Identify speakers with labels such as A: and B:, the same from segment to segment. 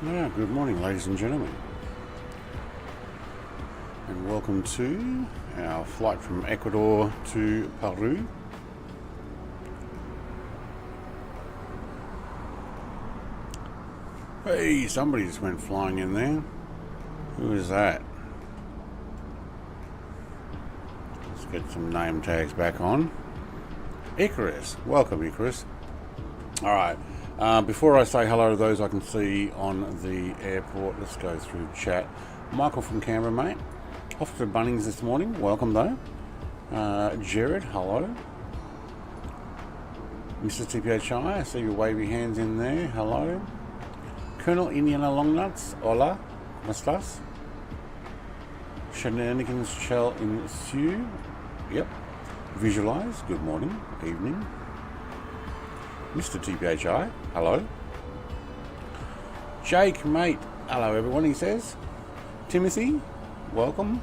A: Good morning, ladies and gentlemen, and welcome to our flight from Ecuador to Peru. Hey, somebody just went flying in there. Who is that? Let's get some name tags back on. Icarus. Welcome, Icarus. Alright, before I say hello to those I can see on the airport, let's go through chat. Michael from Canberra, mate. Off to Bunnings this morning. Welcome, though. Jared, hello. Mr. TPHI, I see your wavy hands in there. Hello. Colonel Indiana Longnuts, hola, ¿cómo estás? Shenanigans shall ensue. Yep. Visualize, good morning, evening. Mr. TPHI, hello. Jake, mate, hello everyone, he says. Timothy, welcome.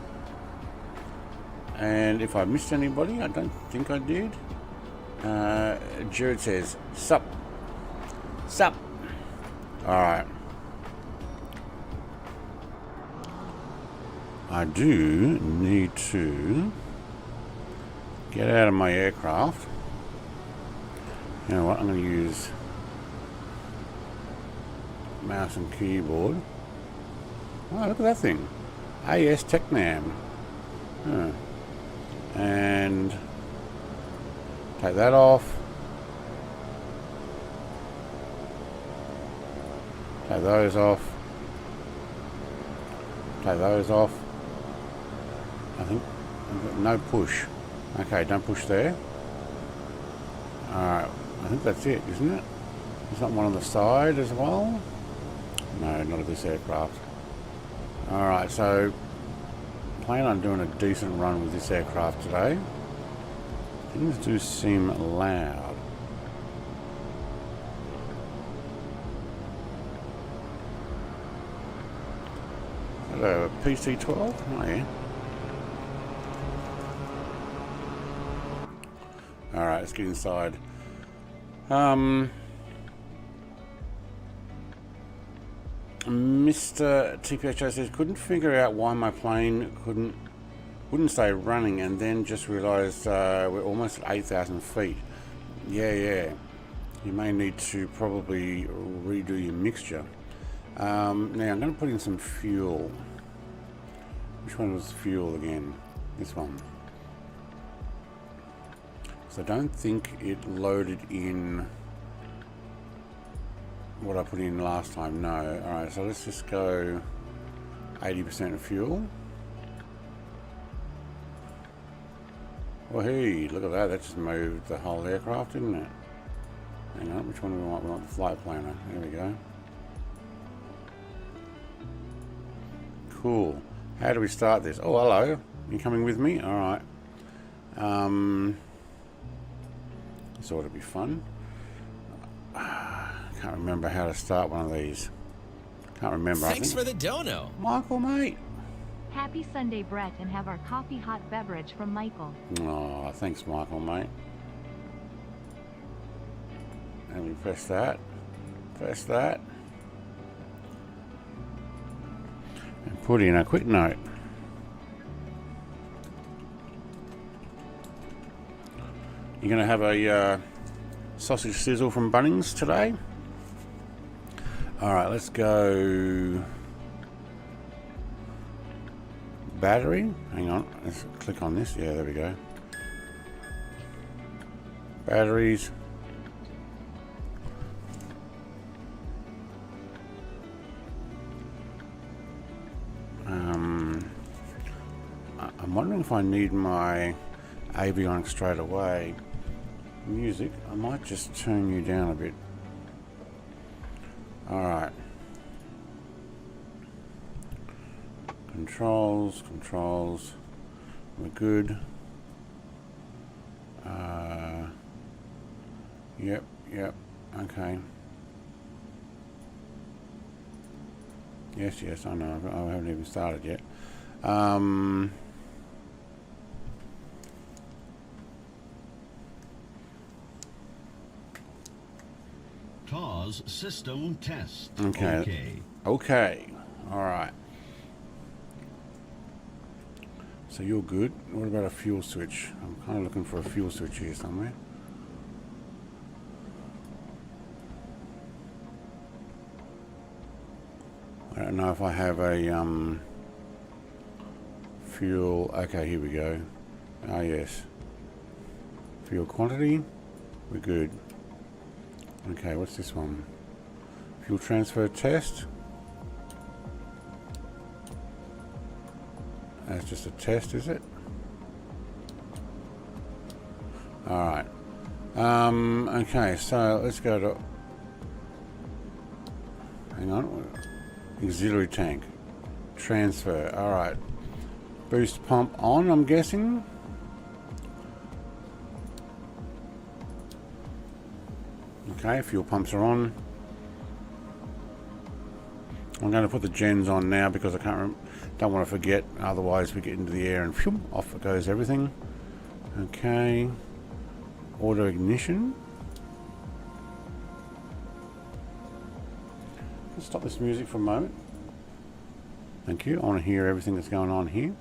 A: And if I missed anybody, I don't think I did. Jared says, sup. Sup. Alright. I do need to get out of my aircraft. You know what, I'm going to use mouse and keyboard. Oh, look at that thing. AS Technam. Huh. And take that off. Take those off. Take those off. I think no push. Okay, don't push there. Alright, I think that's it, isn't it? There's not one on the side as well? No, not of this aircraft. Alright, so plan on doing a decent run with this aircraft today. Things do seem loud. Hello, PC-12? Oh yeah. Alright, let's get inside. Mr. TPHO says, couldn't figure out why my plane wouldn't stay running, and then just realised we're almost at 8,000 feet. Yeah. You may need to probably redo your mixture. Now I'm going to put in some fuel. Which one was fuel again? This one. So I don't think it loaded in what I put in last time. No. Alright, so let's just go 80% of fuel. Well, hey, look at that. That just moved the whole aircraft, didn't it? Hang on, which one do we want? We want the flight planner. There we go. Cool. How do we start this? Oh, hello. You coming with me? Alright. This ought to be fun. Can't remember how to start one of these. Can't remember.
B: Thanks for the dono.
A: Michael, mate.
C: Happy Sunday, Brett, and have our coffee hot beverage from Michael.
A: Oh, thanks, Michael, mate. And we press that. Press that. And put in a quick note. You're going to have a sausage sizzle from Bunnings today. Alright, let's go battery. Hang on, let's click on this. Yeah, there we go. Batteries. I'm wondering if I need my avionics straight away. Music, I might just turn you down a bit. Alright. Controls. We're good. Yep. Okay. Yes, I know. I haven't even started yet.
B: TAS system test.
A: Okay. Okay. All right. So you're good. What about a fuel switch? I'm kind of looking for a fuel switch here somewhere. I don't know if I have a fuel. Okay, here we go. Ah, yes. Fuel quantity. We're good. Okay, what's this one? Fuel transfer test. That's just a test, is it? Alright. Okay, so let's go to... Hang on. Auxiliary tank. Transfer. Alright. Boost pump on, I'm guessing. Okay, fuel pumps are on. I'm going to put the gens on now because I don't want to forget, otherwise we get into the air and phew, off it goes everything. Okay, auto ignition. Let's stop this music for a moment. Thank you. I want to hear everything that's going on here.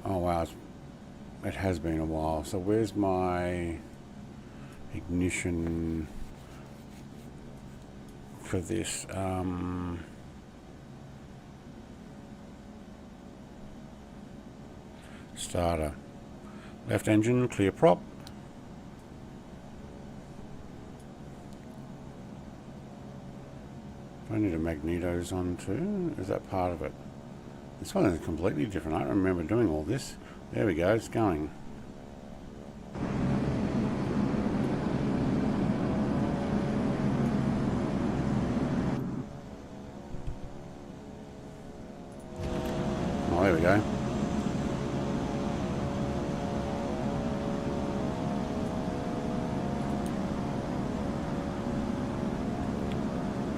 A: Oh wow, it has been a while. So where's my ignition for this? Starter. Left engine, clear prop. I need a magnetos on too. Is that part of it? This one is completely different. I don't remember doing all this. There we go, it's going. Oh, there we go.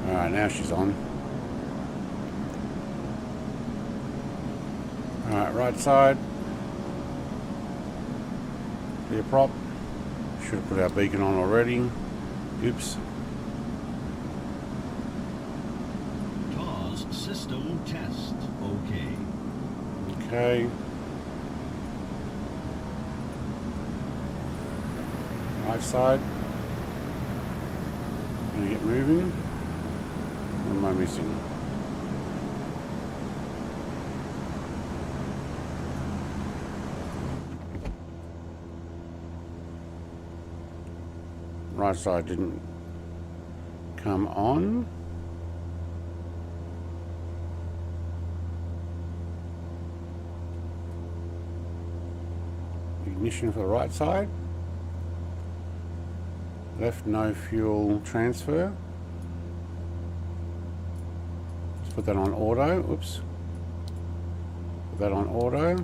A: Alright, now she's on. Alright, right side. Clear prop. Should have put our beacon on already. Oops.
B: TAS system test. Okay.
A: Okay. Right side. Gonna get moving. What am I missing? Right side didn't come on. Ignition for the right side. Left, no fuel transfer. Let's put that on auto. Oops. Put that on auto.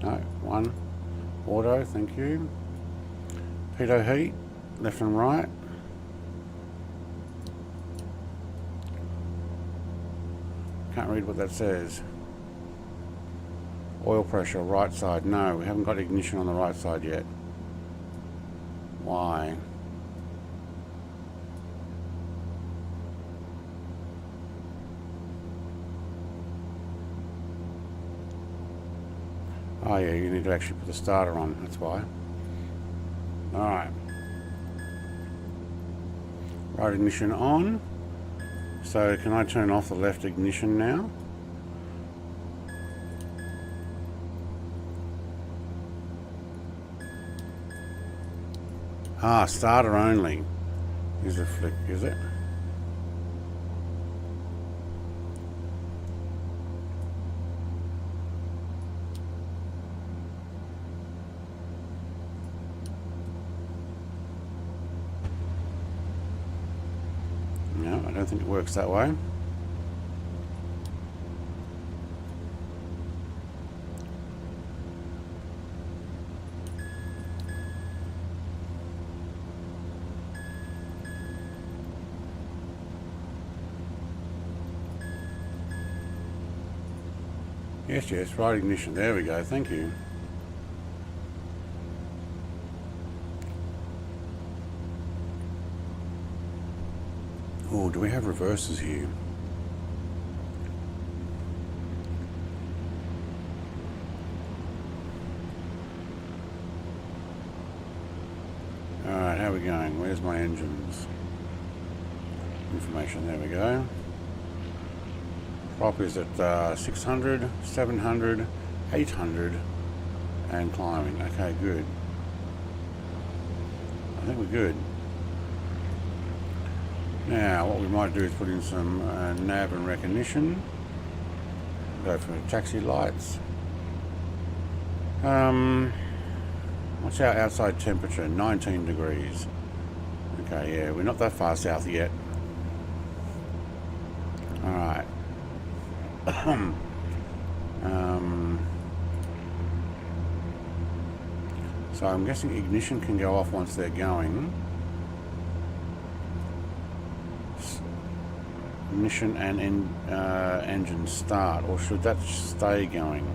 A: No, one. Auto, thank you. Pitot heat. Left and right. Can't read what that says. Oil pressure, right side. No, we haven't got ignition on the right side yet. Why? Oh yeah, you need to actually put the starter on, that's why. Alright. Right ignition on. So can I turn off the left ignition now? Ah, starter only. Is a flick, is it? No, I don't think it works that way. Yes, yes, right ignition. There we go. Thank you. Oh, do we have reverses here? Alright, how are we going? Where's my engines? Information, there we go. Prop is at 600, 700, 800 and climbing. Okay, good. I think we're good. Now, what we might do is put in some nav and recognition. Go for taxi lights. What's our outside temperature? 19 degrees. Okay, yeah, we're not that far south yet. Alright. So I'm guessing ignition can go off once they're going. Ignition and engine start, or should that stay going?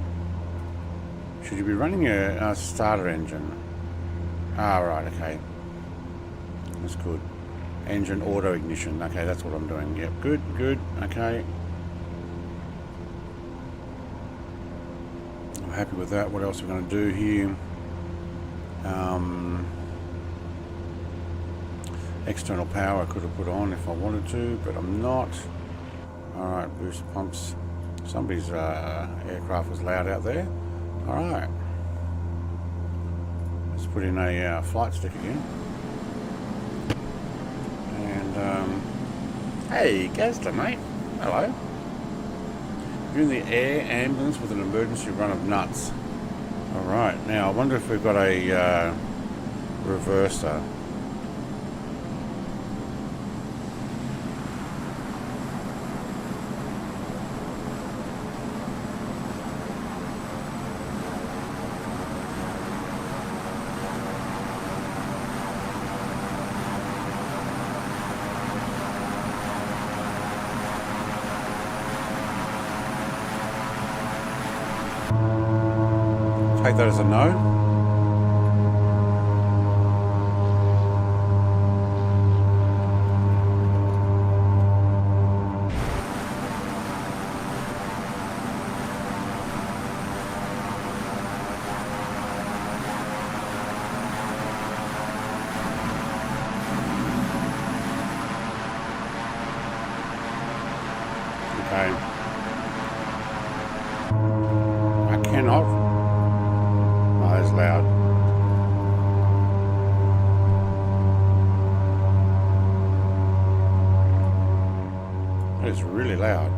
A: Should you be running a starter engine? Ah, right, okay. That's good. Engine auto ignition. Okay, that's what I'm doing. Yep, good, good. Okay. I'm happy with that. What else are we going to do here? External power I could have put on if I wanted to, but I'm not. Alright, boost pumps. Somebody's aircraft was loud out there. Alright. Let's put in a flight stick again. And, hey, Gazda, mate. Hello. You're in the air ambulance with an emergency run of nuts. Alright, now I wonder if we've got a reverser. Take that as a no. Okay. I cannot. Loud. That is really loud.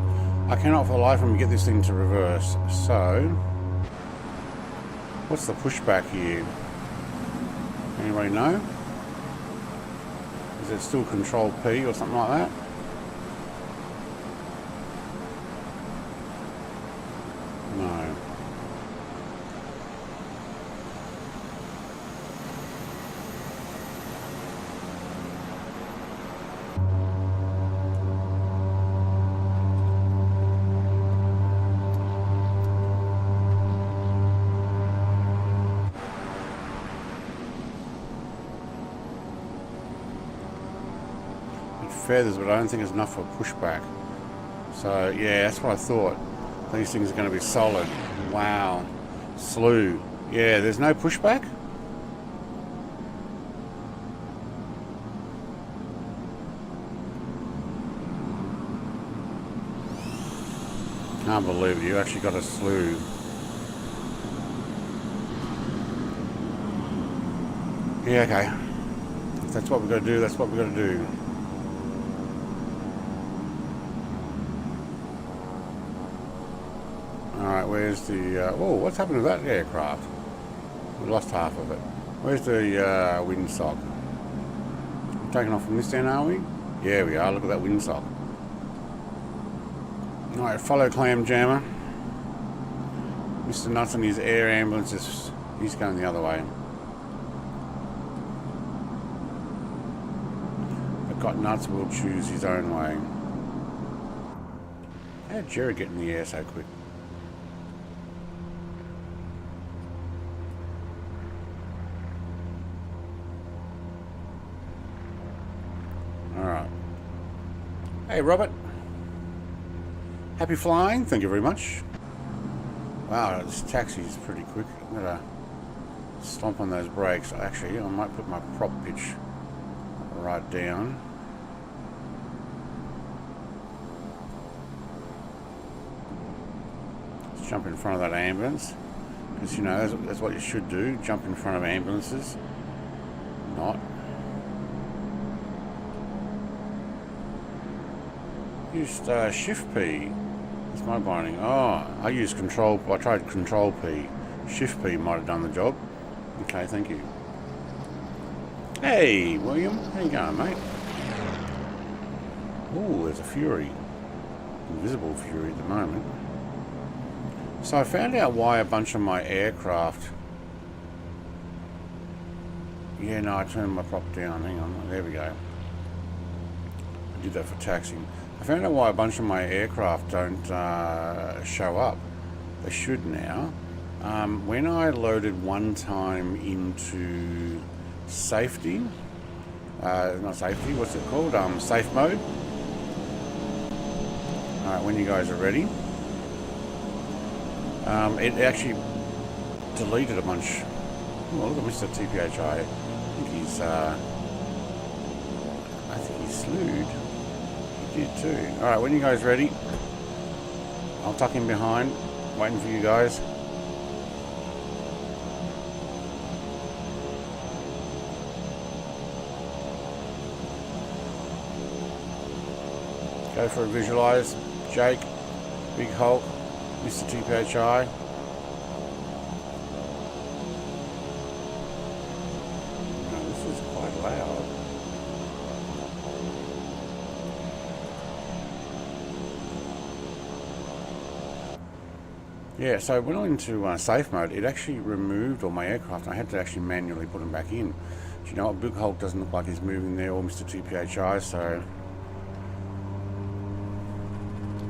A: I cannot for the life of me get this thing to reverse. So, what's the pushback here? Anybody know? Is it still Control P or something like that? No. Feathers, but I don't think it's enough for a pushback. So yeah, that's what I thought. These things are going to be solid. Wow. Slew. Yeah, there's no pushback? Can't believe it. You actually got a slew. Yeah, okay. If that's what we've got to do, that's what we've got to do. Alright, where's the... oh, what's happened to that aircraft? We lost half of it. Where's the windsock? We're taking off from this end, are we? Yeah, we are. Look at that windsock. Alright, follow clam jammer. Mr. Nuts and his air ambulance is... he's going the other way. But Got Nuts will choose his own way. How did Jerry get in the air so quick? Hey, Robert. Happy flying. Thank you very much. Wow, this taxi is pretty quick. I'm going to stomp on those brakes. Actually, I might put my prop pitch right down. Let's jump in front of that ambulance. Because, you know, that's what you should do. Jump in front of ambulances. Not. Used Shift P. That's my binding. Oh, I used Control. I tried Control P. Shift P might have done the job. Okay, thank you. Hey, William. How you going, mate? Oh, there's a Fury. Invisible Fury at the moment. So I found out why a bunch of my aircraft... Yeah, no, I turned my prop down. Hang on. There we go. I did that for taxiing. I found out why a bunch of my aircraft don't show up. They should now. When I loaded one time into safety, not safety, what's it called? Safe mode. Alright, when you guys are ready. It actually deleted a bunch. Oh, look at Mr. TPHI. I think he's slewed. He did too. Alright, when you guys ready, I'll tuck him behind, waiting for you guys. Go for a visualize. Jake, Big Hulk, Mr. TPHI. Oh, this is quite loud. Yeah, so when I went into safe mode, it actually removed all my aircraft. I had to actually manually put them back in. Do you know what? Big Hulk doesn't look like he's moving there, or Mr. TPHI, so...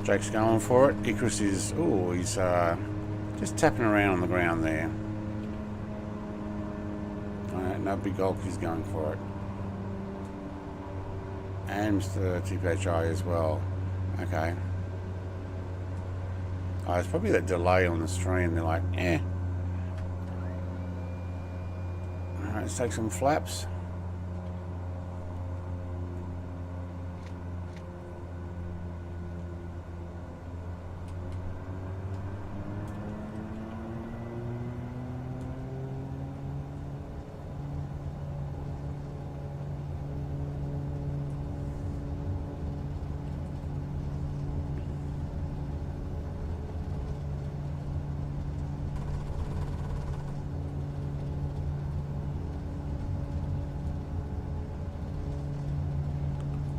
A: Jake's going for it. Icarus is... Oh, he's just tapping around on the ground there. Alright, no, Big Hulk is going for it. And Mr. TPHI as well. Okay. Oh, it's probably that delay on the stream. They're like, eh. Alright, let's take some flaps.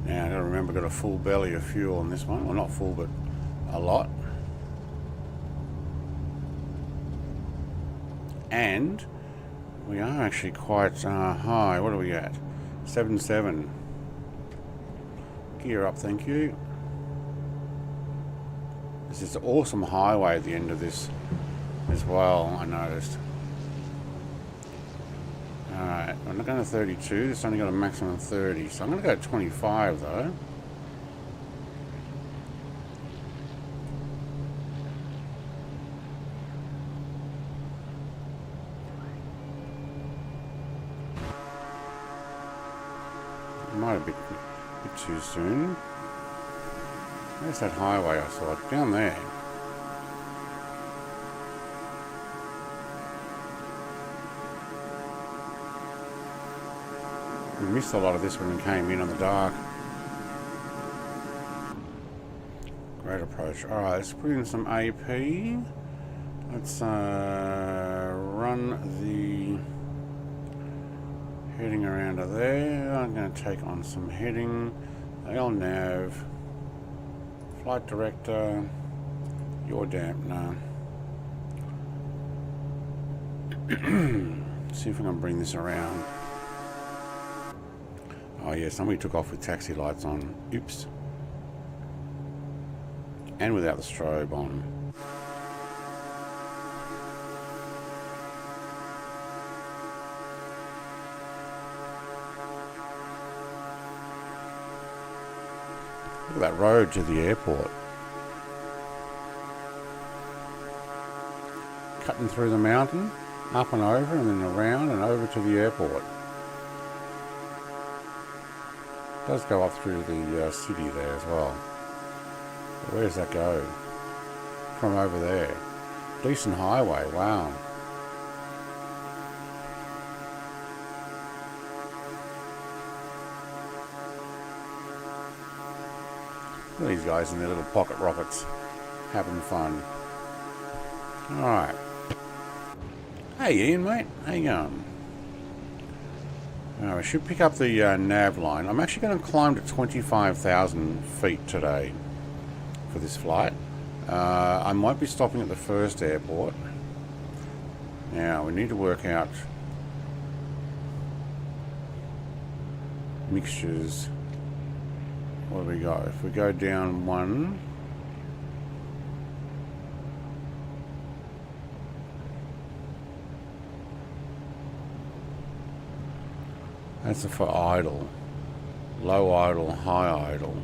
A: Now I gotta remember, got a full belly of fuel on this one. Well, not full, but a lot. And we are actually quite high. What are we at? 7.7. Gear up, thank you. This is an awesome highway at the end of this as well, I noticed. Alright, I'm not going to 32, it's only got a maximum of 30, so I'm going to go 25 though. Might have been a bit too soon. Where's that highway I saw? Down there. We missed a lot of this when we came in on the dark. Great approach. Alright, let's put in some AP. Let's run the heading around to there. I'm going to take on some heading. LNAV. Flight director. Your dampener. See if we can bring this around. Oh yeah, somebody took off with taxi lights on. Oops. And without the strobe on. at that road to the airport. Cutting through the mountain, up and over, and then around and over to the airport. It does go up through the city there as well. But where does that go? From over there. Decent highway, wow. Look at these guys in their little pocket rockets, having fun. Alright. Hey Ian, mate, how you going? I should pick up the nav line. I'm actually going to climb to 25,000 feet today for this flight. I might be stopping at the first airport. Now, we need to work out mixtures. What do we got? If we go down one, that's for idle, low idle, high idle.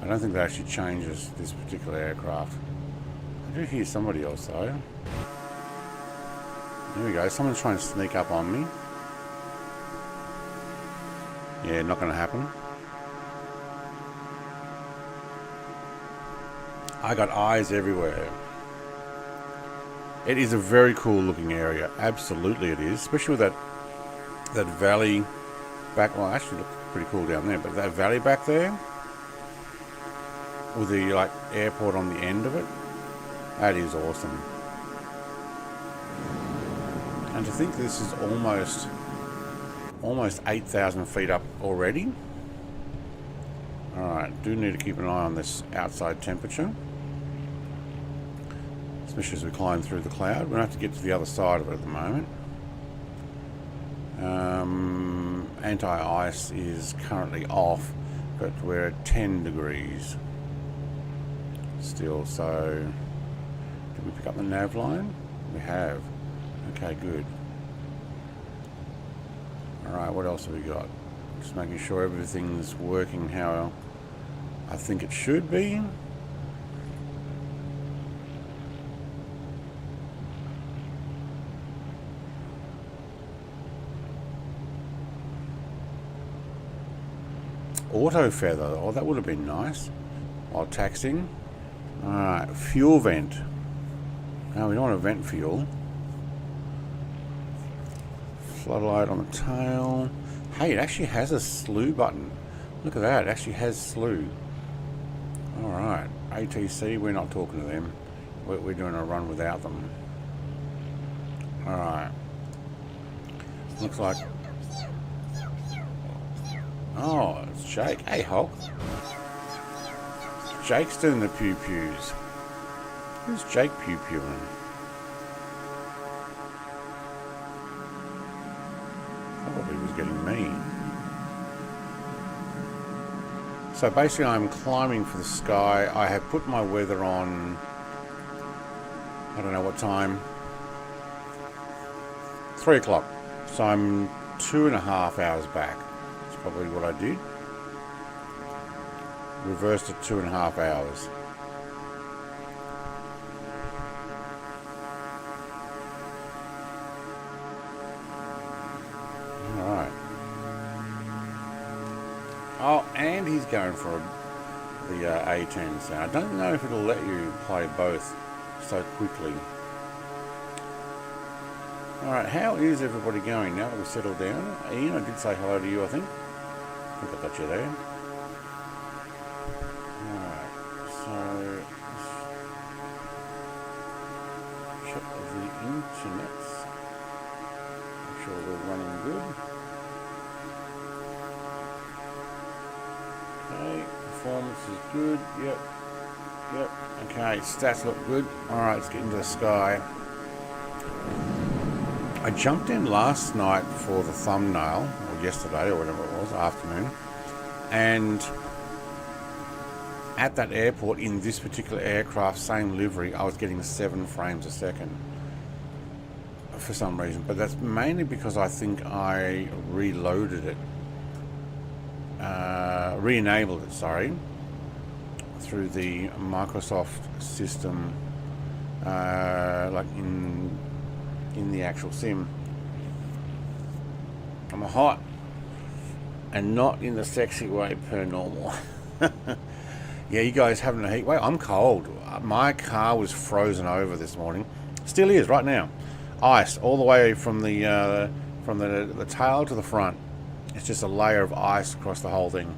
A: I don't think that actually changes this particular aircraft. I do hear somebody else though. There we go, someone's trying to sneak up on me. Yeah, not going to happen. I got eyes everywhere. It is a very cool looking area. Absolutely it is. Especially with that valley back. Well, actually looks pretty cool down there. But that valley back there, with the like airport on the end of it, that is awesome. And to think this is almost 8,000 feet up already. Alright, do need to keep an eye on this outside temperature, especially as we climb through the cloud. We're going to have to get to the other side of it at the moment. Anti-ice is currently off, but we're at 10 degrees still. So did we pick up the nav line? We have. Okay, good. Alright, what else have we got? Just making sure everything's working how I think it should be. Auto feather, oh that would have been nice while taxiing. Alright, fuel vent. No, we don't want to vent fuel. Floodlight on the tail. Hey, it actually has a SPYL button. Look at that, it actually has SPYL. Alright, HTC, we're not talking to them. We're doing a run without them. Alright. Looks like... Oh, it's Jake. Hey, Hulk. Jake's doing the pew-pews. Who's Jake pew-pewing? Probably was getting me. So basically I'm climbing for the sky. I have put my weather on, I don't know what time, 3 o'clock. So I'm 2.5 hours back. That's probably what I did. Reversed at 2.5 hours. Alright. Oh, and he's going for the A10 sound. I don't know if it'll let you play both so quickly. Alright, how is everybody going now that we've settled down? Ian, I did say hello to you, I think. I think I got you there. Alright, so... check the internet. Make sure we're running good. Okay, performance is good. Yep. Okay, stats look good. Alright, let's get into the sky. I jumped in last night for the thumbnail, or yesterday, or whatever it was, afternoon, and at that airport, in this particular aircraft, same livery, I was getting 7 frames a second for some reason, but that's mainly because I think I reloaded it, re-enabled it, sorry, through the Microsoft system, like in the actual sim. I'm hot, and not in the sexy way per normal. Yeah, you guys having a heat wave? I'm cold. My car was frozen over this morning. Still is right now. Ice all the way from the tail to the front. It's just a layer of ice across the whole thing.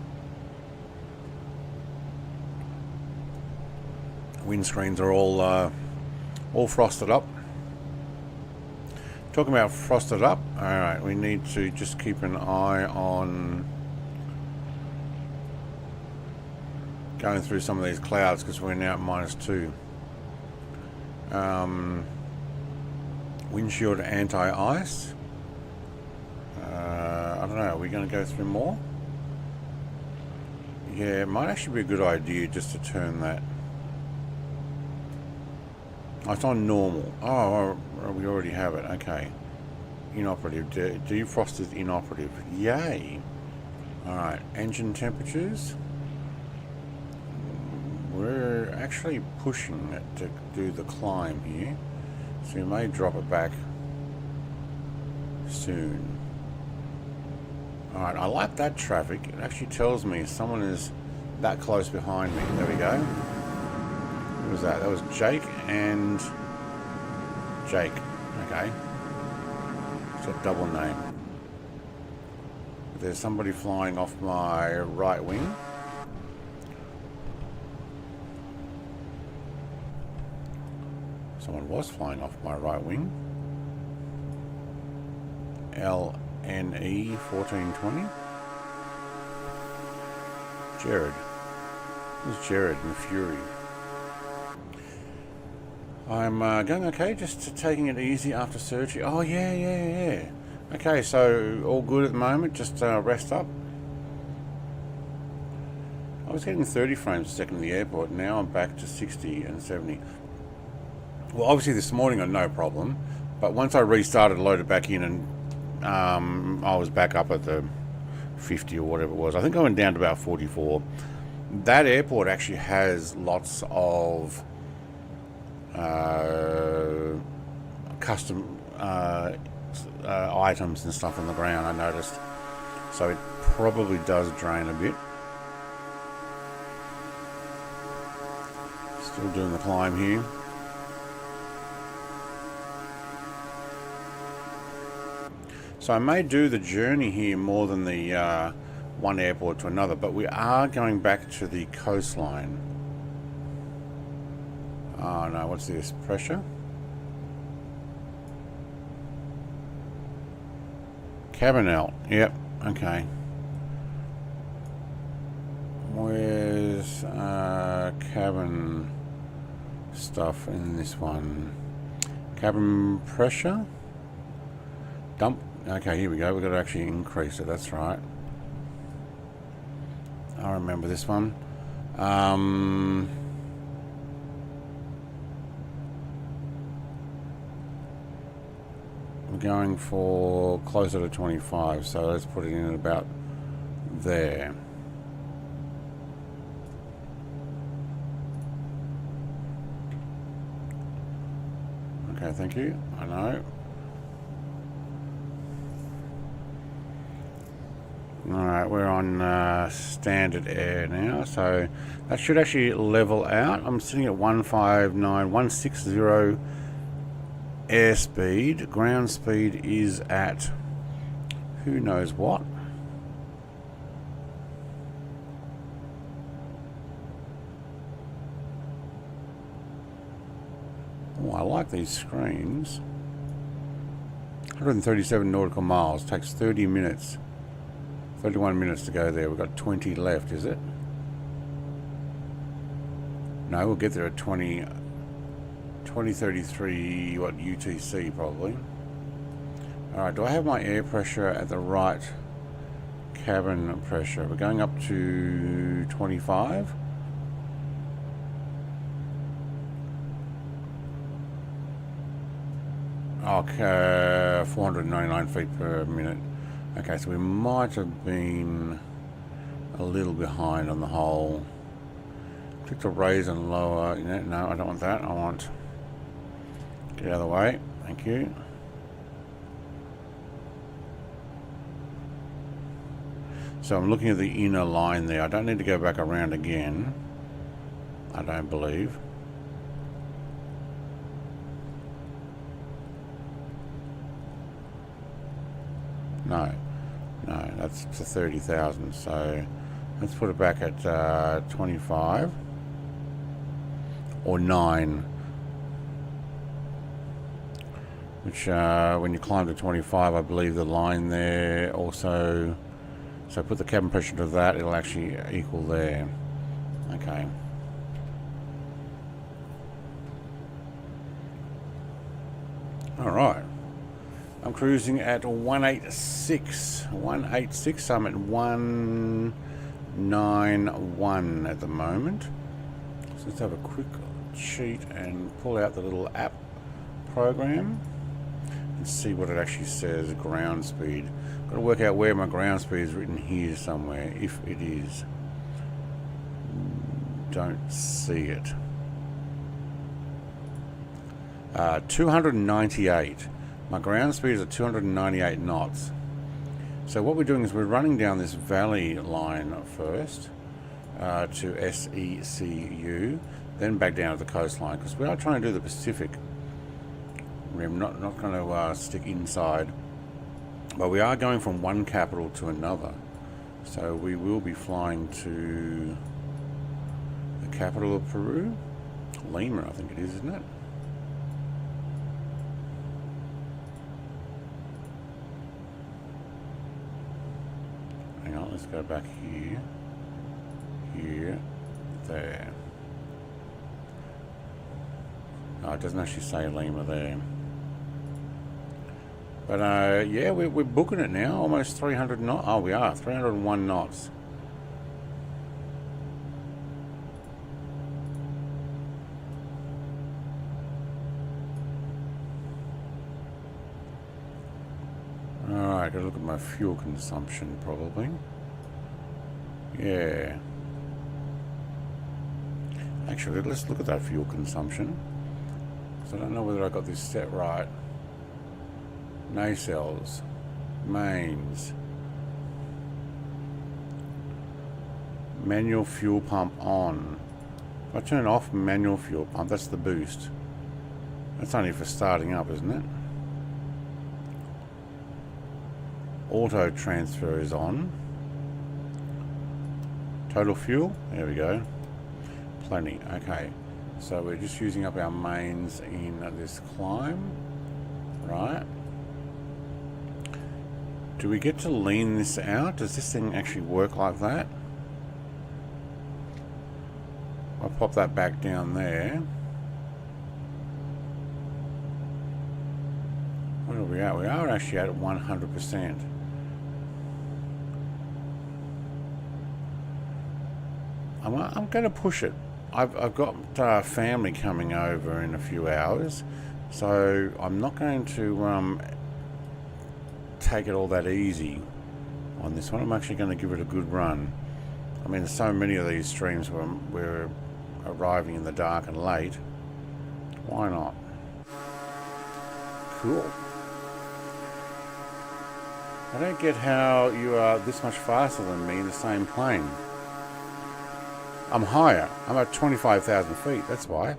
A: Windscreens are all frosted up. Talking about frosted up, alright, we need to just keep an eye on going through some of these clouds because we're now at -2. Windshield anti-ice. I don't know, are we going to go through more? Yeah, it might actually be a good idea just to turn that. Oh, it's on normal. Oh, we already have it. Okay. Inoperative. Defrost is inoperative. Yay. Alright, engine temperatures. We're actually pushing it to do the climb here. So we may drop it back soon. Alright, I like that traffic. It actually tells me someone is that close behind me. There we go. Who was that? That was Jake and Jake. Okay. It's a double name. There's somebody flying off my right wing. Someone was flying off my right wing. LNE 1420. Jared. Who's Jared and Fury? I'm going okay, just taking it easy after surgery. Oh, yeah. Okay, so all good at the moment, just rest up. I was getting 30 frames a second in the airport, now I'm back to 60 and 70. Well, obviously this morning I had no problem, but once I restarted, loaded back in, and I was back up at the 50 or whatever it was. I think I went down to about 44. That airport actually has lots of custom items and stuff on the ground, I noticed. So it probably does drain a bit. Still doing the climb here. So I may do the journey here more than the one airport to another, but we are going back to the coastline. Oh no, what's this? Pressure? Cabin out. Yep, okay. Where's cabin stuff in this one? Cabin pressure? Dump. Okay, here we go. We've got to actually increase it. That's right. I remember this one. We're going for closer to 25, so let's put it in at about there. Okay, thank you. I know. Alright, we're on standard air now, so that should actually level out. I'm sitting at 159,160 airspeed. Ground speed is at who knows what. Oh, I like these screens. 137 nautical miles. Takes 30 minutes. 31 minutes to go there. We've got 20 left, is it? No, we'll get there at 2033, what, UTC probably. Alright, do I have my air pressure at the right cabin pressure? We're going up to 25. Okay, 499 feet per minute. Okay, so we might have been a little behind on the whole Click to raise and lower. No, I don't want that. I want... Get out of the way. Thank you. So I'm looking at the inner line there. I don't need to go back around again. I don't believe. No, that's to 30,000. So let's put it back at 25 or 9. Which when you climb to 25, I believe the line there also. So put the cabin pressure to that, it'll actually equal there. Okay. All right. I'm cruising at 186. 186. I'm at 191 at the moment. So let's have a quick cheat and pull out the little app program and see what it actually says. Ground speed. Got to work out where my ground speed is written here somewhere, if it is. Don't see it. 298. My ground speed is at 298 knots. So what we're doing is we're running down this valley line first to SECU, then back down to the coastline, because we are trying to do the Pacific Rim, not going to stick inside. But we are going from one capital to another. So we will be flying to the capital of Peru, Lima, I think it is, isn't it? Hang on, let's go back here, here, there. Oh, it doesn't actually say Lima there. But yeah, we're booking it now, almost 300 knots. Oh, we are, 301 knots. Alright, gotta look at my fuel consumption probably. Yeah. Actually, let's look at that fuel consumption. So I don't know whether I got this set right. Nacelles, mains, manual fuel pump on. If I turn off manual fuel pump, that's the boost. That's only for starting up, isn't it? Auto transfer is on. Total fuel, there we go. Plenty, okay. So we're just using up our mains in this climb, right? Do we get to lean this out? Does this thing actually work like that? I'll pop that back down there. What are we at? We are actually at 100%. I'm going to push it. I've got family coming over in a few hours, so I'm not going to take it all that easy on this one. I'm actually going to give it a good run. I mean, there's so many of these streams where we're arriving in the dark and late. Why not? Cool. I don't get how you are this much faster than me in the same plane. I'm higher. I'm at 25,000 feet, that's why.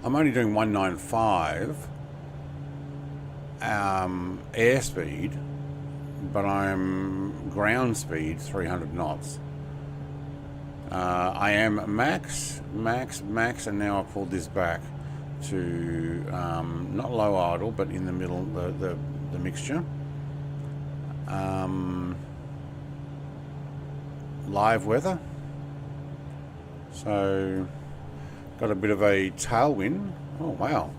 A: I'm only doing 195 airspeed, but I'm ground speed 300 knots. I am max, and now I pulled this back to not low idle, but in the middle, the mixture. Live weather. So, got a bit of a tailwind. Oh wow.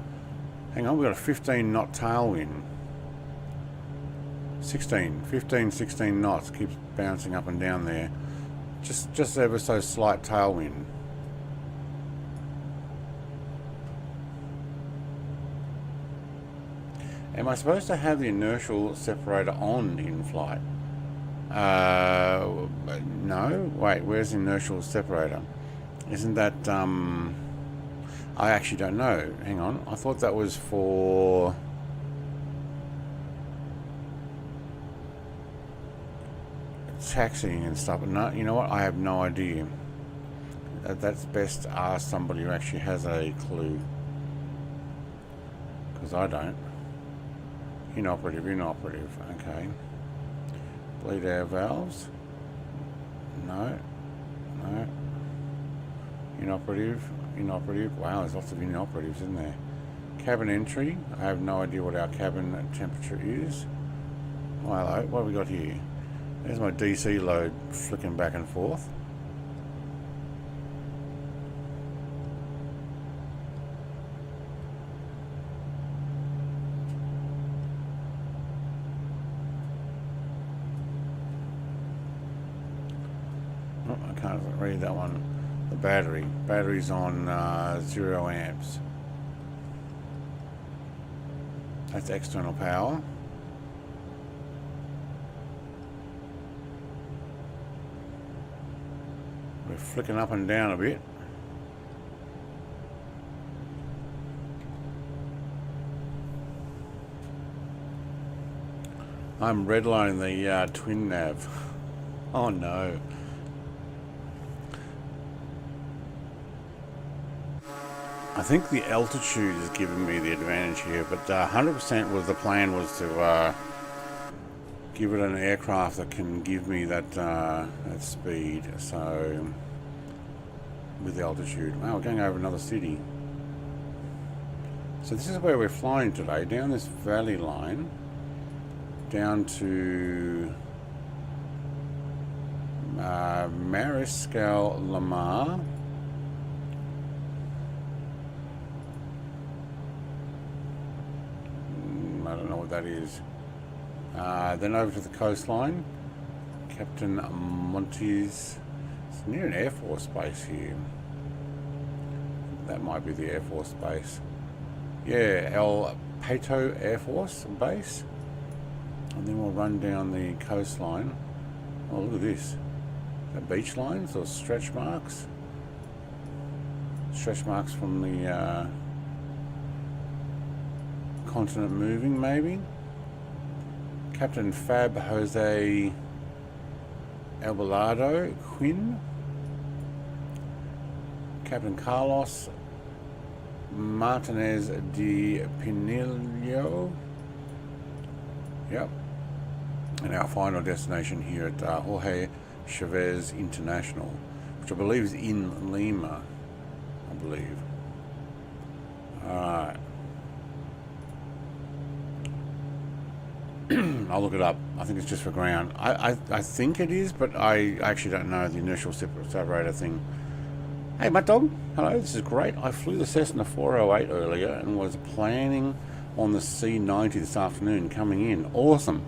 A: Hang on, we've got a 15 knot tailwind. 15, 16 knots, keeps bouncing up and down there. Just ever so slight tailwind. Am I supposed to have the inertial separator on in flight? No. Wait, where's the inertial separator? Isn't that, I actually don't know. Hang on. I thought that was for... taxiing and stuff. But no, you know what? I have no idea. That's best to ask somebody who actually has a clue. Because I don't. Inoperative, inoperative. Okay. Bleed air valves. No. No. Inoperative. Inoperative. Wow, there's lots of inoperatives in there. Cabin entry. I have no idea what our cabin temperature is. Oh, hello. What have we got here? There's my DC load flicking back and forth. Oh, I can't read that one. The battery. Battery's on 0 amps. That's external power. We're flicking up and down a bit. I'm redlining the twin nav. Oh no. I think the altitude is giving me the advantage here, but 100% was the plan was to give it an aircraft that can give me that that speed. So with the altitude, wow, we're going over another city. So this is where we're flying today, down this valley line, down to Mariscal Lamar. I don't know what that is. Then over to the coastline, Captain Montes. It's near an Air Force base here. That might be the Air Force base. Yeah, El Pato Air Force base. And then we'll run down the coastline. Oh, look at this. Is that beach lines or stretch marks? Stretch marks from the continent moving, maybe? Captain Fab Jose Albalado Quinn. Captain Carlos Martinez de Pinillo. Yep. And our final destination here at Jorge Chavez International, which I believe is in Lima, I believe. Alright. I'll look it up. I think it's just for ground. I think it is, but I actually don't know the inertial separator thing. Hey, Mud Dog. Hello, this is great. I flew the Cessna 408 earlier and was planning on the C90 this afternoon coming in. Awesome.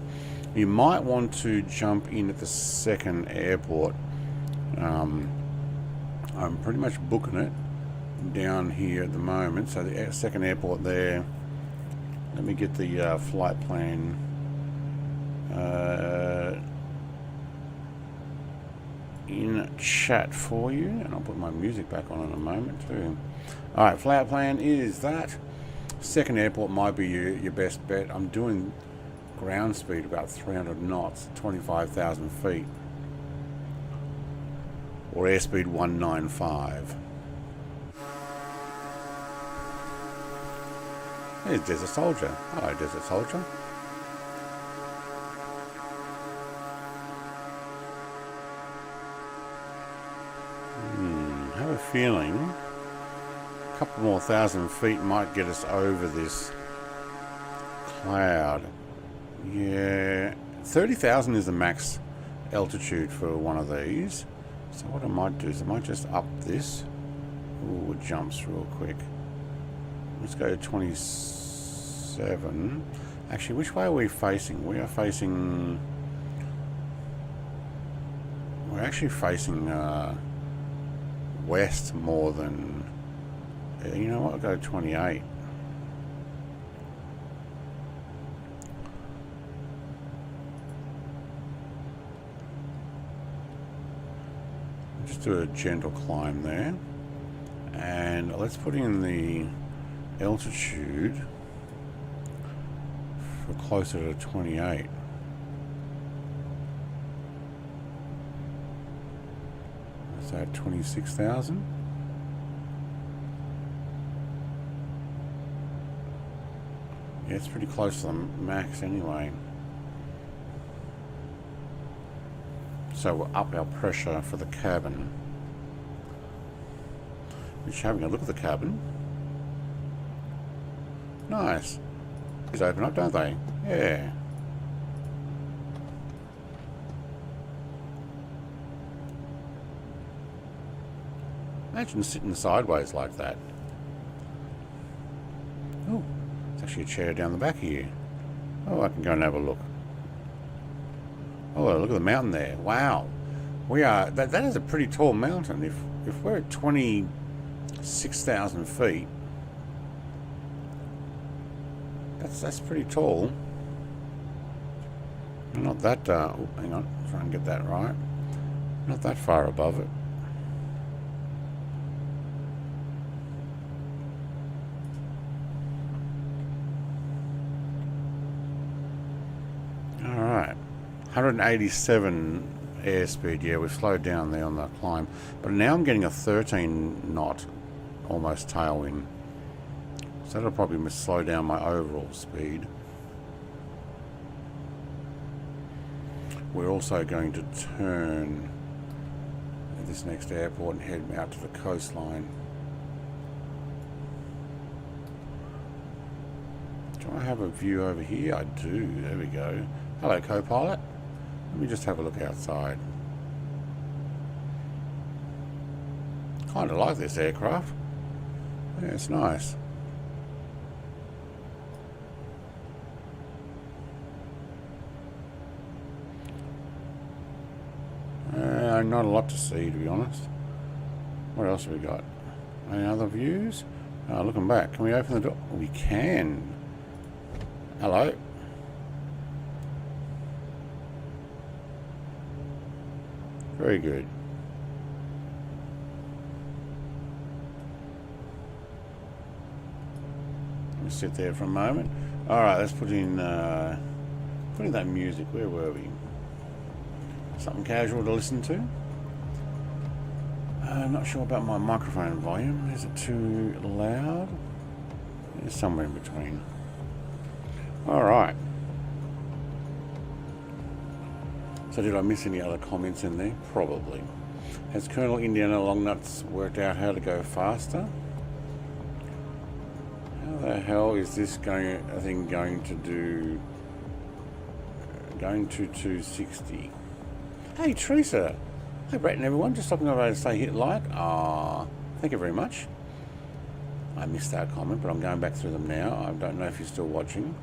A: You might want to jump in at the second airport. I'm pretty much booking it down here at the moment. So the second airport there. Let me get the flight plan. In chat for you, and I'll put my music back on in a moment too. Alright, flight plan is that. Second airport might be your best bet. I'm doing ground speed about 300 knots, 25,000 feet, or airspeed 195. There's Desert Soldier. Hello, Desert Soldier. I have a feeling a couple more thousand feet might get us over this cloud. Yeah, 30,000 is the max altitude for one of these. So what I might do is I might just up this. Ooh, it jumps real quick. Let's go to 27. Actually, which way are we facing? We are facing... We're actually facing west more than... You know what? I'll go to 28. do a gentle climb there. And let's put in the altitude for closer to 28. Is that 26,000? Yeah, it's pretty close to the max anyway. So we'll up our pressure for the cabin. Just having a look at the cabin. Nice. These open up, don't they? Yeah. Imagine sitting sideways like that. Oh, it's actually a chair down the back here. Oh, I can go and have a look. Oh, look at the mountain there. Wow. We are, that is a pretty tall mountain. If we're at 26,000 feet, that's pretty tall. Not that, oh, hang on, try and get that right. Not that far above it. Alright, 187 airspeed. Yeah, we've slowed down there on the climb. But now I'm getting a 13 knot, almost tailwind. So that'll probably slow down my overall speed. We're also going to turn at this next airport and head out to the coastline. Do I have a view over here? I do. There we go. Hello, co-pilot. Let me just have a look outside. Kind of like this aircraft. Yeah, it's nice. Not a lot to see, to be honest. What else have we got? Any other views? Looking back, can we open the door? We can. Hello. Very good. Let me sit there for a moment. Alright, let's put in that music. Where were we? Something casual to listen to. I'm not sure about my microphone volume. Is it too loud? It's somewhere in between. Alright. So did I miss any other comments in there? Probably. Has Colonel Indiana Longnuts worked out how to go faster? How the hell is this thing going to do? Going to 260. Hey Teresa. Hey Brett and everyone. Just stopping over to say hit like. Thank you very much. I missed that comment, but I'm going back through them now. I don't know if you're still watching.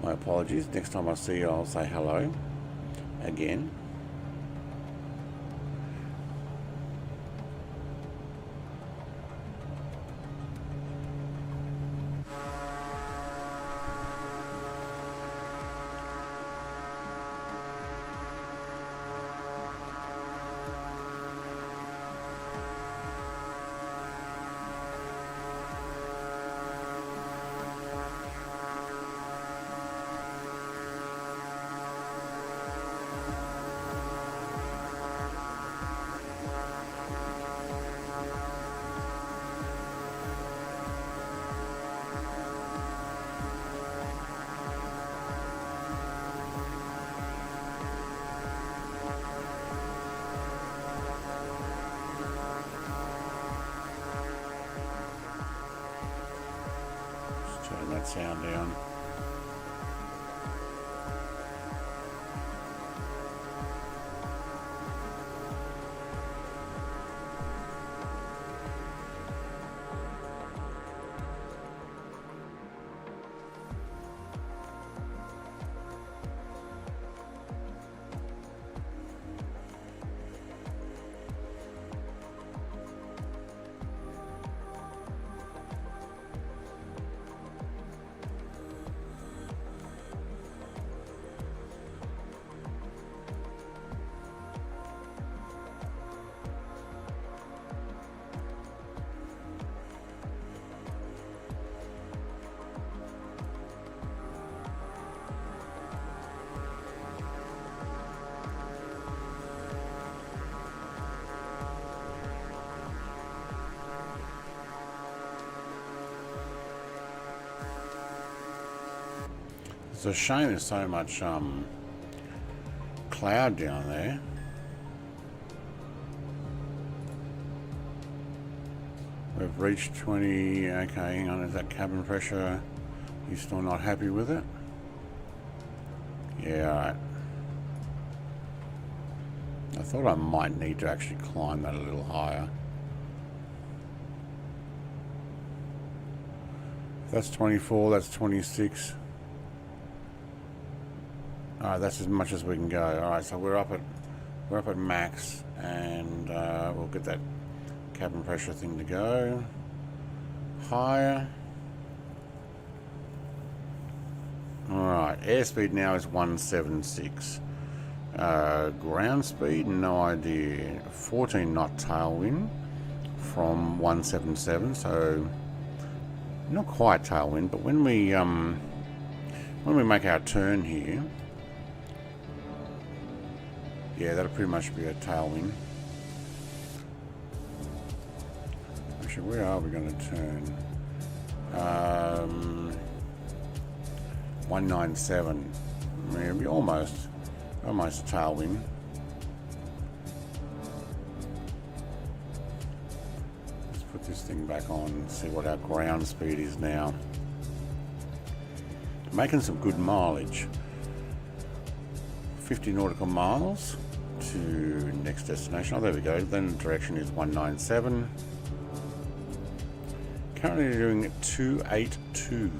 A: My apologies. Next time I see you, I'll say hello again. Turn that sound down. It's a shame there's so much cloud down there. We've reached 20. Okay, hang on. Is that cabin pressure? You're still not happy with it? Yeah, alright. I thought I might need to actually climb that a little higher. That's 24, that's 26. Alright, that's as much as we can go. Alright, so we're up at max, and we'll get that cabin pressure thing to go higher. Alright, airspeed now is 176. Ground speed, no idea. 14 knot tailwind from 177, so not quite tailwind, but when we make our turn here, yeah, that'll pretty much be a tailwind. Actually, where are we going to turn? 197. Maybe almost a tailwind. Let's put this thing back on and see what our ground speed is now. Making some good mileage. 50 nautical miles to next destination. Oh, there we go. Then the direction is 197. Currently doing 282.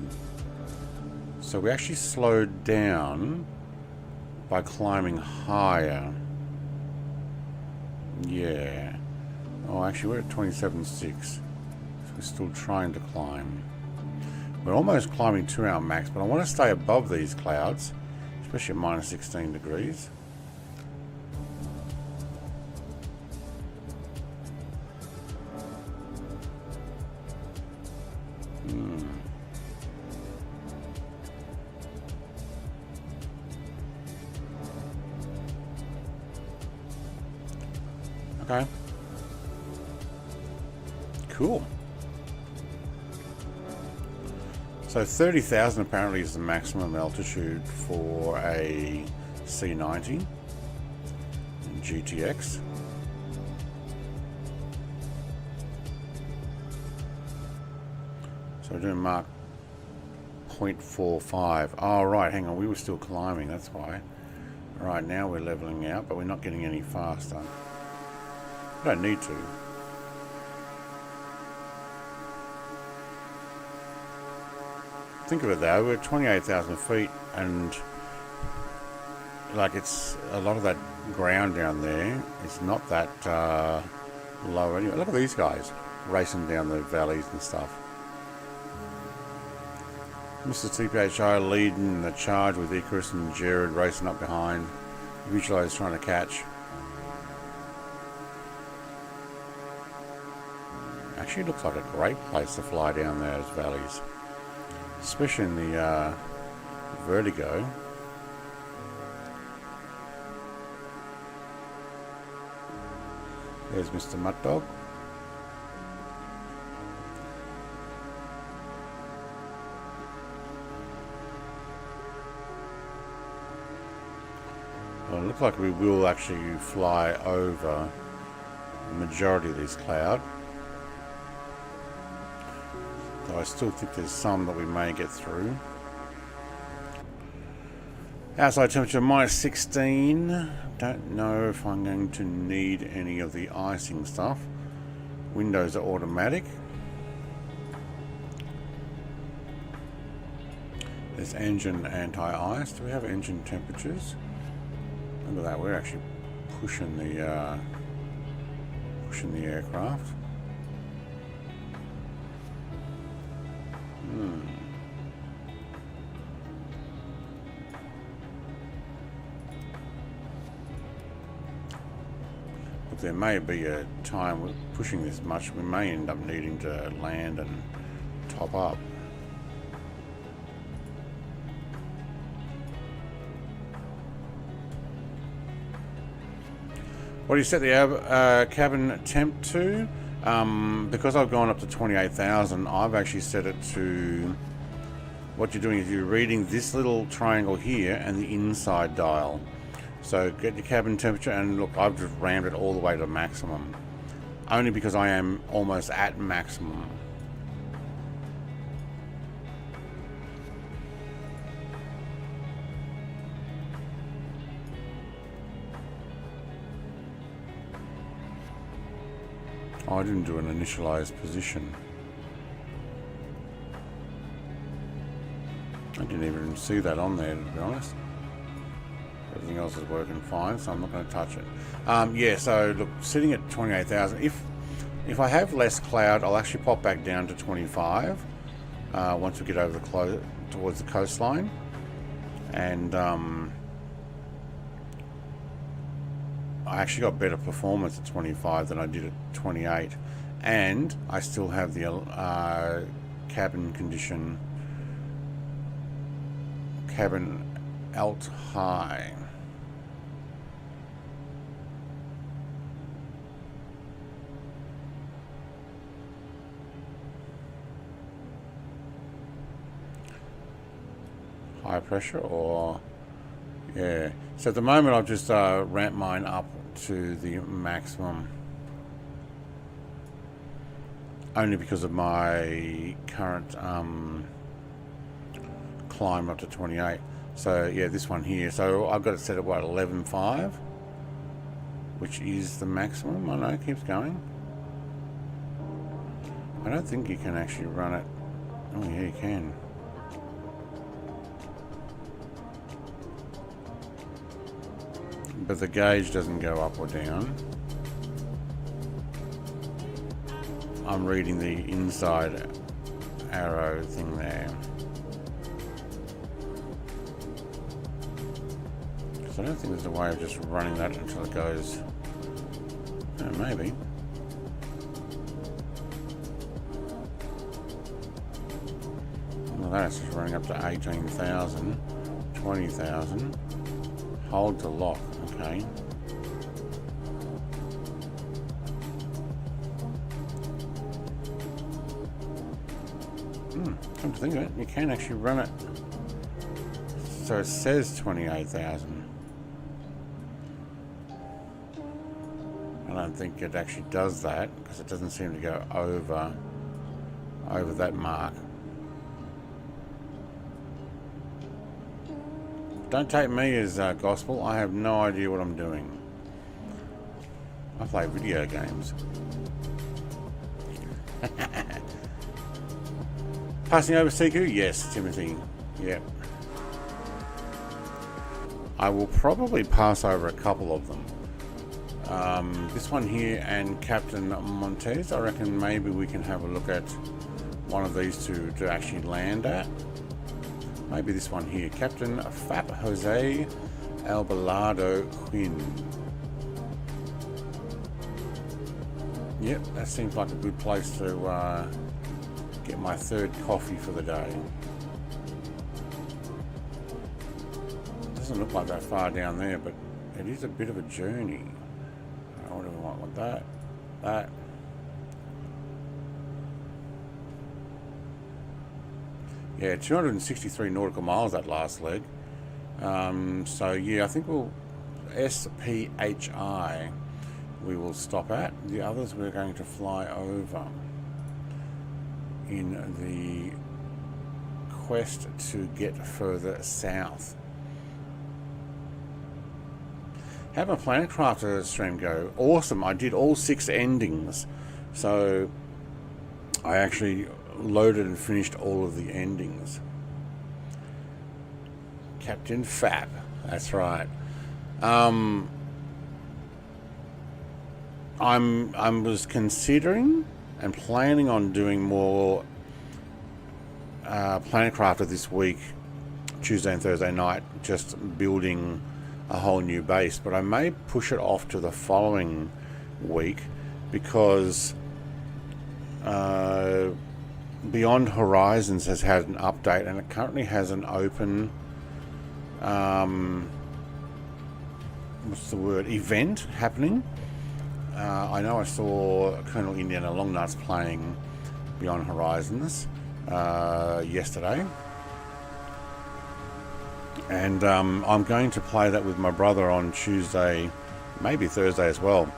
A: So we actually slowed down by climbing higher. Yeah. Oh, actually we're at 27.6. So we're still trying to climb. We're almost climbing to our max, but I want to stay above these clouds, especially at minus 16 degrees. Okay. Cool. So 30,000 apparently is the maximum altitude for a C90 GTX. So we're doing Mach 0.45. Oh, right, hang on, we were still climbing, that's why. Right, now we're leveling out, but we're not getting any faster. We don't need to. Think of it though, we're at 28,000 feet, and like it's a lot of that ground down there. It's not that low anyway. Look at these guys racing down the valleys and stuff. Mr. SPHI leading the charge with Icarus and Jared racing up behind. Visualize trying to catch. Actually looks like a great place to fly down those valleys, especially in the vertigo. There's Mr. Mutt Dog. Well, it looks like we will actually fly over the majority of this cloud. Though I still think there's some that we may get through. Outside temperature minus 16. Don't know if I'm going to need any of the icing stuff. Windows are automatic. There's engine anti-ice. Do we have engine temperatures? Look at that. We're actually pushing the aircraft. There may be a time with pushing this much, we may end up needing to land and top up. What do you set the cabin temp to? Because I've gone up to 28,000, I've actually set it to what you're doing is you're reading this little triangle here and the inside dial. So get your cabin temperature, and look, I've just rammed it all the way to maximum, only because I am almost at maximum. Oh, I didn't do an initialized position. I didn't even see that on there, to be honest. Everything else is working fine, so I'm not going to touch it. Yeah, so look, sitting at 28,000. If I have less cloud, I'll actually pop back down to 25 once we get over towards the coastline, and I actually got better performance at 25 than I did at 28, and I still have the cabin condition, cabin alt high. High pressure, or yeah. So at the moment I've just ramped mine up to the maximum, only because of my current climb up to 28. So yeah, this one here. So I've got it set at what, 11.5, which is the maximum. I know it keeps going. I don't think you can actually run it. Oh yeah, you can. But the gauge doesn't go up or down. I'm reading the inside arrow thing there. Because I don't think there's a way of just running that until it goes. Oh, maybe. Well, that's just running up to 18,000, 20,000. Hold to lock, okay. Come to think of it, you can actually run it. So it says 28,000. I don't think it actually does that, because it doesn't seem to go over that mark. Don't take me as gospel. I have no idea what I'm doing. I play video games. Passing over SECU? Yes, Timothy. Yep. I will probably pass over a couple of them. This one here and Captain Montez. I reckon maybe we can have a look at one of these two to actually land at. Maybe this one here, Captain Fap Jose Albalado Quinn. Yep, that seems like a good place to get my third coffee for the day. Doesn't look like that far down there, but it is a bit of a journey. What do we want with that? That. Yeah, 263 nautical miles that last leg. So yeah, I think we'll SPHI we will stop at. The others we're going to fly over in the quest to get further south. How did my Planet Crafter stream go? Awesome. I did all 6 endings. So I actually loaded and finished all of the endings. Captain Fap, that's right. I was considering and planning on doing more Planet Crafter this week, Tuesday and Thursday night, just building a whole new base, but I may push it off to the following week because Beyond Horizons has had an update, and it currently has an open event happening. I know I saw Colonel Indiana Longnuts playing Beyond Horizons yesterday, And I'm going to play that with my brother on Tuesday, maybe Thursday as well.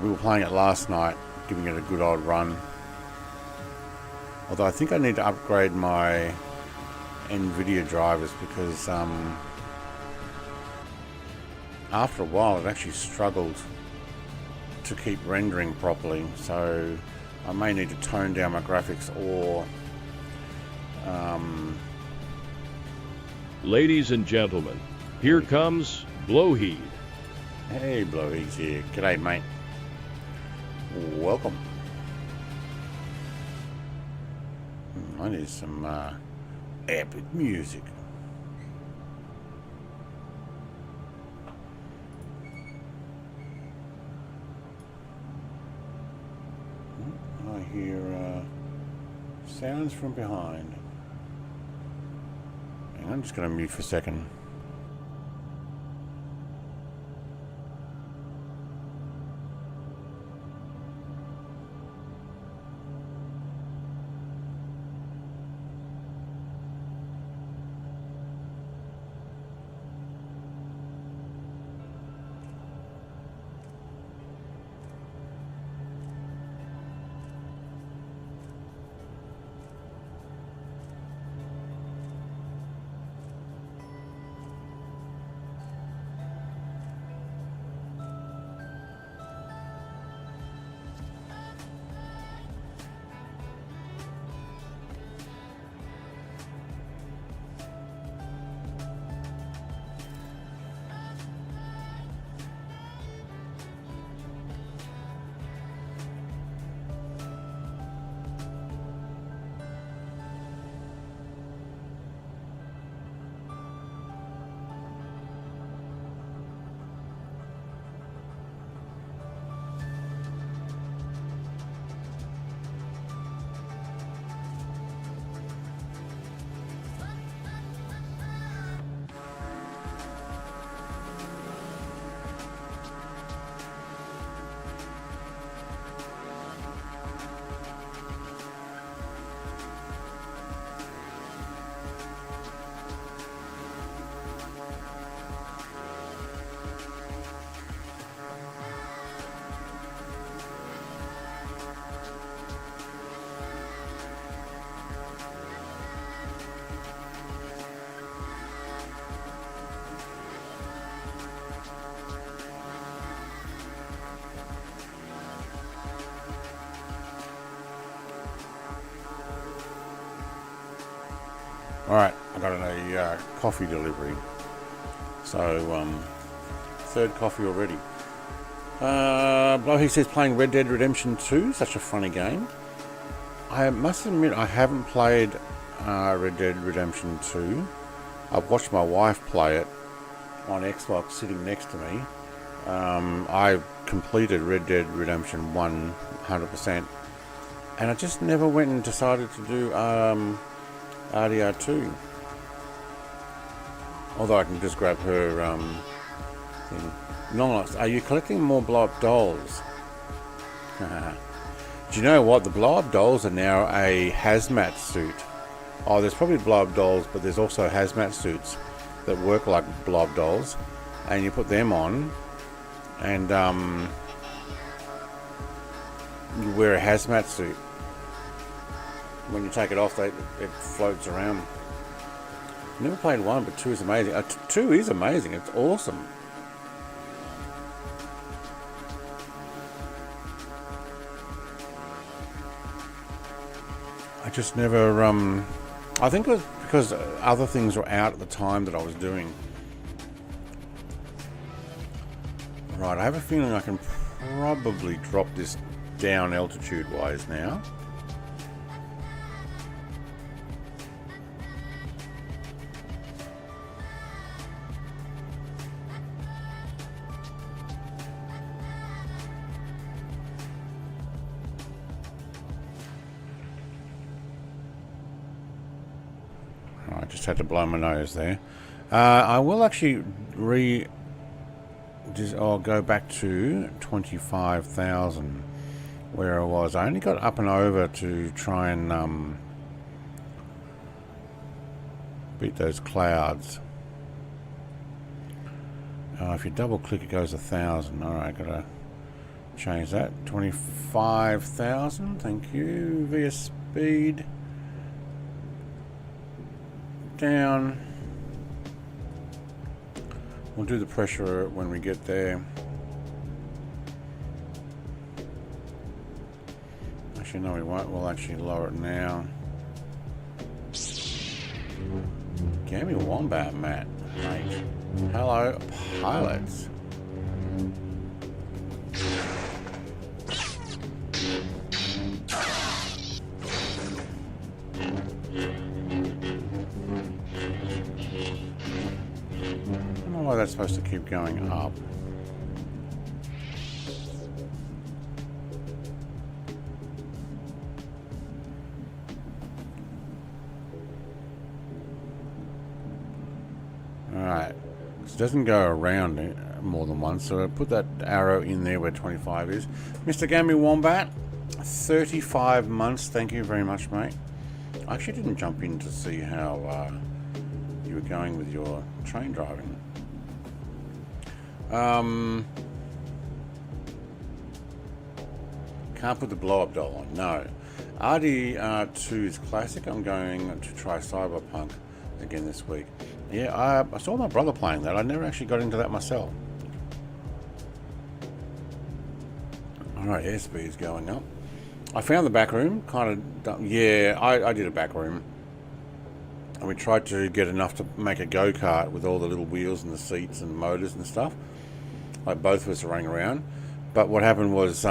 A: We were playing it last night, giving it a good old run. Although I think I need to upgrade my Nvidia drivers because after a while it actually struggled to keep rendering properly. So I may need to tone down my graphics or...
D: Ladies and gentlemen, here comes Blowheed.
A: Hey, Blowheed's here. G'day, mate. Welcome. I need some epic music. I hear sounds from behind. Hang on, I'm just going to mute for a second. Alright, I got a coffee delivery. So, third coffee already. Blowheed says playing Red Dead Redemption 2, such a funny game. I must admit I haven't played Red Dead Redemption 2. I've watched my wife play it on Xbox sitting next to me. I completed Red Dead Redemption 1 100%. And I just never went and decided to do RDR2. Although I can just grab her thing. Nonetheless, are you collecting more blow-up dolls? Do you know what? The blow-up dolls are now a hazmat suit. Oh, there's probably blow-up dolls, but there's also hazmat suits that work like blow-up dolls. And you put them on, and you wear a hazmat suit. When you take it off, it floats around. Never played 1, but 2 is amazing. 2 is amazing. It's awesome. I just never. I think it was because other things were out at the time that I was doing. Right, I have a feeling I can probably drop this down altitude-wise now. I just had to blow my nose there. I will actually go back to 25,000 where I was. I only got up and over to try and Beat those clouds. If you double click, it goes 1,000. Alright, gotta change that. 25,000. Thank you. VS speed. Down. We'll do the pressure when we get there. Actually, no, we won't. We'll actually lower it now. Gammy Wombat, Matt. Mate. Hello, pilots. I don't know why that's supposed to keep going up. Alright, so it doesn't go around it more than once, so I put that arrow in there where 25 is. Mr. Gammy Wombat, 35 months, thank you very much, mate. I actually didn't jump in to see how you were going with your train driving. Can't put the blow-up doll on, no. RDR2 is classic. I'm going to try Cyberpunk again this week. Yeah, I saw my brother playing that. I never actually got into that myself. Alright, airspeed is going up. I found the back room, kind of, yeah, I did a back room. And we tried to get enough to make a go-kart with all the little wheels and the seats and the motors and stuff. Like both of us are running around. But what happened was,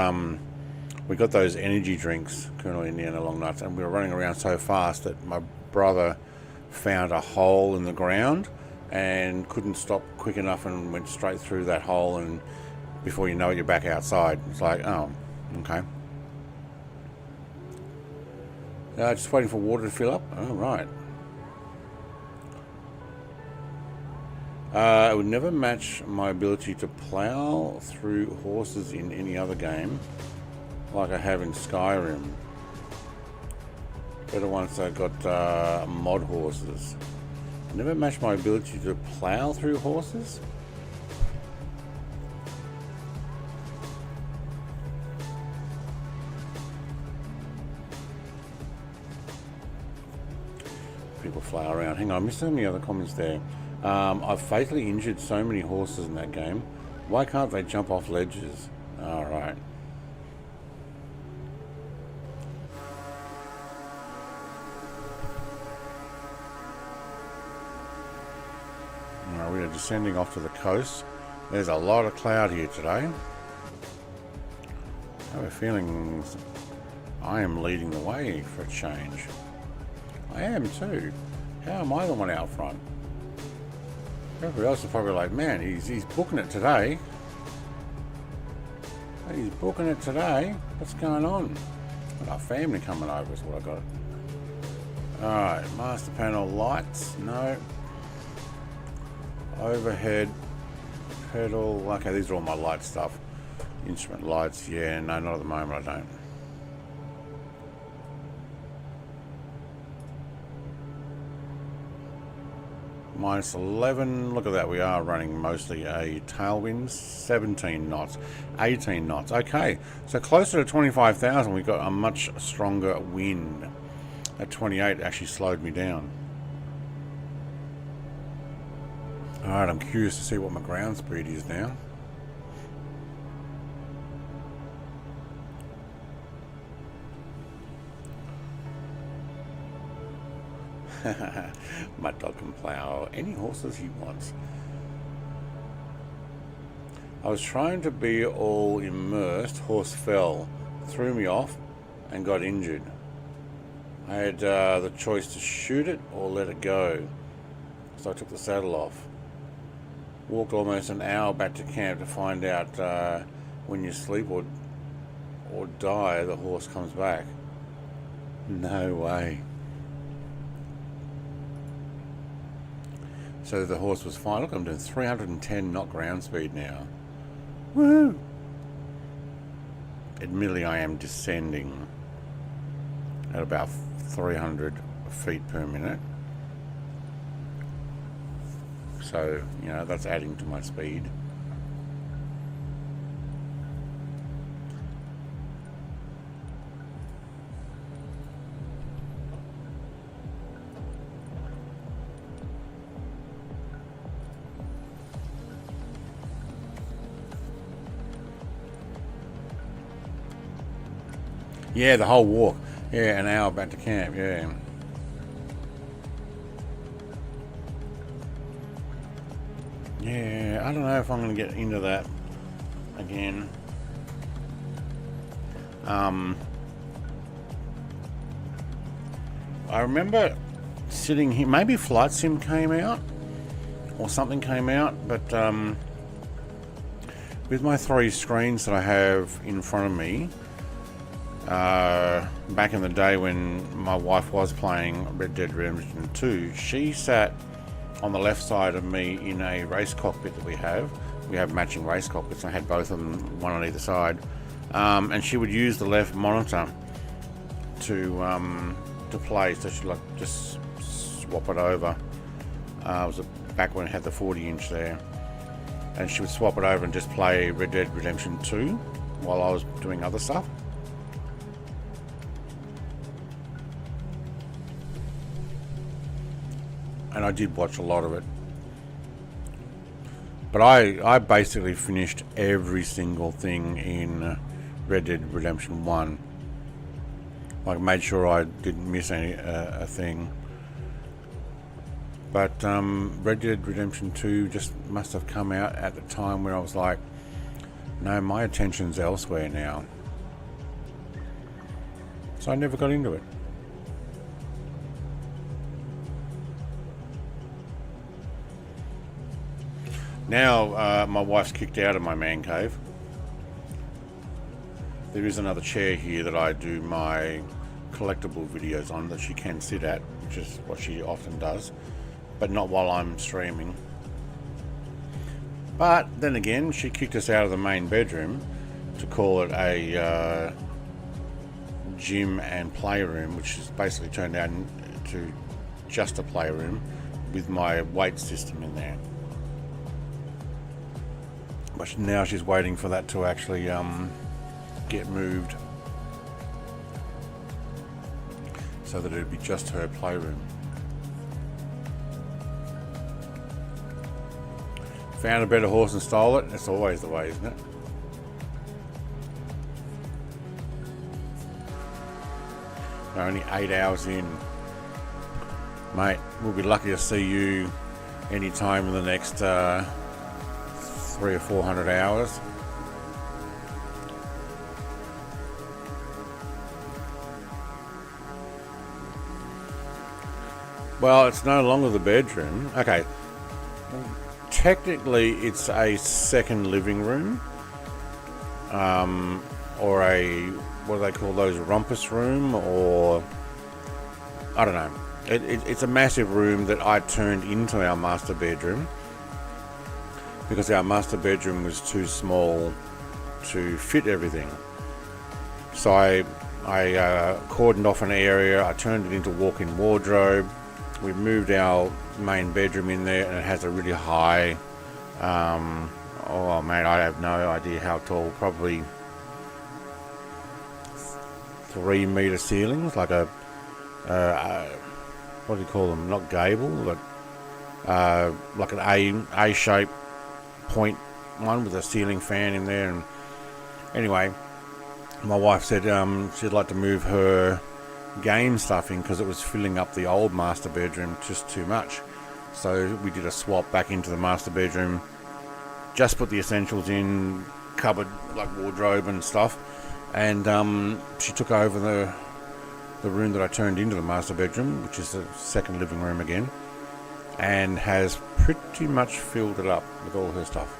A: we got those energy drinks, Colonel Indiana Long Nuts, and we were running around so fast that my brother found a hole in the ground and couldn't stop quick enough and went straight through that hole, and before you know it, you're back outside. It's like, oh, okay. Just waiting for water to fill up. Oh, right. It would never match my ability to plow through horses in any other game like I have in Skyrim. Better once I got mod horses. Never matched my ability to plow through horses. People fly around. Hang on, I missed so many other comments there. I've fatally injured so many horses in that game. Why can't they jump off ledges? Alright. We are descending off to the coast. There's a lot of cloud here today. I have a feeling I am leading the way for a change. I am too. How am I the one out front? Everybody else is probably like, man, he's booking it today. He's booking it today. What's going on? Got our family coming over is what I got. Alright, master panel lights. No. Overhead pedal. Okay, these are all my light stuff. Instrument lights. Yeah, no, not at the moment. I don't. Minus 11. Look at that. We are running mostly a tailwind. 17 knots. 18 knots. Okay, so closer to 25,000. We've got a much stronger wind. At 28 actually slowed me down. Alright, I'm curious to see what my ground speed is now. My dog can plow any horses he wants. I was trying to be all immersed. Horse fell, threw me off, and got injured. I had the choice to shoot it or let it go, so I took the saddle off. Walked almost an hour back to camp to find out when you sleep or die, the horse comes back. No way. So the horse was fine. Look, I'm doing 310 knot ground speed now. Woo! Admittedly, I am descending at about 300 feet per minute. So, you know, that's adding to my speed. Yeah, the whole walk. Yeah, an hour back to camp, yeah. Yeah, I don't know if I'm going to get into that again. I remember sitting here, maybe Flight Sim came out or something came out, but with my 3 screens that I have in front of me, back in the day when my wife was playing Red Dead Redemption 2, she sat on the left side of me in a race cockpit that we have. We have matching race cockpits. I had both of them, one on either side, and she would use the left monitor to play. So she'd like just swap it over. It was back when it had the 40-inch there, and she would swap it over and just play Red Dead Redemption 2 while I was doing other stuff. And I did watch a lot of it. But I basically finished every single thing in Red Dead Redemption 1. Like, made sure I didn't miss any a thing. But Red Dead Redemption 2 just must have come out at the time where I was like, no, my attention's elsewhere now. So I never got into it. Now, my wife's kicked out of my man cave. There is another chair here that I do my collectible videos on that she can sit at, which is what she often does, but not while I'm streaming. But then again, she kicked us out of the main bedroom to call it a gym and playroom, which is basically turned out into just a playroom with my weight system in there. But now she's waiting for that to actually get moved so that it'd be just her playroom. Found a better horse and stole it. That's always the way, isn't it? We're only 8 hours in. Mate, we'll be lucky to see you anytime in the next 300 or 400 hours. Well, it's no longer the bedroom. Okay, technically it's a second living room, or a, what do they call those, rumpus room, or I don't know. It's a massive room that I turned into our master bedroom, because our master bedroom was too small to fit everything. So I cordoned off an area, I turned it into walk-in wardrobe. We moved our main bedroom in there, and it has a really high, oh man, I have no idea how tall, probably 3-meter ceilings, like a, what do you call them, not gable, but like an A-shaped point one with a ceiling fan in there. And anyway, my wife said she'd like to move her game stuff in because it was filling up the old master bedroom just too much. So we did a swap back into the master bedroom, just put the essentials in, cupboard, like wardrobe and stuff, and she took over the room that I turned into the master bedroom, which is the second living room again, and has pretty much filled it up with all her stuff.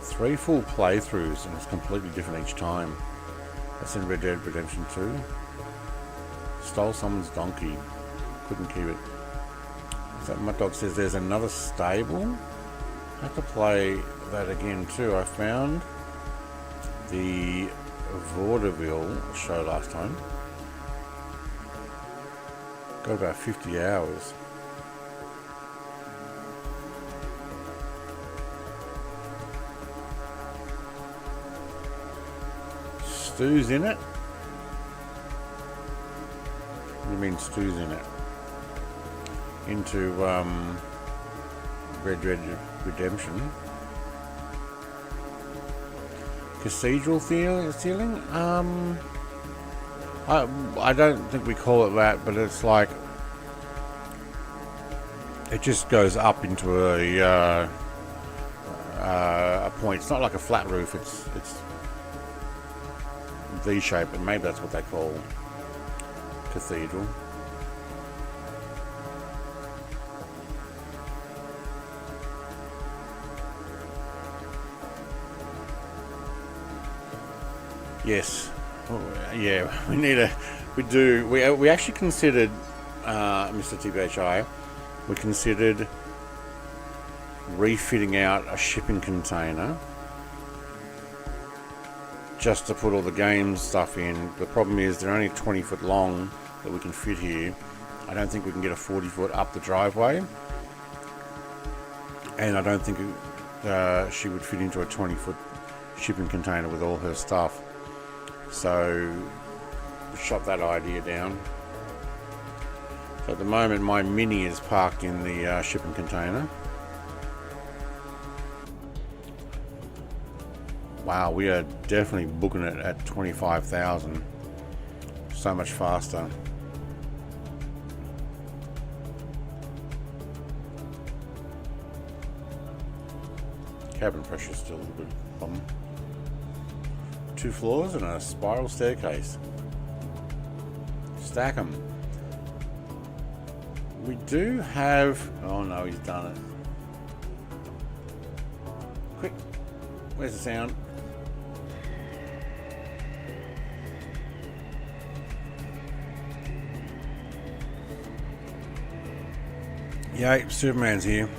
A: Three full playthroughs, and it's completely different each time. That's in Red Dead Redemption 2. Stole someone's donkey. Couldn't keep it. So my dog says there's another stable. I have to play that again too. I found the vaudeville show last time. Got about 50 hours. Stu's in it? What do you mean Stu's in it? Into Red Dead Redemption. Cathedral ceiling? I don't think we call it that, but it's like it just goes up into a point. It's not like a flat roof. It's V-shaped, and maybe that's what they call cathedral. Yes. Oh, yeah, we actually considered, Mr. TPHI, we considered refitting out a shipping container just to put all the games stuff in. The problem is they're only 20 foot long that we can fit here. I don't think we can get a 40 foot up the driveway, and I don't think she would fit into a 20 foot shipping container with all her stuff. So shot that idea down. So at the moment my Mini is parked in the shipping container. Wow, we are definitely booking it at 25,000. So much faster. Cabin pressure is still a good problem. 2 floors and a spiral staircase. Stack them. We do have... Oh no, he's done it. Quick. Where's the sound? Yay, Superman's here.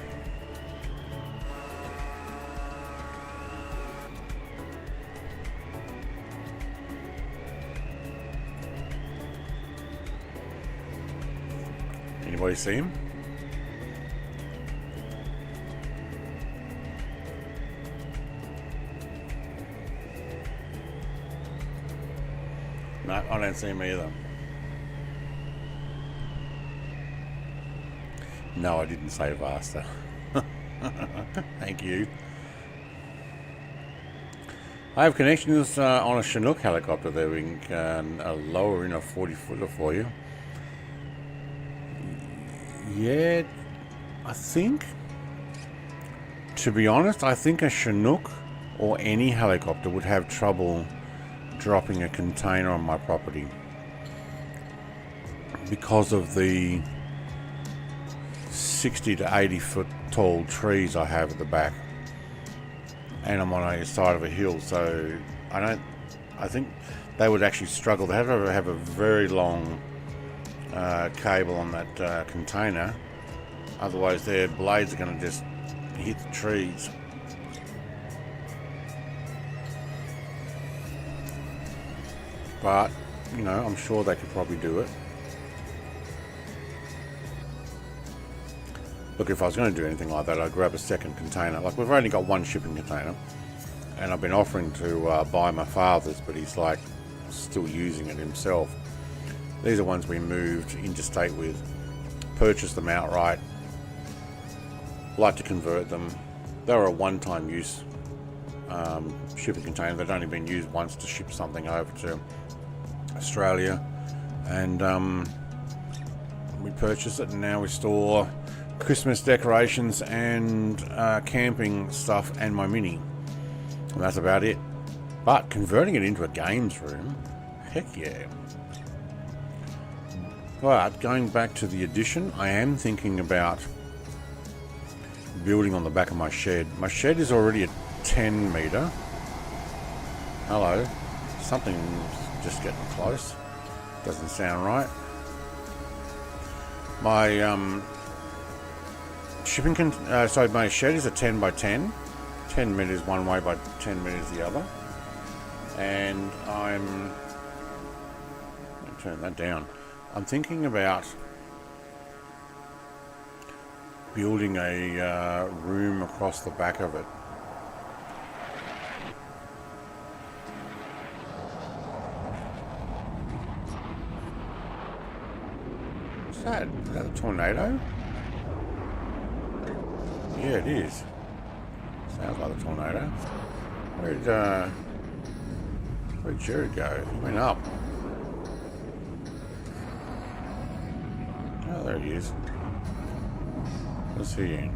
A: Anybody see him? No, I don't see him either. No, I didn't say faster. Thank you. I have connections on a Chinook helicopter there. We can lower in a 40 footer for you. Yeah, I think, to be honest, I think a Chinook or any helicopter would have trouble dropping a container on my property because of the 60 to 80 foot tall trees I have at the back, and I'm on a side of a hill, so I think they would actually struggle. They have to have a very long cable on that container, otherwise their blades are going to just hit the trees. But you know, I'm sure they could probably do it. Look, if I was going to do anything like that, I'd grab a second container. Like, we've only got one shipping container, and I've been offering to buy my father's, but he's like still using it himself. These are ones we moved interstate with, purchased them outright, like to convert them. They were a one-time use shipping container. They'd only been used once to ship something over to Australia, and we purchased it, and now we store Christmas decorations and camping stuff and my Mini, and that's about it. But converting it into a games room, heck yeah. But going back to the addition, I am thinking about building on the back of my shed. My shed is already a 10 meter. Hello, something's just getting close. Doesn't sound right. My my shed is a 10 by 10, 10 meters one way by 10 meters the other, and let me turn that down. I'm thinking about building a room across the back of it. What's that? Is that a tornado? Yeah, it is. Sounds like a tornado. Where'd Jared go? He went up. Oh, there he is. What's he in?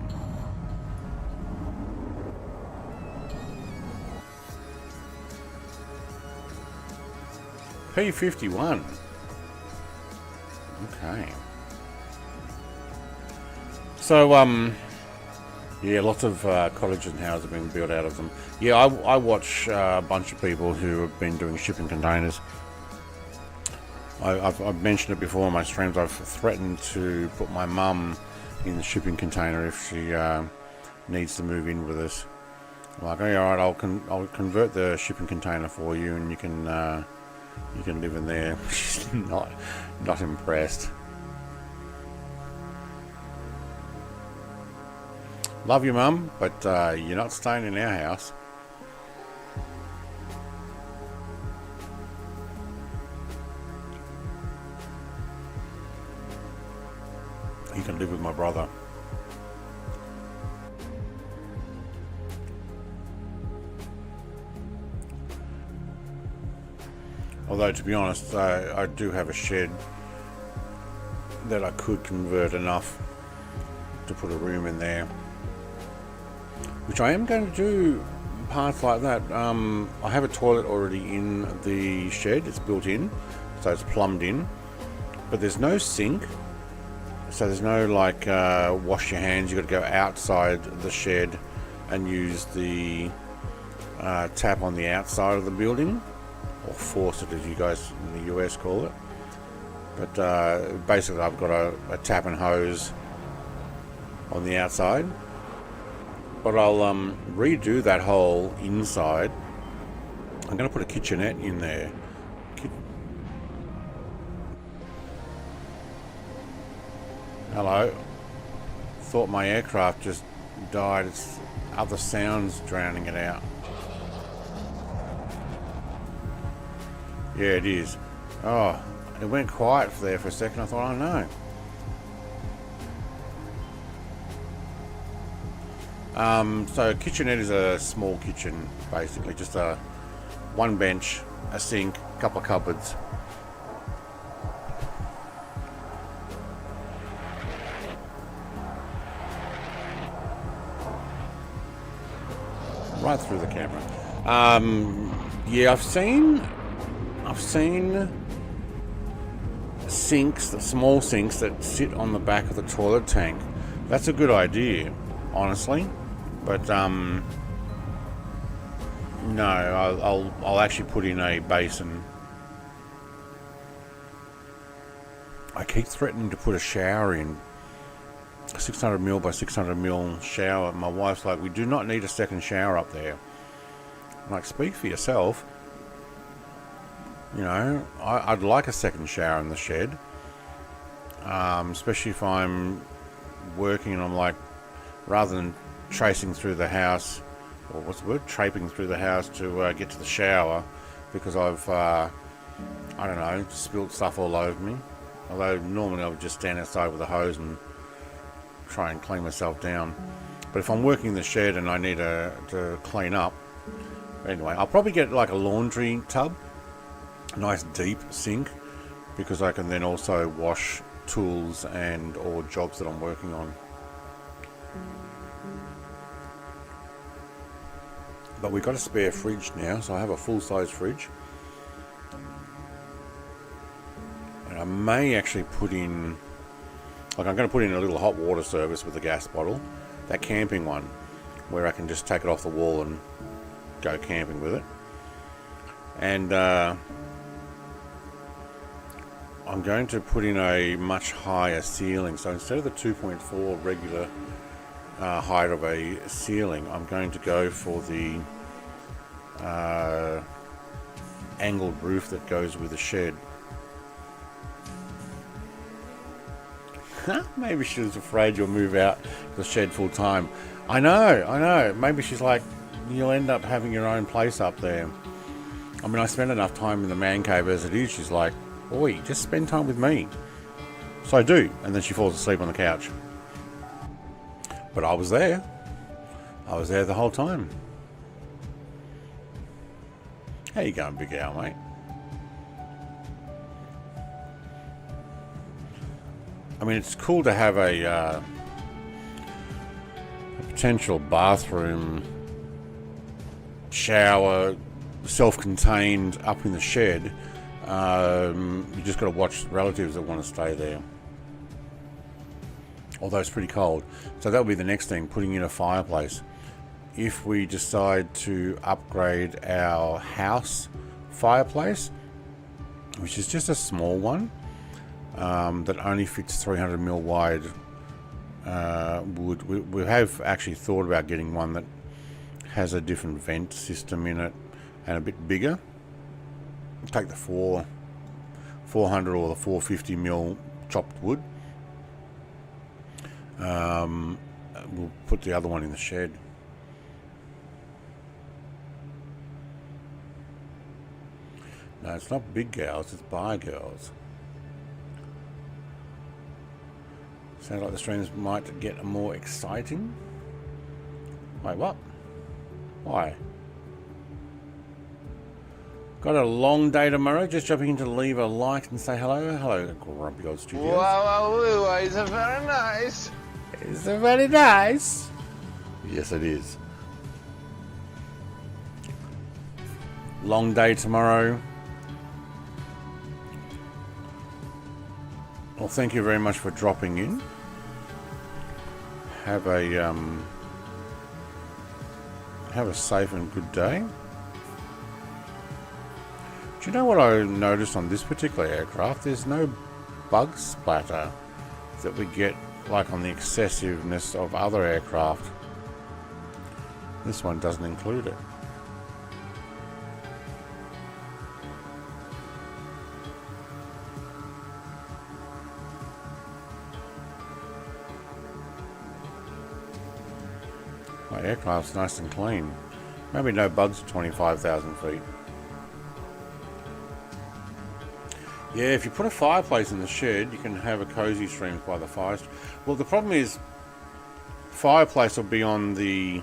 A: P51. Okay. So, yeah, lots of cottages and houses have been built out of them. Yeah, I watch a bunch of people who have been doing shipping containers. I've mentioned it before on my streams. I've threatened to put my mum in the shipping container if she needs to move in with us. I'm like, hey, all right, I'll convert the shipping container for you, and you can live in there. She's not impressed. Love you, Mum, but you're not staying in our house. You can live with my brother. Although, to be honest, I do have a shed that I could convert enough to put a room in there, which I am going to do parts like that. I have a toilet already in the shed. It's built in, so it's plumbed in, but there's no sink. So there's no like wash your hands. You've got to go outside the shed and use the tap on the outside of the building, or faucet as you guys in the US call it. But basically I've got a tap and hose on the outside. But I'll redo that whole inside. I'm going to put a kitchenette in there. Hello. Thought my aircraft just died. It's other sounds drowning it out. Yeah, it is. Oh, it went quiet there for a second. I thought, oh no. So kitchenette is a small kitchen, basically. Just one bench, a sink, a couple of cupboards. Right through the camera. Yeah, I've seen sinks, the small sinks that sit on the back of the toilet tank. That's a good idea, honestly. But no, I'll actually put in a basin. I keep threatening to put a shower in. 600mm by 600mm shower. My wife's like, we do not need a second shower up there. I'm like, speak for yourself. You know, I'd like a second shower in the shed, especially if I'm working and I'm like, rather than tracing through the house, or what's the word, traipsing through the house to get to the shower, because I've I don't know, spilled stuff all over me. Although normally I would just stand outside with a hose and try and clean myself down. But if I'm working in the shed and I need to clean up, anyway, I'll probably get like a laundry tub, a nice deep sink, because I can then also wash tools and or jobs that I'm working on. But we've got a spare fridge now, so I have a full-size fridge. And I may actually put in, like, I'm going to put in a little hot water service with a gas bottle, that camping one, where I can just take it off the wall and go camping with it. And I'm going to put in a much higher ceiling. So instead of the 2.4 regular height of a ceiling, I'm going to go for the angled roof that goes with the shed. Maybe she was afraid you'll move out the shed full time. I know. Maybe she's like, you'll end up having your own place up there. I mean, I spend enough time in the man cave as it is. She's like, oi, just spend time with me. So I do, and then she falls asleep on the couch. But I was there. I was there the whole time. How you going, Big Al, mate? I mean, it's cool to have a potential bathroom, shower, self-contained up in the shed. You just got to watch relatives that want to stay there. Although it's pretty cold. So that'll be the next thing, putting in a fireplace. If we decide to upgrade our house fireplace, which is just a small one, that only fits 300mm wide wood. We have actually thought about getting one that has a different vent system in it and a bit bigger. Take the 400 or the 450mm chopped wood. We'll put the other one in the shed. No, it's not big girls, it's bar girls. Sounds like the streams might get more exciting. Wait, what? Why? Got a long day tomorrow. Just jumping in to leave a like and say hello. Hello, Grumpy Old Studios.
E: Wow, it's very nice.
A: Is it very nice? Yes, it is. Long day tomorrow. Well, thank you very much for dropping in. Have a safe and good day. Do you know what I noticed on this particular aircraft? There's no bug splatter that we get like on the excessiveness of other aircraft. This one doesn't include it. My aircraft's nice and clean. Maybe no bugs at 25,000 feet. Yeah, if you put a fireplace in the shed, you can have a cozy streams by the fire. Well, the problem is, fireplace will be on the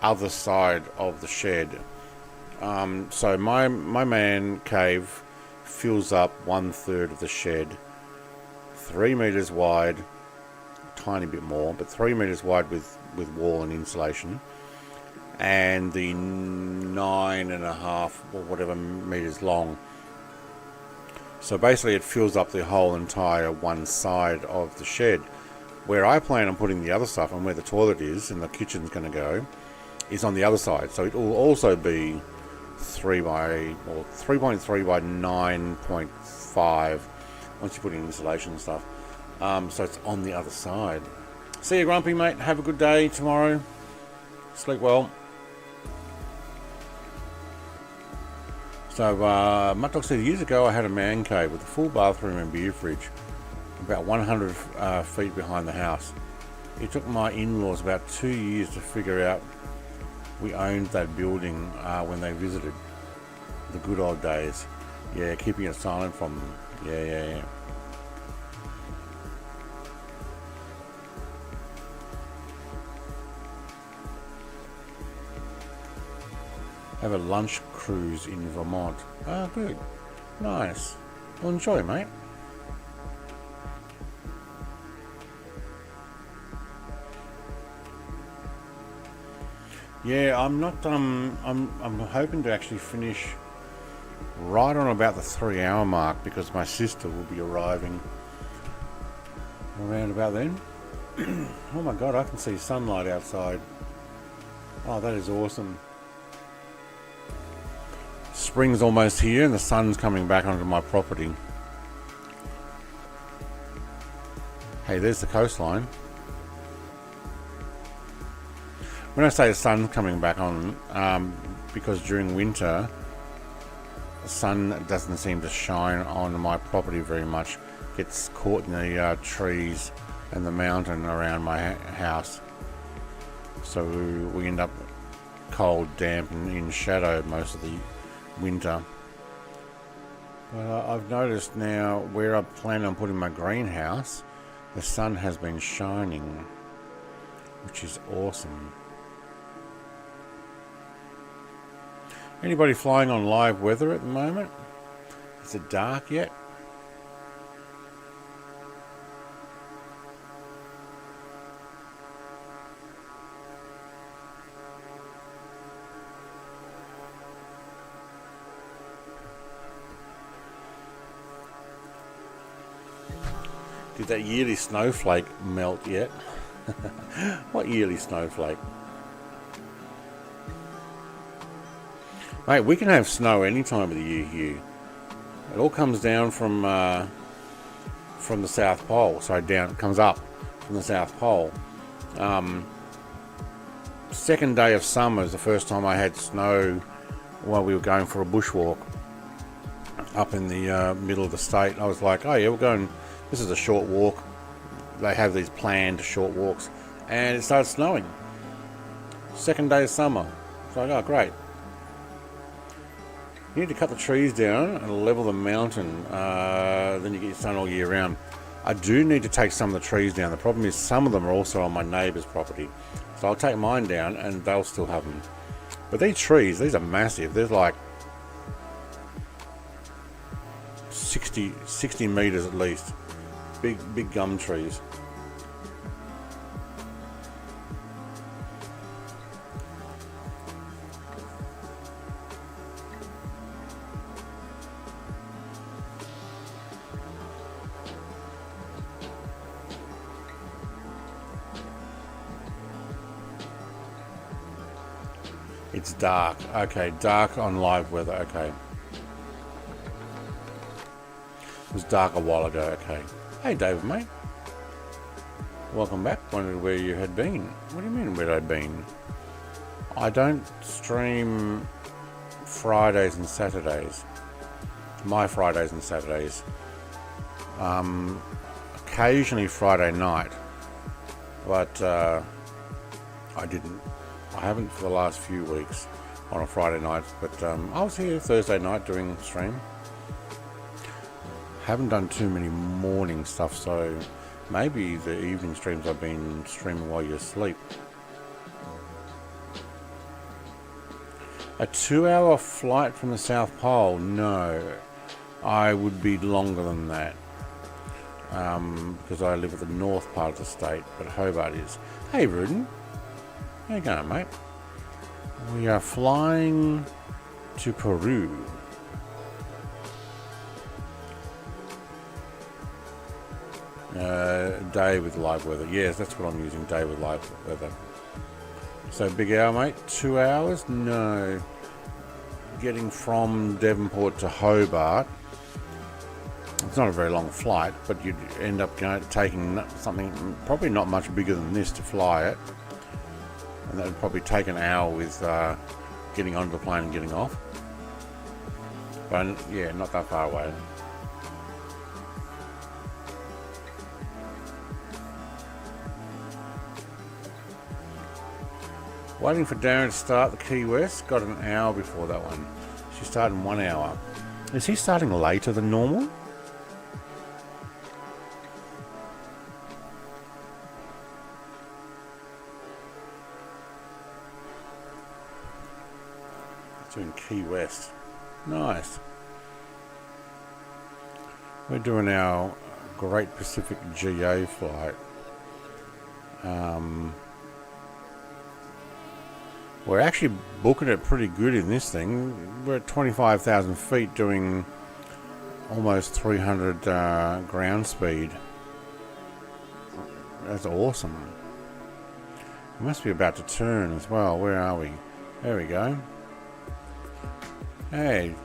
A: other side of the shed. So my man cave fills up 1/3 of the shed, 3 meters wide, tiny bit more, but 3 meters wide with wall and insulation, and the 9.5 or whatever meters long. So basically it fills up the whole entire one side of the shed. Where I plan on putting the other stuff and where the toilet is and the kitchen's going to go is on the other side. So it will also be 3.3 by 9.5 once you put in insulation and stuff. So it's on the other side. See you, Grumpy, mate. Have a good day tomorrow. Sleep well. So, Mutlock said years ago I had a man cave with a full bathroom and beer fridge about 100 feet behind the house. It took my in-laws about 2 years to figure out we owned that building when they visited. The good old days. Yeah, keeping it silent from them. Yeah. Have a lunch cruise in Vermont. Ah, good. Nice. Well, enjoy, mate. Yeah, I'm not. I'm hoping to actually finish right on about the 3-hour mark because my sister will be arriving around about then. Oh my God, I can see sunlight outside. Oh, that is awesome. Spring's almost here and the sun's coming back onto my property. Hey, there's the coastline. When I say the sun's coming back on, because during winter sun doesn't seem to shine on my property very much. Gets caught in the trees and the mountain around my house, so we end up cold, damp and in shadow most of the winter. But I've noticed now where I plan on putting my greenhouse, the sun has been shining, which is awesome. Anybody flying on live weather at the moment? Is it dark yet? Did that yearly snowflake melt yet? What yearly snowflake? Mate, we can have snow any time of the year here. It all comes down from the South Pole. So it comes up from the South Pole. Second day of summer is the first time I had snow while we were going for a bushwalk up in the middle of the state. I was like, oh yeah, we're going. This is a short walk. They have these planned short walks, and it started snowing. Second day of summer. It's like, oh great. You need to cut the trees down and level the mountain, then you get your sun all year round. I do need to take some of the trees down. The problem is some of them are also on my neighbour's property. So I'll take mine down and they'll still have them. But these trees, these are massive. There's like 60 metres at least. Big gum trees. It's dark. Okay, dark on live weather. Okay. It was dark a while ago. Okay. Hey, David, mate. Welcome back. Wondered where you had been. What do you mean, where I'd been? I don't stream Fridays and Saturdays. My Fridays and Saturdays. Occasionally Friday night. But I didn't. I haven't for the last few weeks on a Friday night. But I was here Thursday night doing stream. Haven't done too many morning stuff, so maybe the evening streams I've been streaming while you're asleep. A 2-hour flight from the South Pole? No, I would be longer than that, because I live at the north part of the state, but Hobart is. Hey Rudin, how you going, mate? We are flying to Peru. Day with live weather. Yes, that's what I'm using, day with live weather. So big hour, mate. 2 hours? No. Getting from Devonport to Hobart, it's not a very long flight, but you'd end up taking something probably not much bigger than this to fly it, and that would probably take an hour with getting onto the plane and getting off. But yeah, not that far away. Waiting for Darren to start the Key West. Got an hour before that one. She started in 1 hour. Is he starting later than normal? It's doing Key West. Nice. We're doing our Great Pacific GA flight. We're actually booking it pretty good in this thing. We're at 25,000 feet doing almost 300 ground speed. That's awesome. We must be about to turn as well. Where are we? There we go. Hey,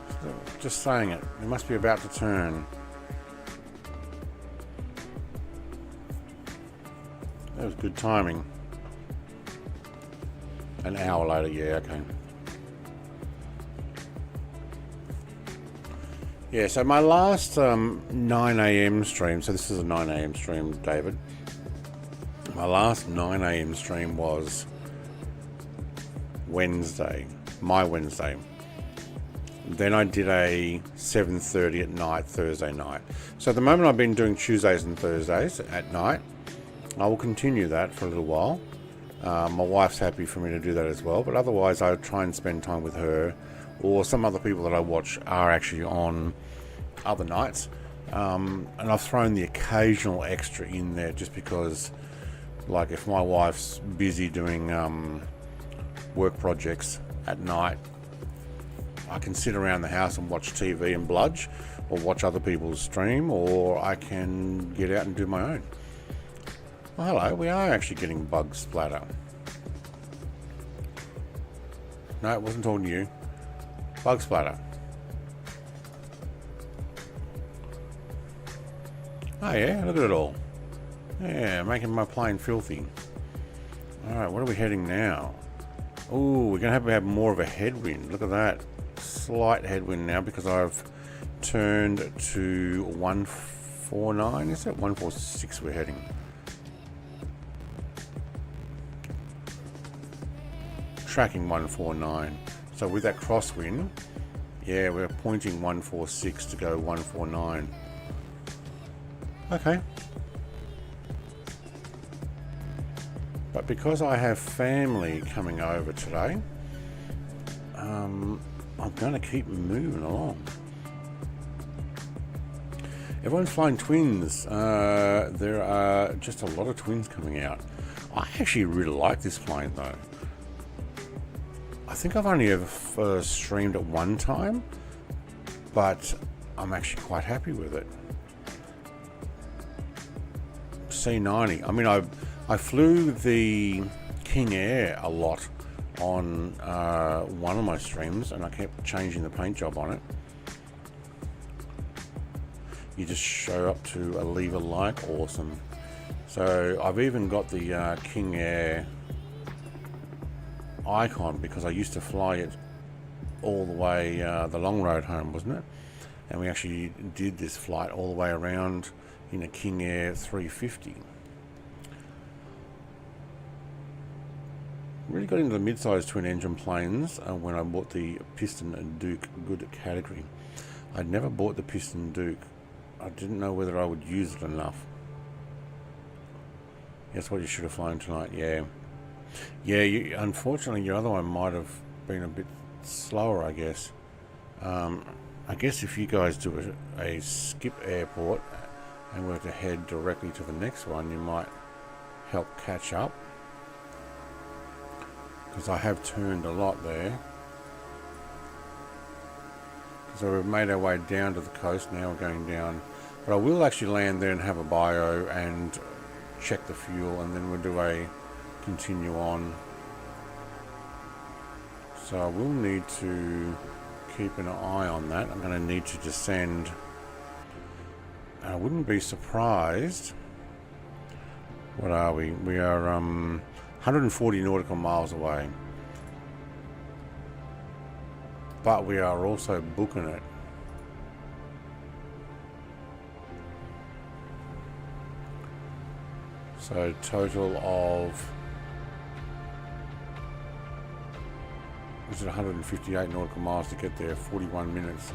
A: just saying it. We must be about to turn. That was good timing. An hour later, yeah, okay. Yeah, so my last 9 a.m. stream, so this is a 9 a.m. stream, David. My last 9 a.m. stream was Wednesday, my Wednesday. Then I did a 7:30 at night, Thursday night. So at the moment I've been doing Tuesdays and Thursdays at night. I will continue that for a little while. My wife's happy for me to do that as well, but otherwise I try and spend time with her, or some other people that I watch are actually on other nights. And I've thrown the occasional extra in there just because, like, if my wife's busy doing work projects at night, I can sit around the house and watch TV and bludge, or watch other people's stream, or I can get out and do my own. Well, hello, we are actually getting bug splatter. No, it wasn't talking to you. Bug splatter. Oh yeah, look at it all. Yeah, making my plane filthy. Alright, where are we heading now? Oh, we're going to have more of a headwind. Look at that. Slight headwind now because I've turned to 149. Is it 146 we're heading? Tracking 149. So with that crosswind, yeah, we're pointing 146 to go 149. Okay. But because I have family coming over today, I'm going to keep moving along. Everyone's flying twins. There are just a lot of twins coming out. I actually really like this plane though. I think I've only ever streamed at one time, but I'm actually quite happy with it. C90. I mean, I flew the King Air a lot on one of my streams, and I kept changing the paint job on it. You just show up to a lever like, awesome. So I've even got the King Air icon because I used to fly it all the way the long road home, wasn't it? And we actually did this flight all the way around in a King Air 350. Really got into the mid-sized twin engine planes when I bought the Piston Duke good category. I'd never bought the Piston Duke. I didn't know whether I would use it enough. That's what you should have flown tonight. Yeah, unfortunately your other one might have been a bit slower, I guess. I guess if you guys do a skip airport and were to head directly to the next one, you might help catch up, because I have turned a lot there. So we've made our way down to the coast, now we're going down, but I will actually land there and have a bio and check the fuel, and then we'll do a continue on. So I will need to keep an eye on that. I'm going to need to descend. I wouldn't be surprised. What are we? We are 140 nautical miles away. But we are also booking it. So total of, is it 158 nautical miles to get there, 41 minutes.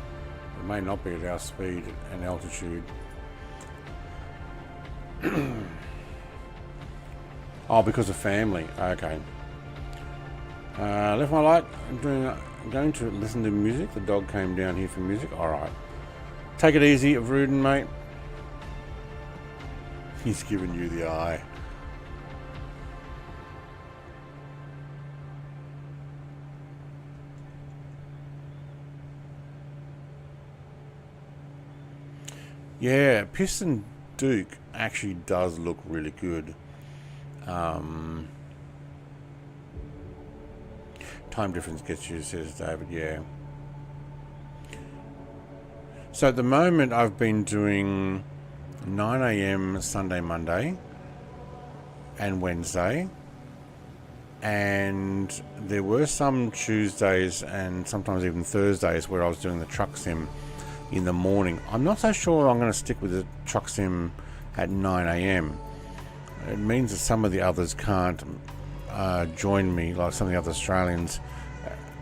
A: It may not be at our speed and altitude. Oh, because of family. Okay. Left my light. I'm going to listen to music. The dog came down here for music. Alright. Take it easy, Rudin, mate. He's giving you the eye. Yeah, Piston Duke actually does look really good. Time difference gets you, says David. Yeah. So at the moment I've been doing 9 a.m. Sunday, Monday and Wednesday, and there were some Tuesdays and sometimes even Thursdays where I was doing the truck sim, in the morning. I'm not so sure I'm going to stick with the truck sim at 9 a.m. It means that some of the others can't join me, like some of the other Australians,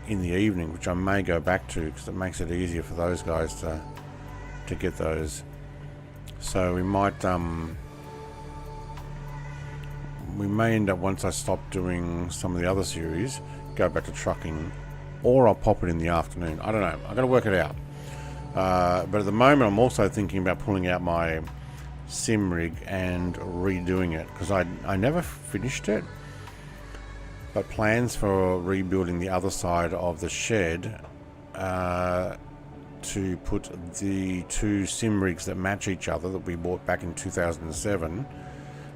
A: in the evening, which I may go back to because it makes it easier for those guys to get those. So we might we may end up, once I stop doing some of the other series, go back to trucking, or I'll pop it in the afternoon. I don't know. I've got to work it out. But at the moment, I'm also thinking about pulling out my sim rig and redoing it, because I never finished it. But plans for rebuilding the other side of the shed to put the two sim rigs that match each other that we bought back in 2007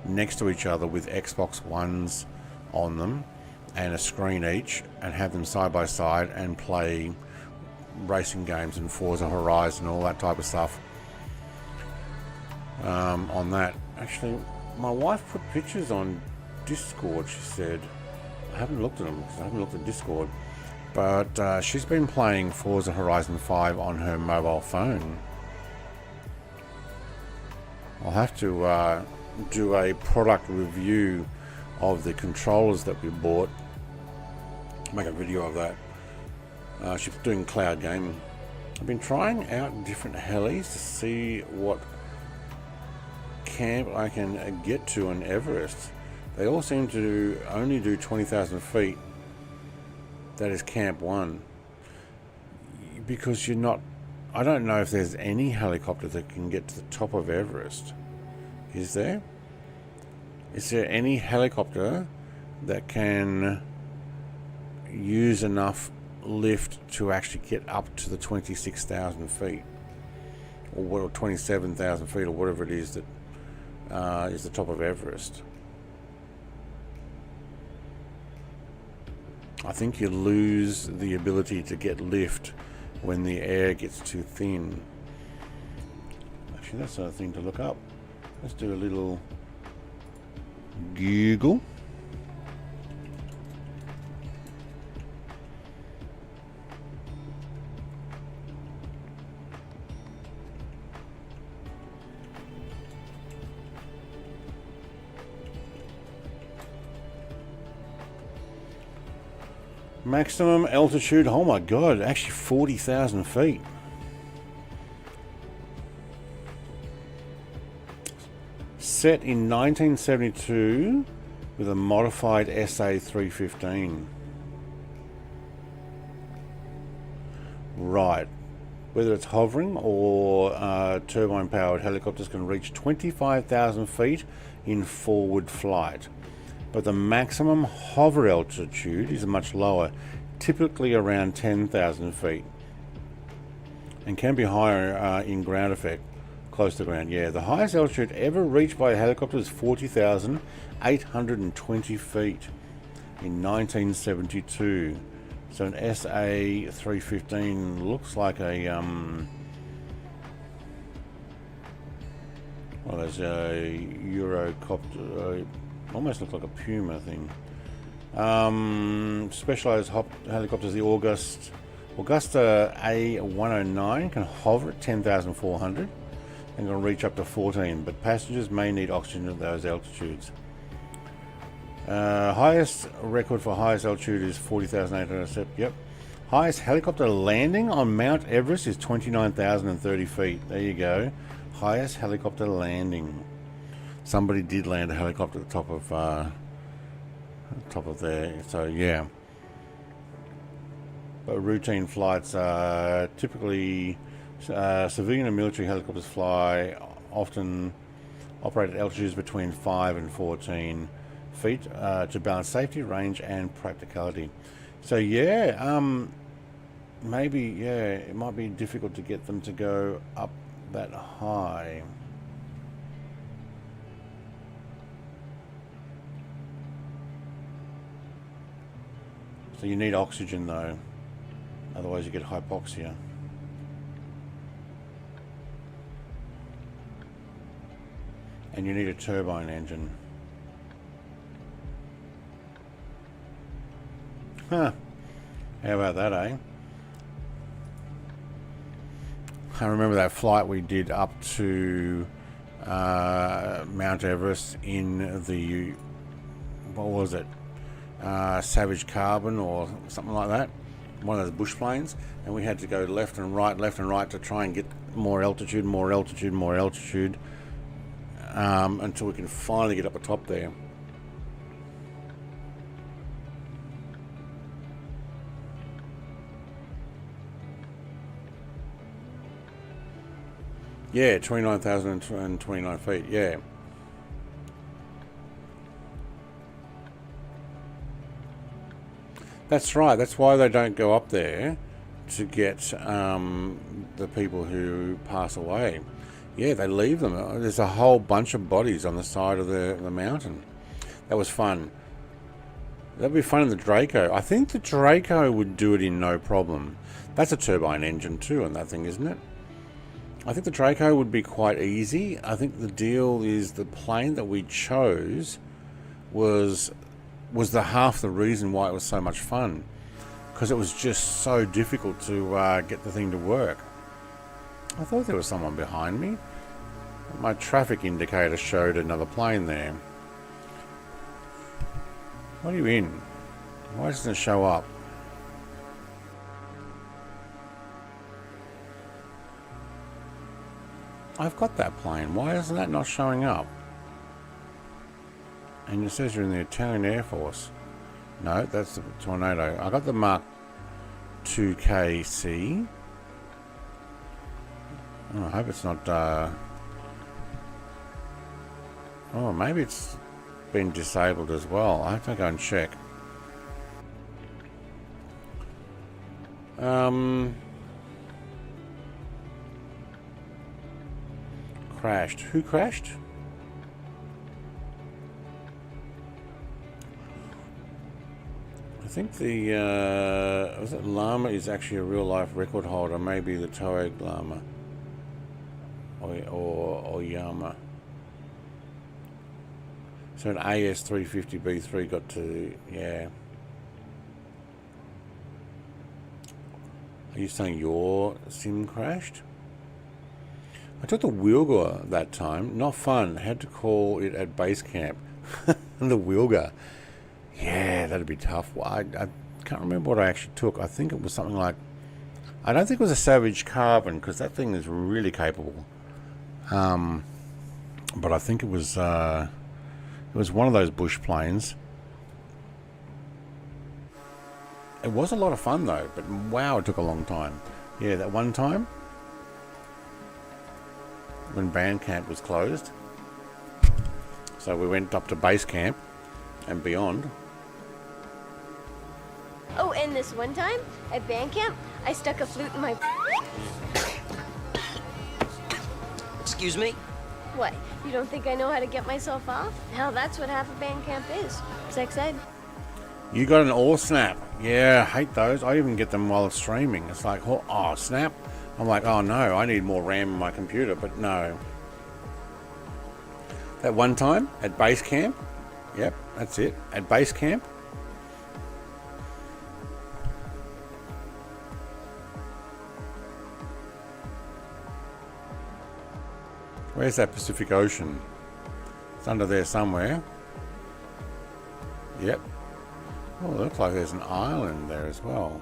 A: next to each other with Xbox Ones on them and a screen each, and have them side by side and play racing games and Forza Horizon and all that type of stuff on that. Actually, my wife put pictures on Discord, she said. I haven't looked at them because I haven't looked at Discord, but she's been playing Forza Horizon 5 on her mobile phone. I'll have to do a product review of the controllers that we bought, make a video of that. She's doing cloud gaming. I've been trying out different helis to see what camp I can get to in Everest. They all seem to only do 20,000 feet. That is camp 1. Because you're not... I don't know if there's any helicopter that can get to the top of Everest. Is there? Is there any helicopter that can use enough lift to actually get up to the 26,000 feet? Or 27,000 feet, or whatever it is that is the top of Everest? I think you lose the ability to get lift when the air gets too thin. Actually, that's a thing to look up. Let's do a little Google. Maximum altitude, oh my god, actually 40,000 feet. Set in 1972 with a modified SA315. Right. Whether it's hovering or turbine powered, helicopters can reach 25,000 feet in forward flight. But the maximum hover altitude is much lower, typically around 10,000 feet, and can be higher in ground effect, close to ground. Yeah, the highest altitude ever reached by a helicopter is 40,820 feet in 1972. So an SA315 looks like a well, there's a Eurocopter. Almost looks like a Puma thing. Specialized helicopters, the Augusta A109 can hover at 10,400 and can reach up to 14, but passengers may need oxygen at those altitudes. Highest record for highest altitude is 40,800. Yep. Highest helicopter landing on Mount Everest is 29,030 feet. There you go. Highest helicopter landing. Somebody did land a helicopter at the top of there, so yeah. But routine flights are typically civilian and military helicopters fly, often operate at altitudes between 5 and 14 feet to balance safety, range, and practicality. So yeah, maybe it might be difficult to get them to go up that high. So you need oxygen though, otherwise you get hypoxia. And you need a turbine engine. Huh. How about that, eh? I remember that flight we did up to Mount Everest in the, what was it, Savage Carbon or something like that, one of those bush planes, and we had to go left and right to try and get more altitude until we can finally get up the top there. Yeah, 29,029 feet, yeah. That's right, that's why they don't go up there, to get the people who pass away. Yeah, they leave them. There's a whole bunch of bodies on the side of the mountain. That was fun. That'd be fun in the Draco. I think the Draco would do it in no problem. That's a turbine engine too on that thing, isn't it? I think the Draco would be quite easy. I think the deal is the plane that we chose was the half the reason why it was so much fun, because it was just so difficult to get the thing to work. I thought there was someone behind me. My traffic indicator showed another plane there. What are you in? Why doesn't it show up? I've got that plane. Why isn't that not showing up? And it says you're in the Italian Air Force. No, that's the Tornado. I got the Mark 2KC. Oh, I hope it's not... Oh, maybe it's been disabled as well. I have to go and check. Crashed. Who crashed? I think the was it Llama is actually a real life record holder. Maybe the Toeg Llama or Yama. So an AS350B3 got to, yeah. Are you saying your sim crashed? I took the Wilga that time. Not fun. Had to call it at base camp. The Wilga. Yeah, that'd be tough. Well, I can't remember what I actually took. I think it was something like... I don't think it was a Savage Carbon, because that thing is really capable. But I think it was one of those bush planes. It was a lot of fun though, but wow, it took a long time. Yeah, that one time when band camp was closed, so we went up to base camp and beyond.
F: Oh, and this one time at band camp, I stuck a flute in my...
G: Excuse me?
F: What? You don't think I know how to get myself off? Hell, that's what half a band camp is. Sex ed.
A: You got an all snap. Yeah, I hate those. I even get them while it's streaming. It's like, oh, snap. I'm like, oh no, I need more RAM in my computer, but no. That one time at base camp, yep, that's it. At base camp, where's that Pacific Ocean? It's under there somewhere. Yep. Oh, it looks like there's an island there as well.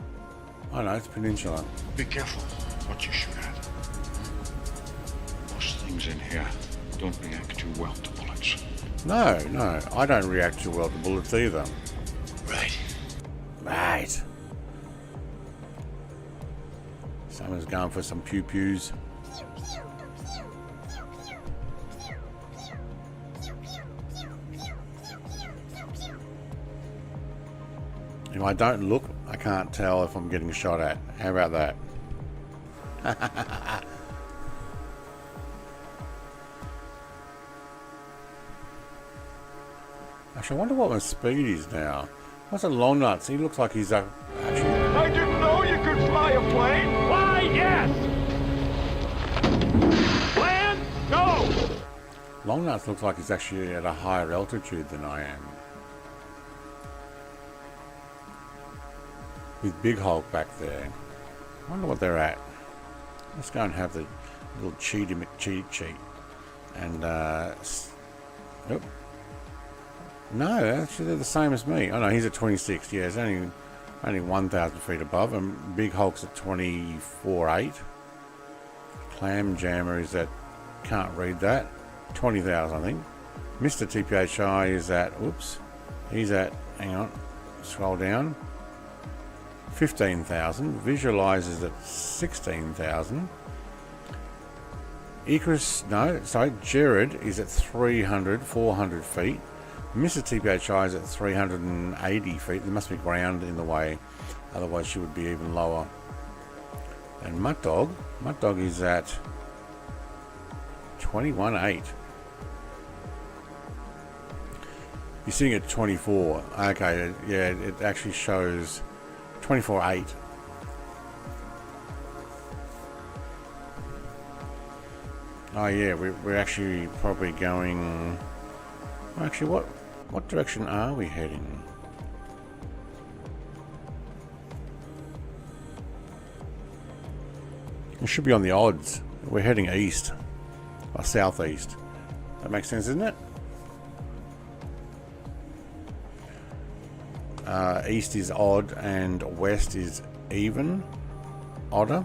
A: Oh no, it's a peninsula.
H: Be careful what you shoot at. Most things in here don't react too well to bullets.
A: No, I don't react too well to bullets either.
H: Right.
A: Right. Someone's going for some pew-pews. If I don't look, I can't tell if I'm getting shot at. How about that? Actually, I wonder what my speed is now. What's a long nuts? He looks like he's actually...
I: I didn't know you could fly a plane! Why, yes! Land, go!
A: Long nuts looks like he's actually at a higher altitude than I am. With Big Hulk back there. I wonder what they're at. Let's go and have the little cheaty McCheat. And, oh. No, actually they're the same as me. Oh no, he's at 26. Yeah, it's only 1,000 feet above. And Big Hulk's at 24.8. Clam Jammer is at, can't read that, 20,000 I think. Mr. TPHI is at, oops, he's at, hang on, scroll down, 15,000. Visualize is at 16,000. Icarus, no, sorry, Jared is at 400 feet. Mr. TPHI is at 380 feet. There must be ground in the way, otherwise she would be even lower. And Mutt Dog is at 21.8. You're sitting at 24. Okay, yeah, it actually shows 24.8. Oh yeah, we're actually probably going. Actually, what direction are we heading? We should be on the odds. We're heading east or southeast. That makes sense, doesn't it? East is odd and west is even. Odder.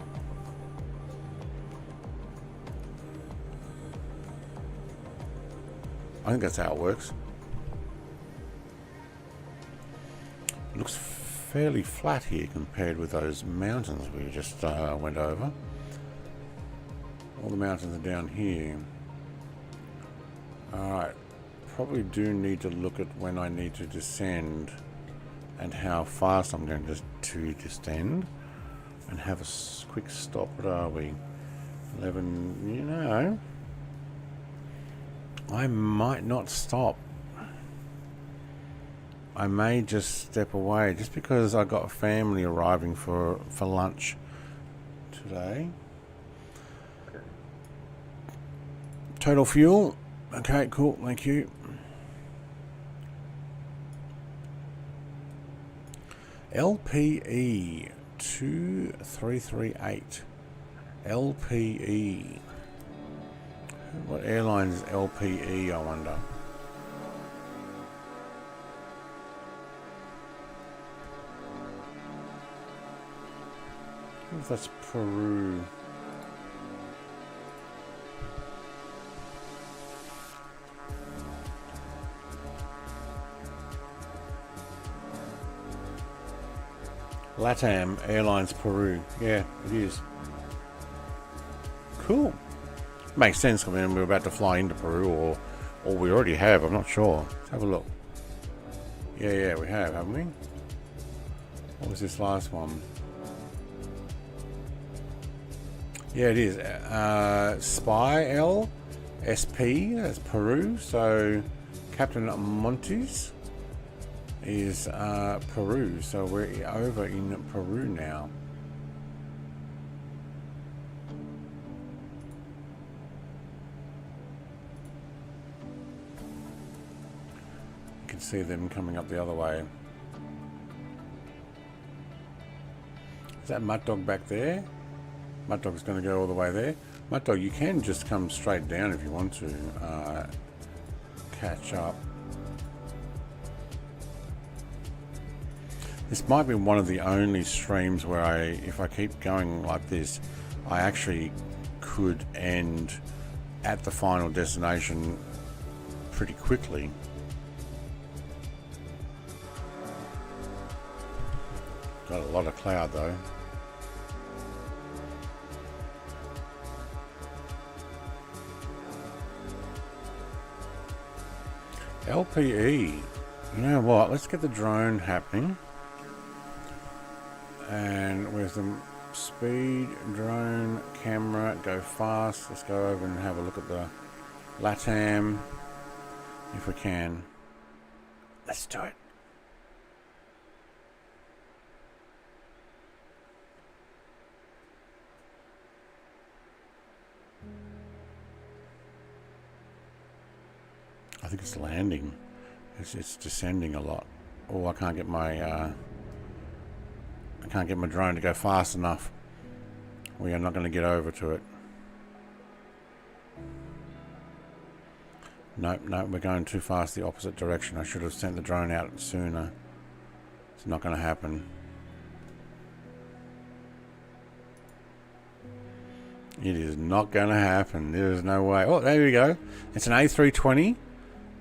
A: I think that's how it works. It looks fairly flat here compared with those mountains we just went over. All the mountains are down here. Alright, probably do need to look at when I need to descend and how fast I'm going to descend and have a quick stop. What are we? 11, you know. I might not stop. I may just step away just because I got a family arriving for lunch today. Total fuel. Okay, cool, thank you. LPE 2338. LPE. What airline is LPE, I wonder? I wonder if that's Peru. LATAM Airlines Peru. Yeah, it is. Cool. Makes sense. I mean, we're about to fly into Peru, or we already have. I'm not sure. Let's have a look. Yeah, we have, haven't we? What was this last one? Yeah, it is. SPYL, SP, that's Peru. So Captain Montes is Peru. So we're over in Peru now. You can see them coming up the other way. Is that Mutt Dog back there? Mutt Dog's going to go all the way there. Mutt Dog, you can just come straight down if you want to catch up. This might be one of the only streams where if I keep going like this, I actually could end at the final destination pretty quickly. Got a lot of cloud though. LPE. You know what? Let's get the drone happening. And where's the speed, drone, camera, go fast. Let's go over and have a look at the LATAM if we can. Let's do it. I think it's landing. It's descending a lot. Oh, I can't get my drone to go fast enough. We are not going to get over to it. Nope, nope, we're going too fast the opposite direction. I should have sent the drone out sooner. It's not going to happen. It is not going to happen. There is no way. Oh, there we go. It's an A320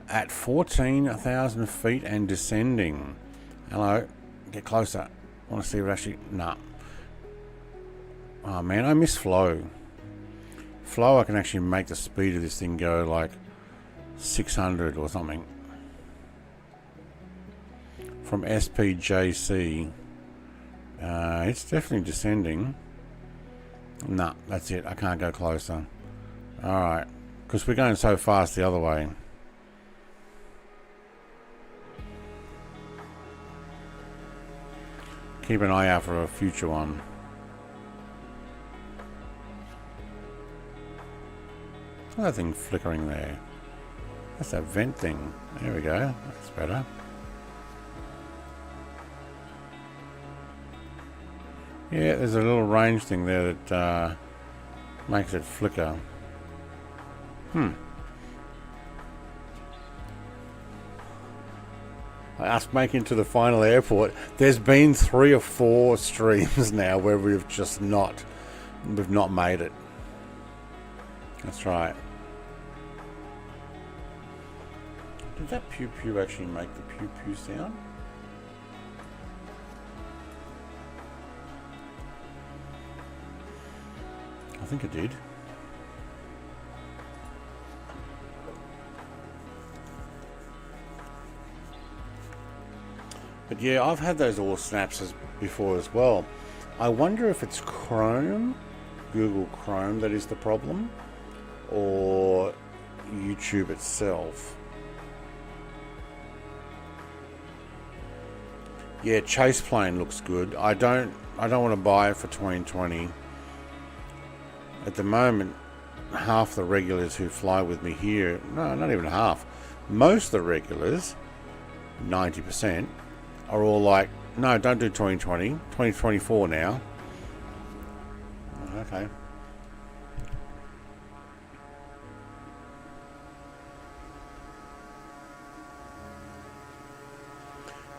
A: at 14,000 feet and descending. Hello. Get closer. I want to see what actually... Nah. Oh, man, I miss flow. Flow, I can actually make the speed of this thing go like 600 or something. From SPJC. It's definitely descending. Nah, that's it. I can't go closer. Alright. Because we're going so fast the other way. Keep an eye out for a future one. What's that thing flickering there? That's that vent thing. There we go. That's better. Yeah, there's a little range thing there that makes it flicker. Us making to the final airport. There's been 3 or 4 streams now where we've not made it. That's right. Did that pew pew actually make the pew pew sound? I think it did. But yeah, I've had those all snaps before as well. I wonder if it's Chrome, Google Chrome, that is the problem, or YouTube itself. Yeah, Chase Plane looks good. I don't want to buy it for 2020. At the moment, half the regulars who fly with me here, no, not even half, most of the regulars, 90%, are all like, no, don't do 2020, 2024 now. Okay.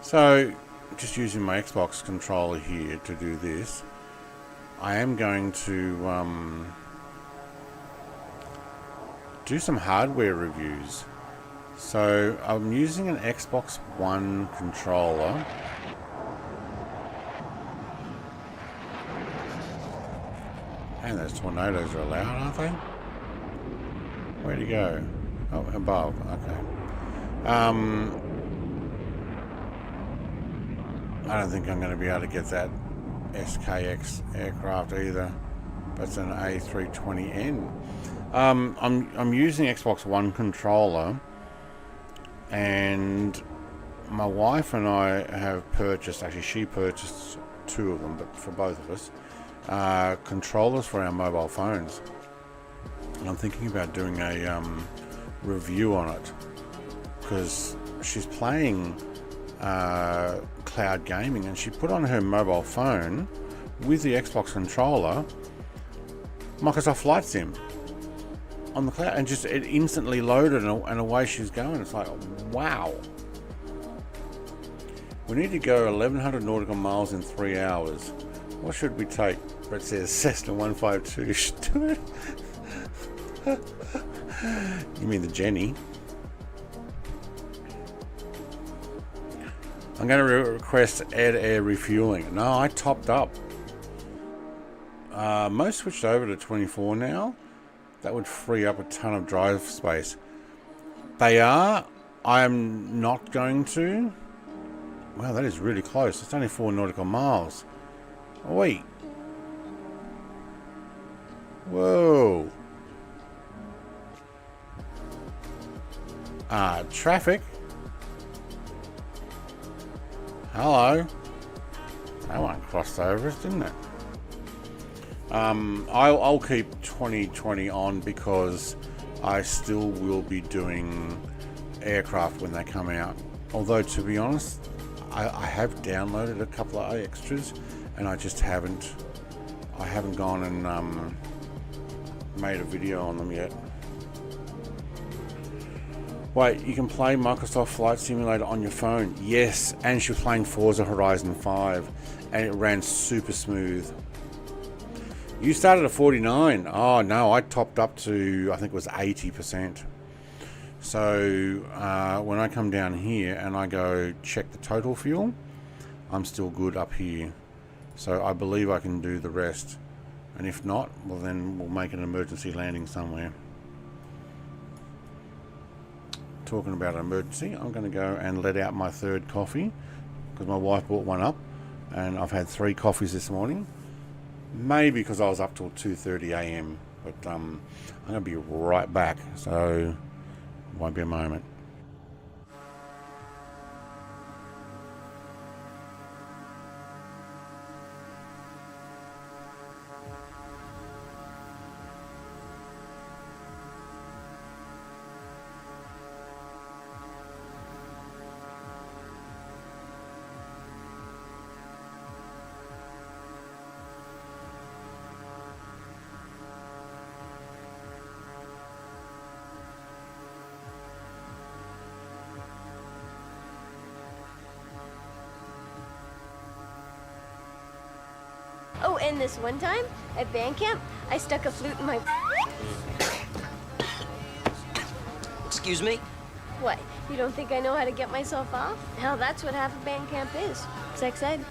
A: So, just using my Xbox controller here to do this, I am going to do some hardware reviews. So I'm using an Xbox One controller. And those tornadoes are allowed, aren't they? Where'd he go? Oh, above. Okay. I don't think I'm going to be able to get that SKX aircraft either. That's an A320N. I'm using Xbox One controller, and my wife and I have purchased, actually she purchased 2 of them, but for both of us, controllers for our mobile phones. And I'm thinking about doing a review on it, because she's playing cloud gaming, and she put on her mobile phone with the Xbox controller Microsoft Flight Sim on the cloud, and just it instantly loaded, and away she's going. It's like, wow. We need to go 1,100 nautical miles in 3 hours. What should we take? Brett says Cessna 152 should do it. You mean the Jenny? I'm going to request air-to-air refueling. No, I topped up. Most switched over to 24 now. That would free up a ton of drive space. They are. I am not going to. Wow, that is really close. It's only 4 nautical miles. Oh, wait. Whoa. Traffic. Hello. That one crossed over us, didn't it? I'll keep 2020 on because I still will be doing aircraft when they come out. Although, to be honest, I have downloaded a couple of extras, and I just haven't I haven't gone and made a video on them yet. Wait, you can play Microsoft Flight Simulator on your phone? Yes, and she was playing Forza Horizon 5 and it ran super smooth. You started at 49. Oh no, I topped up to, I think it was 80%. So when I come down here and I go check the total fuel, I'm still good up here. So I believe I can do the rest. And if not, well then we'll make an emergency landing somewhere. Talking about an emergency, I'm going to go and let out my third coffee because my wife brought one up and I've had 3 coffees this morning. Maybe because I was up till 2:30 a.m. But I'm going to be right back, so won't be a moment.
F: Oh, and this one time at band camp, I stuck a flute in my...
G: Excuse me?
F: What? You don't think I know how to get myself off? Hell, that's what half of band camp is. Sex ed.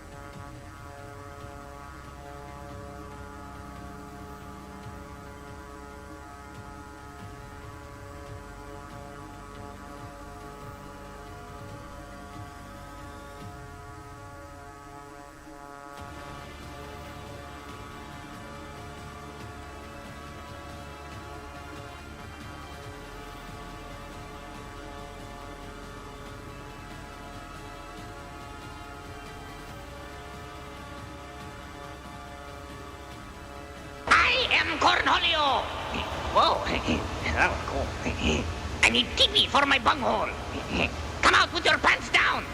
I: Cornholio! Whoa, that was cool. I need TV for my bunghole. Come out with your pants down!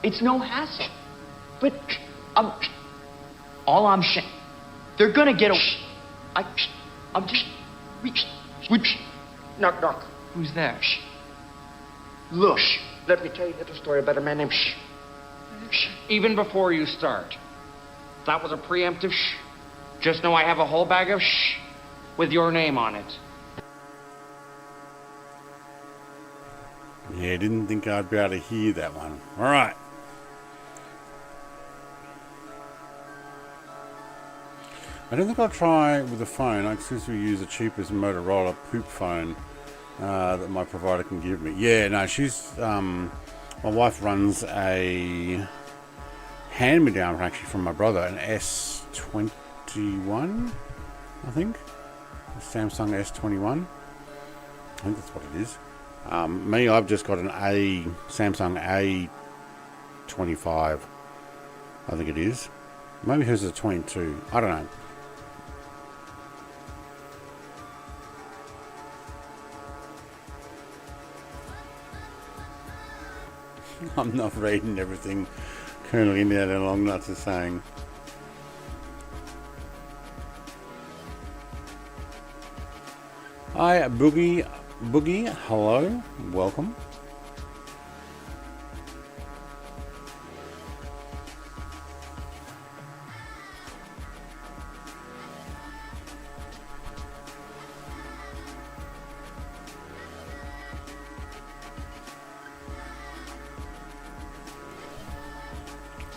J: It's no hassle. But, all I'm saying, they're gonna get away. I'm just, knock, knock. Who's there? Look, let me tell you a little story about a man named Even before you start, that was a preemptive Just know I have a whole bag of with your name on it.
A: Yeah, didn't think I'd be able to hear that one. All right. I don't think I'll try with the phone. I exclusively use the cheapest Motorola poop phone that my provider can give me. Yeah, no, she's my wife runs a hand-me-down actually from my brother, an S21, I think, a Samsung S21. I think that's what it is. Me, I've just got an Samsung A25, I think it is. Maybe hers is a 22. I don't know. I'm not reading everything Colonel Indiana Longnuts is saying. Hi, Boogie, hello, welcome.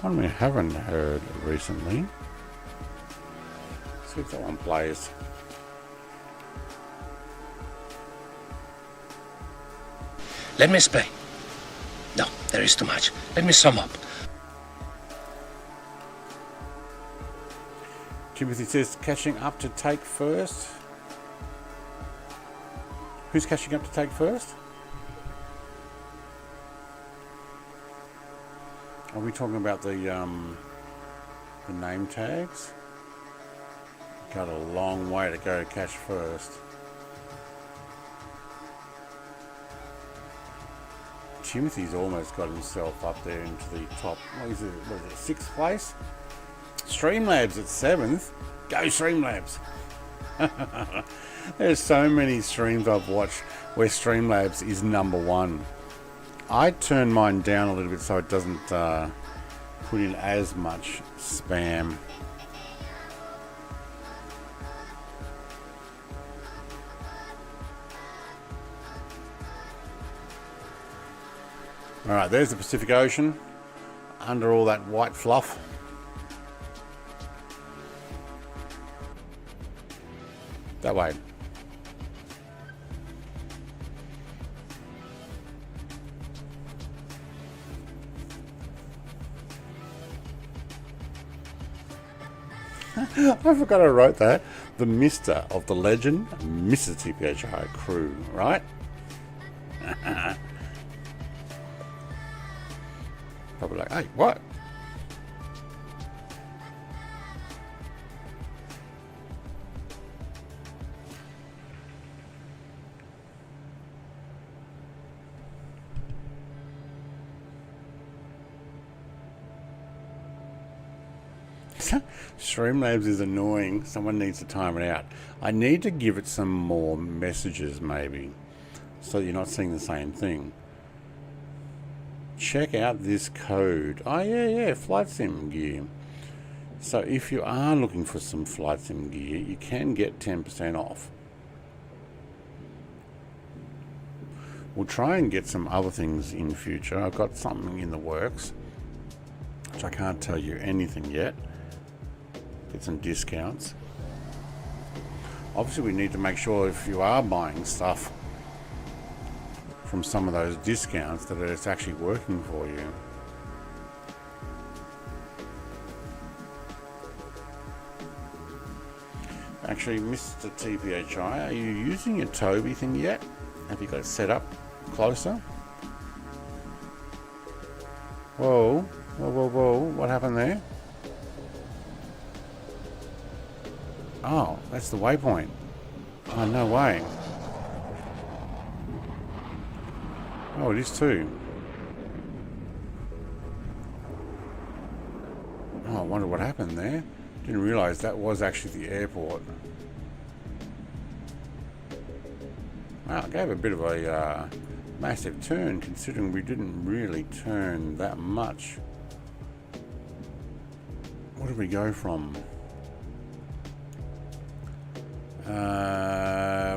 A: One we haven't heard recently. Let's see if that one plays.
K: Let me explain. No, there is too much. Let me sum up.
A: Timothy says, catching up to take first. Who's catching up to take first? Are we talking about the name tags? Got a long way to go to catch first. Timothy's almost got himself up there into the top. What is it? 6th place? Streamlabs at 7th. Go Streamlabs! There's so many streams I've watched where Streamlabs is #1. I turn mine down a little bit so it doesn't put in as much spam. Alright, there's the Pacific Ocean under all that white fluff. That way. I forgot I wrote that. The Mr. of the legend, Mrs. TPHI crew, right? Probably like, hey, what? Streamlabs is annoying. Someone needs to time it out. I need to give it some more messages, maybe, so you're not seeing the same thing. Check out this code. Oh yeah, flight sim gear. So if you are looking for some flight sim gear, you can get 10% off. We'll try and get some other things in future. I've got something in the works, which I can't tell you anything yet. Get some discounts. Obviously we need to make sure if you are buying stuff from some of those discounts that it's actually working for you. Actually, Mr. TPHI, are you using your Toby thing yet? Have you got it set up closer? Whoa, what happened there? Oh, that's the waypoint. Oh, no way. Oh, it is too. Oh, I wonder what happened there. Didn't realise that was actually the airport. Wow, it gave a bit of a massive turn considering we didn't really turn that much. What did we go from?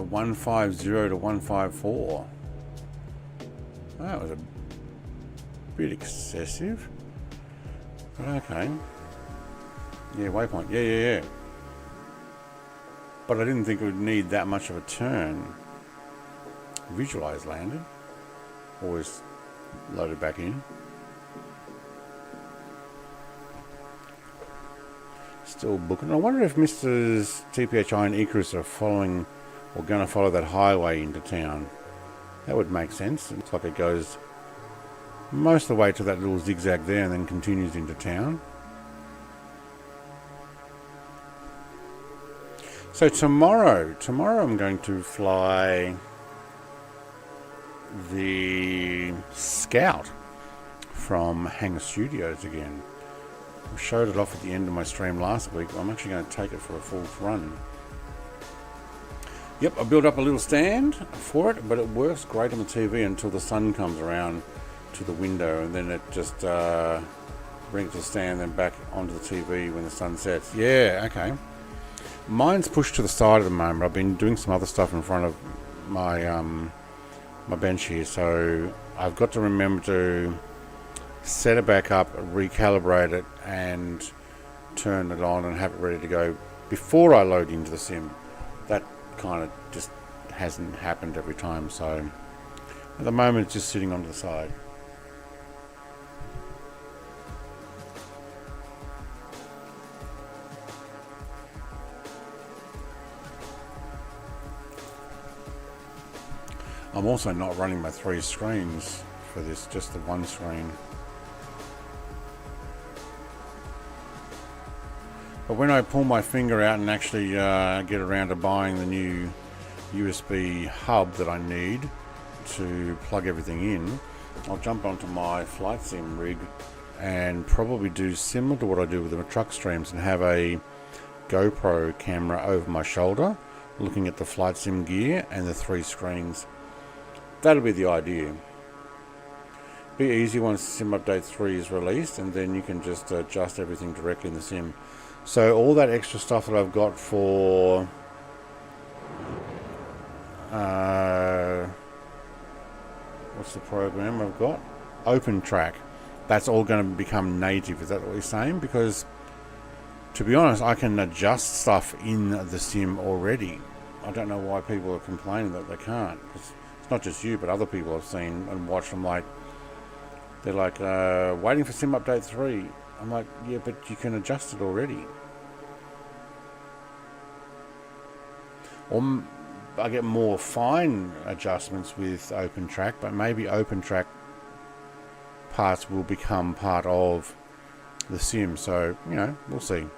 A: 150 to 154. That was a bit excessive, but okay. Yeah, waypoint. Yeah. But I didn't think it would need that much of a turn. Visualize landed. Always loaded back in. Still booking. I wonder if Mr. TPHI and Icarus are following or going to follow that highway into town. That would make sense. It looks like it goes most of the way to that little zigzag there and then continues into town. So tomorrow I'm going to fly the Scout from Hangar Studios again. I showed it off at the end of my stream last week. I'm actually going to take it for a full run. Yep, I built up a little stand for it, but it works great on the TV until the sun comes around to the window, and then it just brings the stand then back onto the TV when the sun sets. Yeah, okay. Mine's pushed to the side at the moment. I've been doing some other stuff in front of my my bench here, so I've got to remember to set it back up, recalibrate it, and turn it on and have it ready to go before I load into the sim. That kind of just hasn't happened every time, so at the moment it's just sitting on the side. I'm also not running my 3 screens for this, just the one screen. But when I pull my finger out and actually get around to buying the new USB hub that I need to plug everything in, I'll jump onto my flight sim rig and probably do similar to what I do with the truck streams and have a GoPro camera over my shoulder looking at the flight sim gear and the 3 screens. That'll be the idea. Be easy once Sim Update 3 is released, and then you can just adjust everything directly in the sim. So all that extra stuff that I've got for what's the program I've got? OpenTrack. That's all going to become native. Is that what you're saying? Because to be honest, I can adjust stuff in the sim already. I don't know why people are complaining that they can't. It's not just you, but other people I've seen and watched them they're like, waiting for Sim Update 3. I'm like, yeah, but you can adjust it already. Or I get more fine adjustments with OpenTrack, but maybe OpenTrack parts will become part of the sim. So, you know, we'll see. It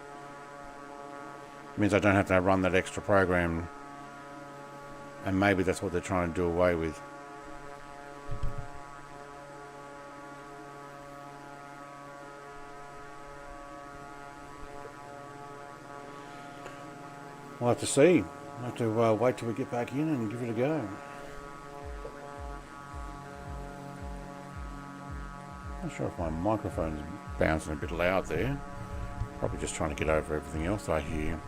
A: means I don't have to run that extra program, and maybe that's what they're trying to do away with. We'll have to see. We'll have to wait till we get back in and give it a go. Not sure if my microphone's bouncing a bit loud there. Probably just trying to get over everything else I hear.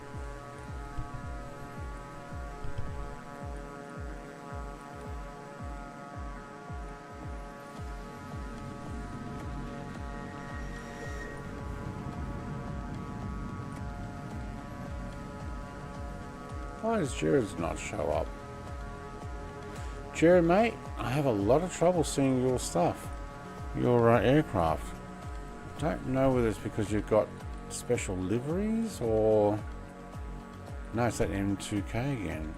A: Why does Jared's not show up? Jared, mate, I have a lot of trouble seeing your stuff, your aircraft. Don't know whether it's because you've got special liveries or... No, it's that M2K again.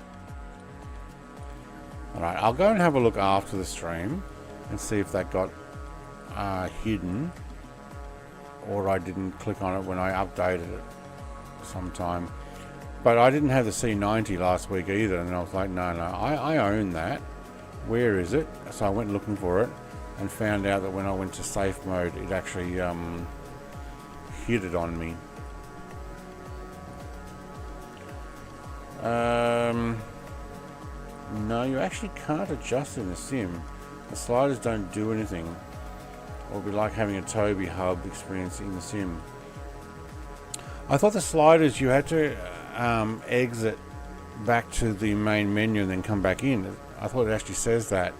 A: Alright, I'll go and have a look after the stream and see if that got hidden, or I didn't click on it when I updated it sometime. But I didn't have the C90 last week either, and I was like, no, I own that. Where is it? So I went looking for it and found out that when I went to safe mode, it actually hid it on me. No, you actually can't adjust in the sim. The sliders don't do anything. It would be like having a Tobii hub experience in the sim. I thought the sliders, you had to exit back to the main menu and then come back in. I thought it actually says that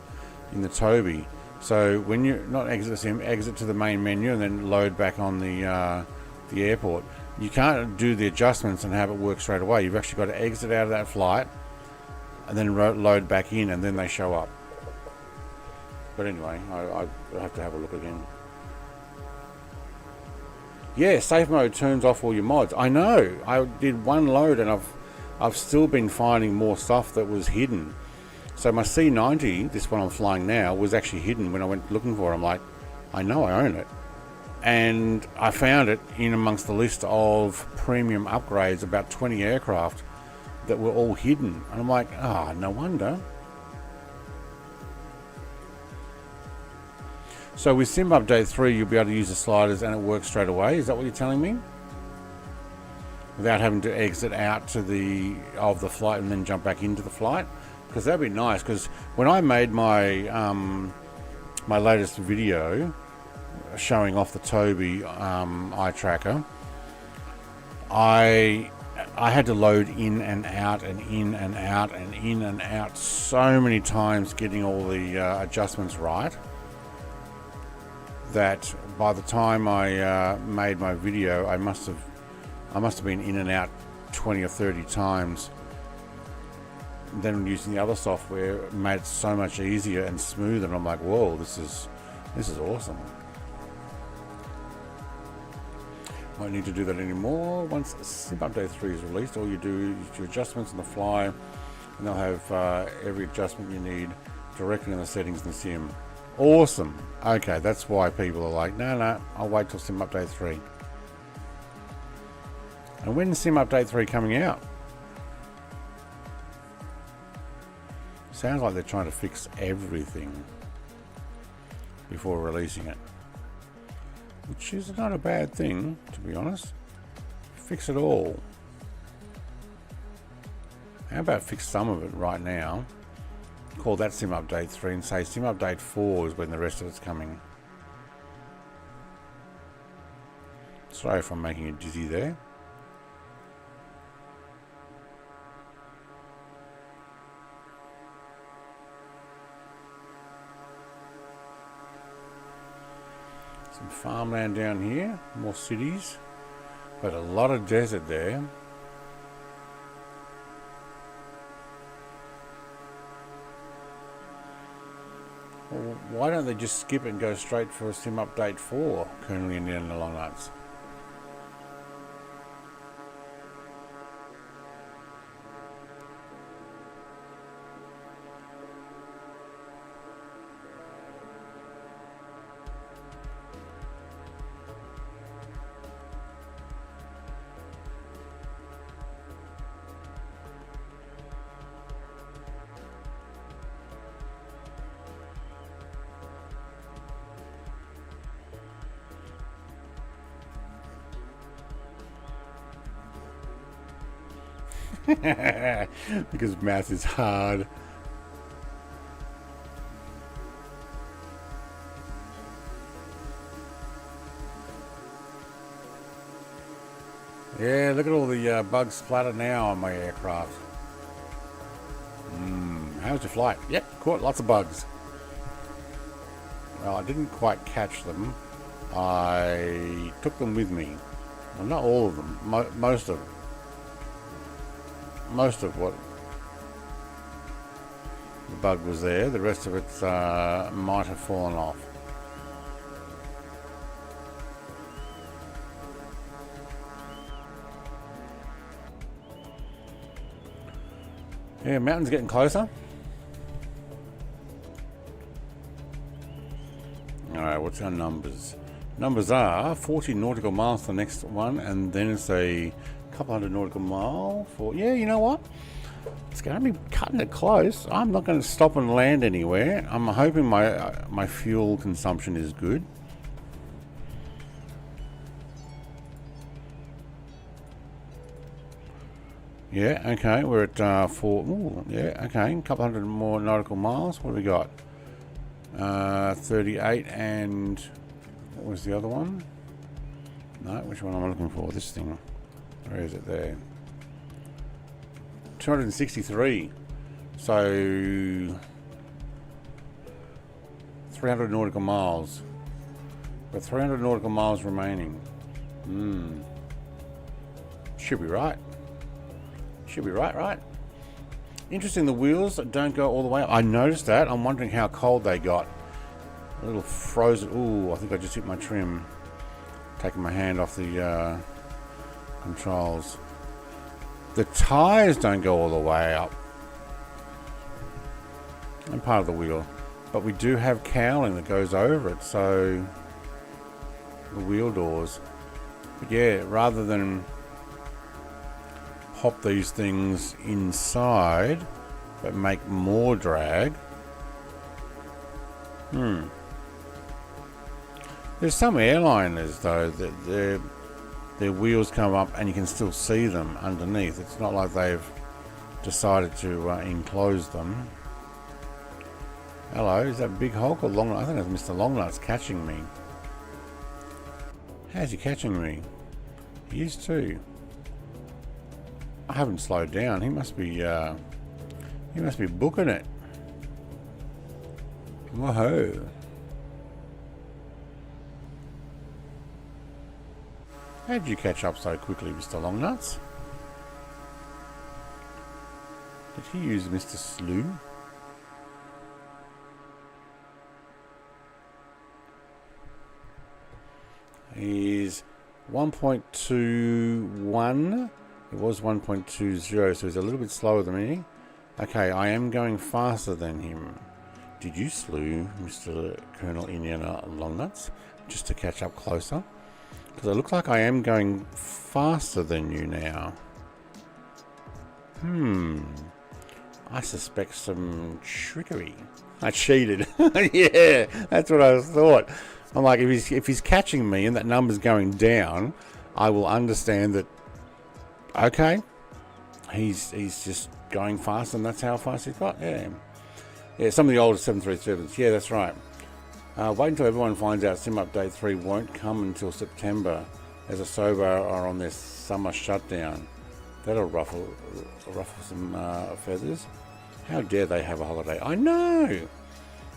A: in the Tobii. So when you not exit the sim, exit to the main menu and then load back on the airport. You can't do the adjustments and have it work straight away. You've actually got to exit out of that flight and then load back in, and then they show up. But anyway, I have to have a look again. Yeah, safe mode turns off all your mods. I know. I did one load and I've still been finding more stuff that was hidden. So my C90, this one I'm flying now, was actually hidden when I went looking for it. I'm like, I know I own it. And I found it in amongst the list of premium upgrades, about 20 aircraft that were all hidden. And I'm like, ah, no wonder. So with Sim Update 3, you'll be able to use the sliders and it works straight away. Is that what you're telling me? Without having to exit out to the flight and then jump back into the flight? Because that'd be nice. Because when I made my my latest video showing off the Tobii eye tracker, I had to load in and out and in and out and in and out so many times, getting all the adjustments right, that by the time I made my video, I must have been in and out 20 or 30 times. Then using the other software made it so much easier and smoother, and I'm like, whoa, this is awesome. Won't need to do that anymore. Once Sim Update 3 is released, all you do is your adjustments on the fly, and they'll have every adjustment you need directly in the settings in the sim. Awesome. Okay, that's why people are like, no, I'll wait till Sim Update 3. And when's Sim Update 3 coming out? Sounds like they're trying to fix everything before releasing it, which is not a bad thing, to be honest. Fix it all. How about fix some of it right now? Call that Sim Update 3 and say Sim Update 4 is when the rest of it's coming. Sorry if I'm making you dizzy there. Some farmland down here, more cities, but a lot of desert there. Well, why don't they just skip it and go straight for Sim Update 4, Colonel Indiana Long Nuts? Because math is hard. Yeah, look at all the bugs splattered now on my aircraft. How's your flight? Yep, caught lots of bugs. Well, I didn't quite catch them. I took them with me. Well, not all of them. Most of them. Most of what the bug was there. The rest of it might have fallen off. Yeah, mountain's getting closer. Alright, what's our numbers? Numbers are 40 nautical miles for the next one, and then it's a couple hundred nautical mile for, yeah, you know what, it's going to be cutting it close. I'm not going to stop and land anywhere. I'm hoping my fuel consumption is good. Yeah, okay, we're at 4. Ooh, yeah, okay, a couple hundred more nautical miles. What do we got? 38, and what was the other one? No, which one am I looking for? This thing. Where is it there? 263. So 300 nautical miles. With 300 nautical miles remaining. Should be right. Should be right? Interesting, the wheels don't go all the way up. I noticed that. I'm wondering how cold they got. A little frozen. Ooh, I think I just hit my trim. Taking my hand off the controls. The tires don't go all the way up. And part of the wheel. But we do have cowling that goes over it, so the wheel doors. But yeah, rather than pop these things inside but make more drag. There's some airliners though that their wheels come up and you can still see them underneath. It's not like they've decided to enclose them. Hello, is that Big Hulk or Long? I think it's Mr. Longnut's catching me. How's he catching me? He is too. I haven't slowed down. He must be booking it. Whoa. How did you catch up so quickly, Mr. Longnuts? Did he use Mr. Slew? He's 1.21. It was 1.20, so he's a little bit slower than me. Okay, I am going faster than him. Did you slew Mr. Colonel Indiana Longnuts? Just to catch up closer. Because it looks like I am going faster than you now. I suspect some trickery. I cheated. Yeah, that's what I thought. I'm like, if he's catching me and that number's going down, I will understand that. Okay, he's just going fast, and that's how fast he's got. Yeah, some of the older 737s. Yeah, that's right. Wait until everyone finds out Sim Update 3 won't come until September, as Asobo are on their summer shutdown. That'll ruffle some feathers. How dare they have a holiday? I know.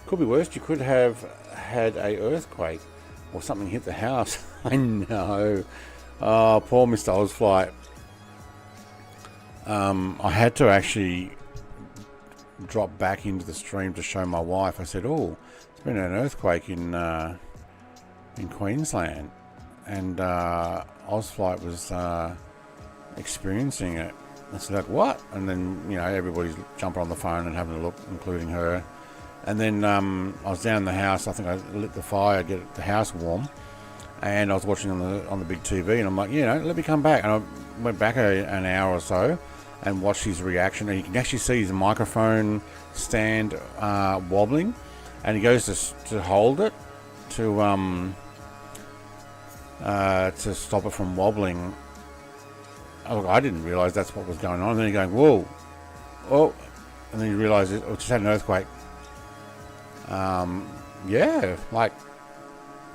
A: Could be worse. You could have had a earthquake or something hit the house. I know. Oh, poor Mr. Ozflight. I had to actually drop back into the stream to show my wife. I said, "Oh, there's been an earthquake in Queensland," and Ozflight was experiencing it. I said, like, what? And then, you know, everybody's jumping on the phone and having a look, including her. And then I was down in the house. I think I lit the fire, get the house warm, and I was watching on the big TV. And I'm like, you know, let me come back. And I went back an hour or so and watched his reaction. And you can actually see his microphone stand wobbling, and he goes to hold it to stop it from wobbling. Oh, I didn't realise that's what was going on. And then you're going, whoa, oh, and then you realise it just had an earthquake. Yeah, like,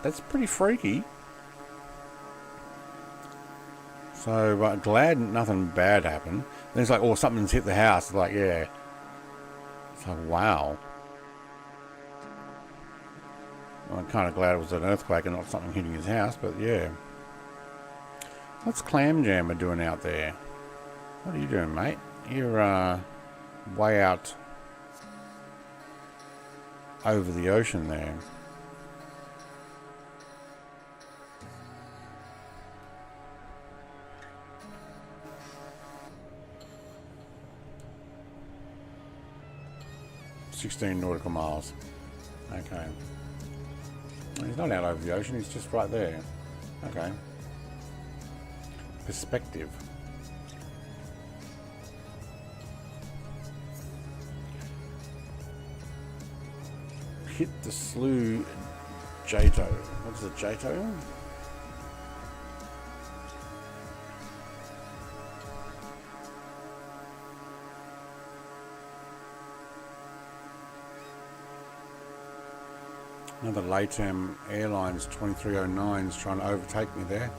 A: that's pretty freaky. So glad nothing bad happened. Then it's like, oh, something's hit the house. It's like, yeah. It's like, wow. Well, I'm kind of glad it was an earthquake and not something hitting his house, but yeah. What's Clam Jammer doing out there? What are you doing, mate? You're way out over the ocean there. "16 nautical miles." Okay. He's not out over the ocean, he's just right there. Okay. Perspective. Hit the slew, Jato. What's a Jato? Another LATAM Airlines 2309's trying to overtake me there.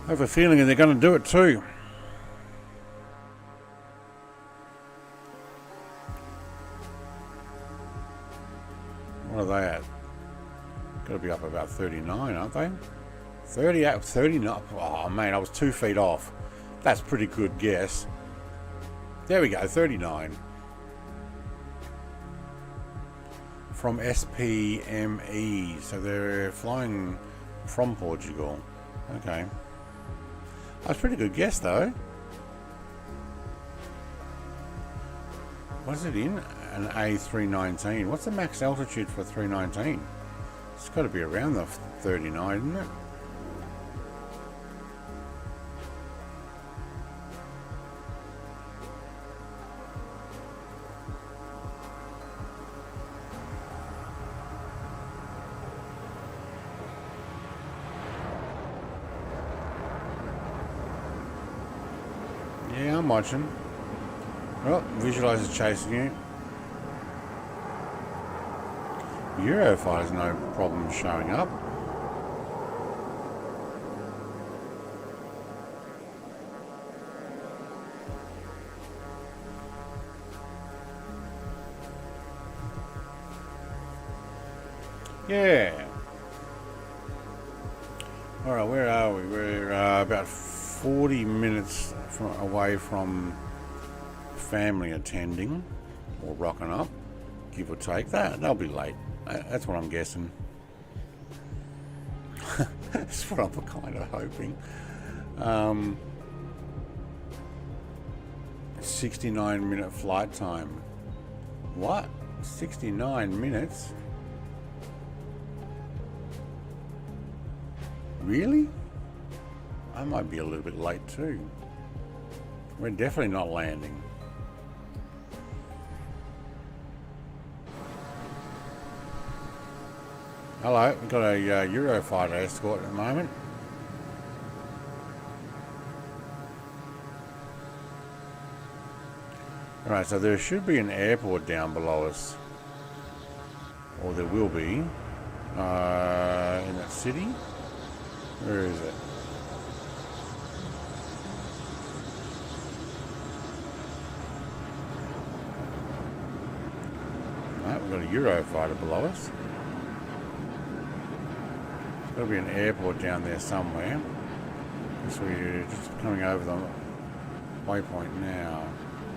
A: I have a feeling they're going to do it too. What are they at? Got to be up about 39, aren't they? 38, 39. Oh man, I was 2 feet off. That's a pretty good guess. There we go, 39. From SPME, so they're flying from Portugal. Okay. That's a pretty good guess though. What's it in? An A319. What's the max altitude for 319? It's got to be around the 39, isn't it? Yeah, I'm watching. Well, visualizer chasing you. Eurofighter's no problem showing up. Yeah. Alright, where are we? We're about 40 minutes away from family attending or rocking up, give or take. They'll be late. That's what I'm guessing. That's what I'm kind of hoping. 69-minute flight time. What? 69 minutes? Really? I might be a little bit late too. We're definitely not landing. Hello, we've got a Eurofighter escort at the moment. Alright, so there should be an airport down below us. Or there will be. In that city? Where is it? Right, we've got a Eurofighter below us. There'll be an airport down there somewhere. So we're just coming over the waypoint now.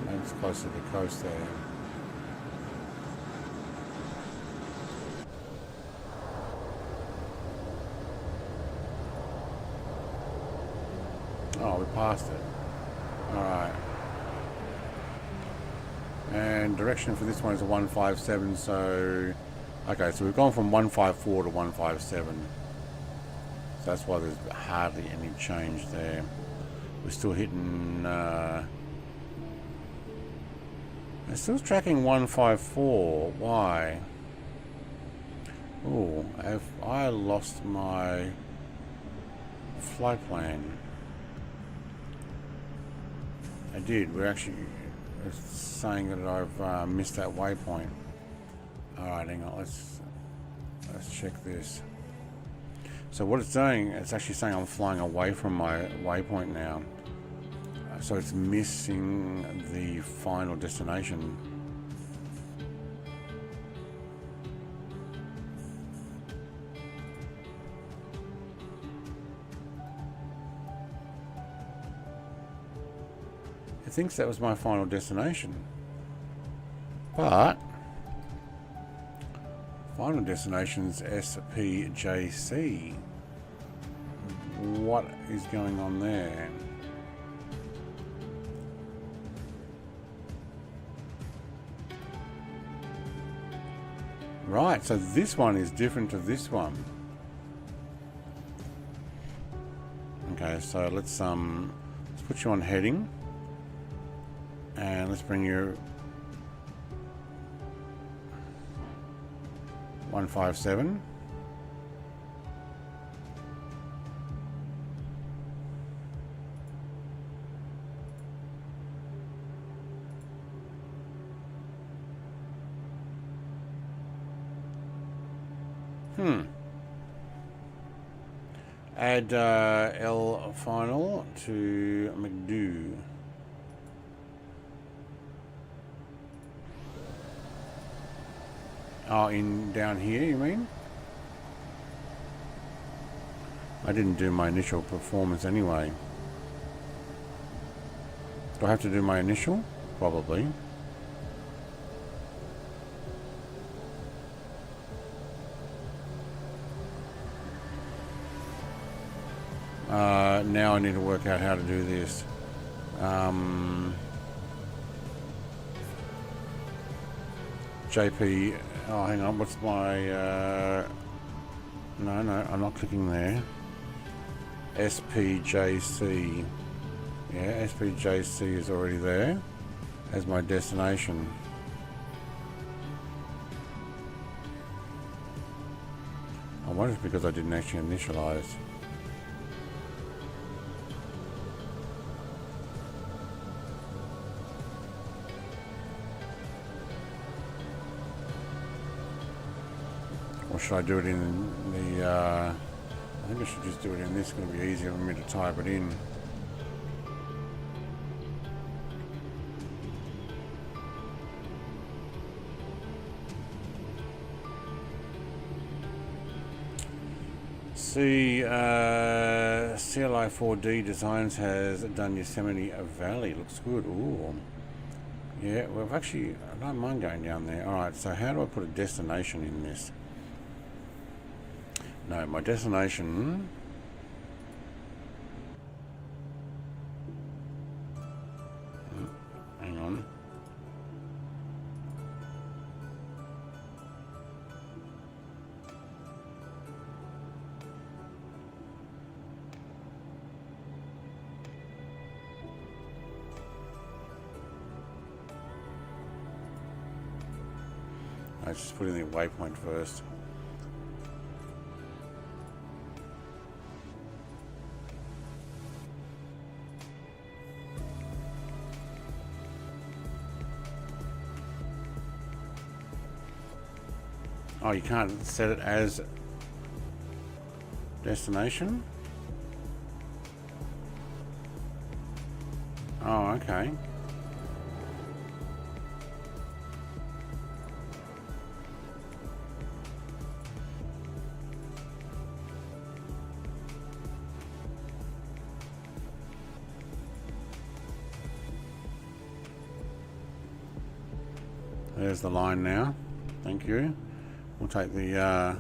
A: Maybe it's close to the coast there. Oh, we passed it. Alright. And direction for this one is a 157, so... Okay, so we've gone from 154 to 157. So that's why there's hardly any change there. We're still hitting... It's still tracking 154. Why? Oh, have I lost my flight plan? I did. We're actually saying that I've missed that waypoint. Alright, hang on. Let's check this. So what it's doing, it's actually saying I'm flying away from my waypoint now. So it's missing the final destination. It thinks that was my final destination. But final destination's SPJC. What is going on there? Right, so this one is different to this one. Okay, so let's put you on heading, and let's bring you 157. Add L final to McDo. Oh, in down here, you mean? I didn't do my initial performance anyway. Do I have to do my initial? Probably. Now I need to work out how to do this. JP, oh hang on, what's my, no, I'm not clicking there. SPJC. Yeah, SPJC is already there as my destination. I wonder if it's because I didn't actually initialize. Or should I do it in the, I think I should just do it in this. It's going to be easier for me to type it in. See, CLI4D Designs has done Yosemite Valley. Looks good. Ooh. Yeah, well, actually, I don't mind going down there. Alright, so how do I put a destination in this? No, my destination... Hang on. Okay, just put in the waypoint first. Oh, you can't set it as destination? Oh, okay. There's the line now. Thank you. We'll take the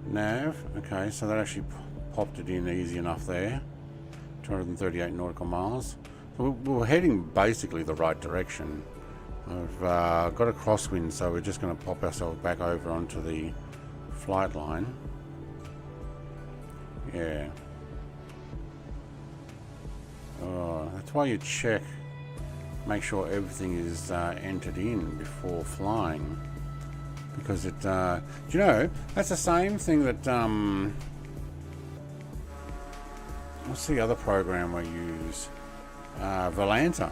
A: nav. Okay, so that actually popped it in easy enough there. 238 nautical miles. So we're heading basically the right direction. I've got a crosswind, so we're just going to pop ourselves back over onto the flight line. Yeah. Oh, that's why you check. Make sure everything is entered in before flying, because it do you know, that's the same thing that what's the other program we use, Volanta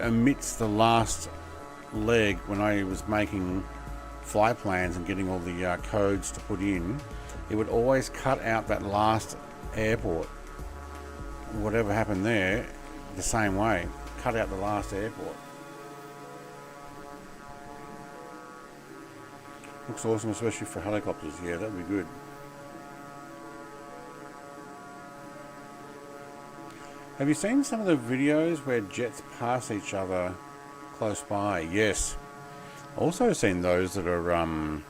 A: omits the last leg. When I was making flight plans and getting all the codes to put in, it would always cut out that last airport. Whatever happened there, the same way, cut out the last airport. Looks awesome, especially for helicopters. Yeah, that'd be good. Have you seen some of the videos where jets pass each other close by? Yes. Also seen those that are I'm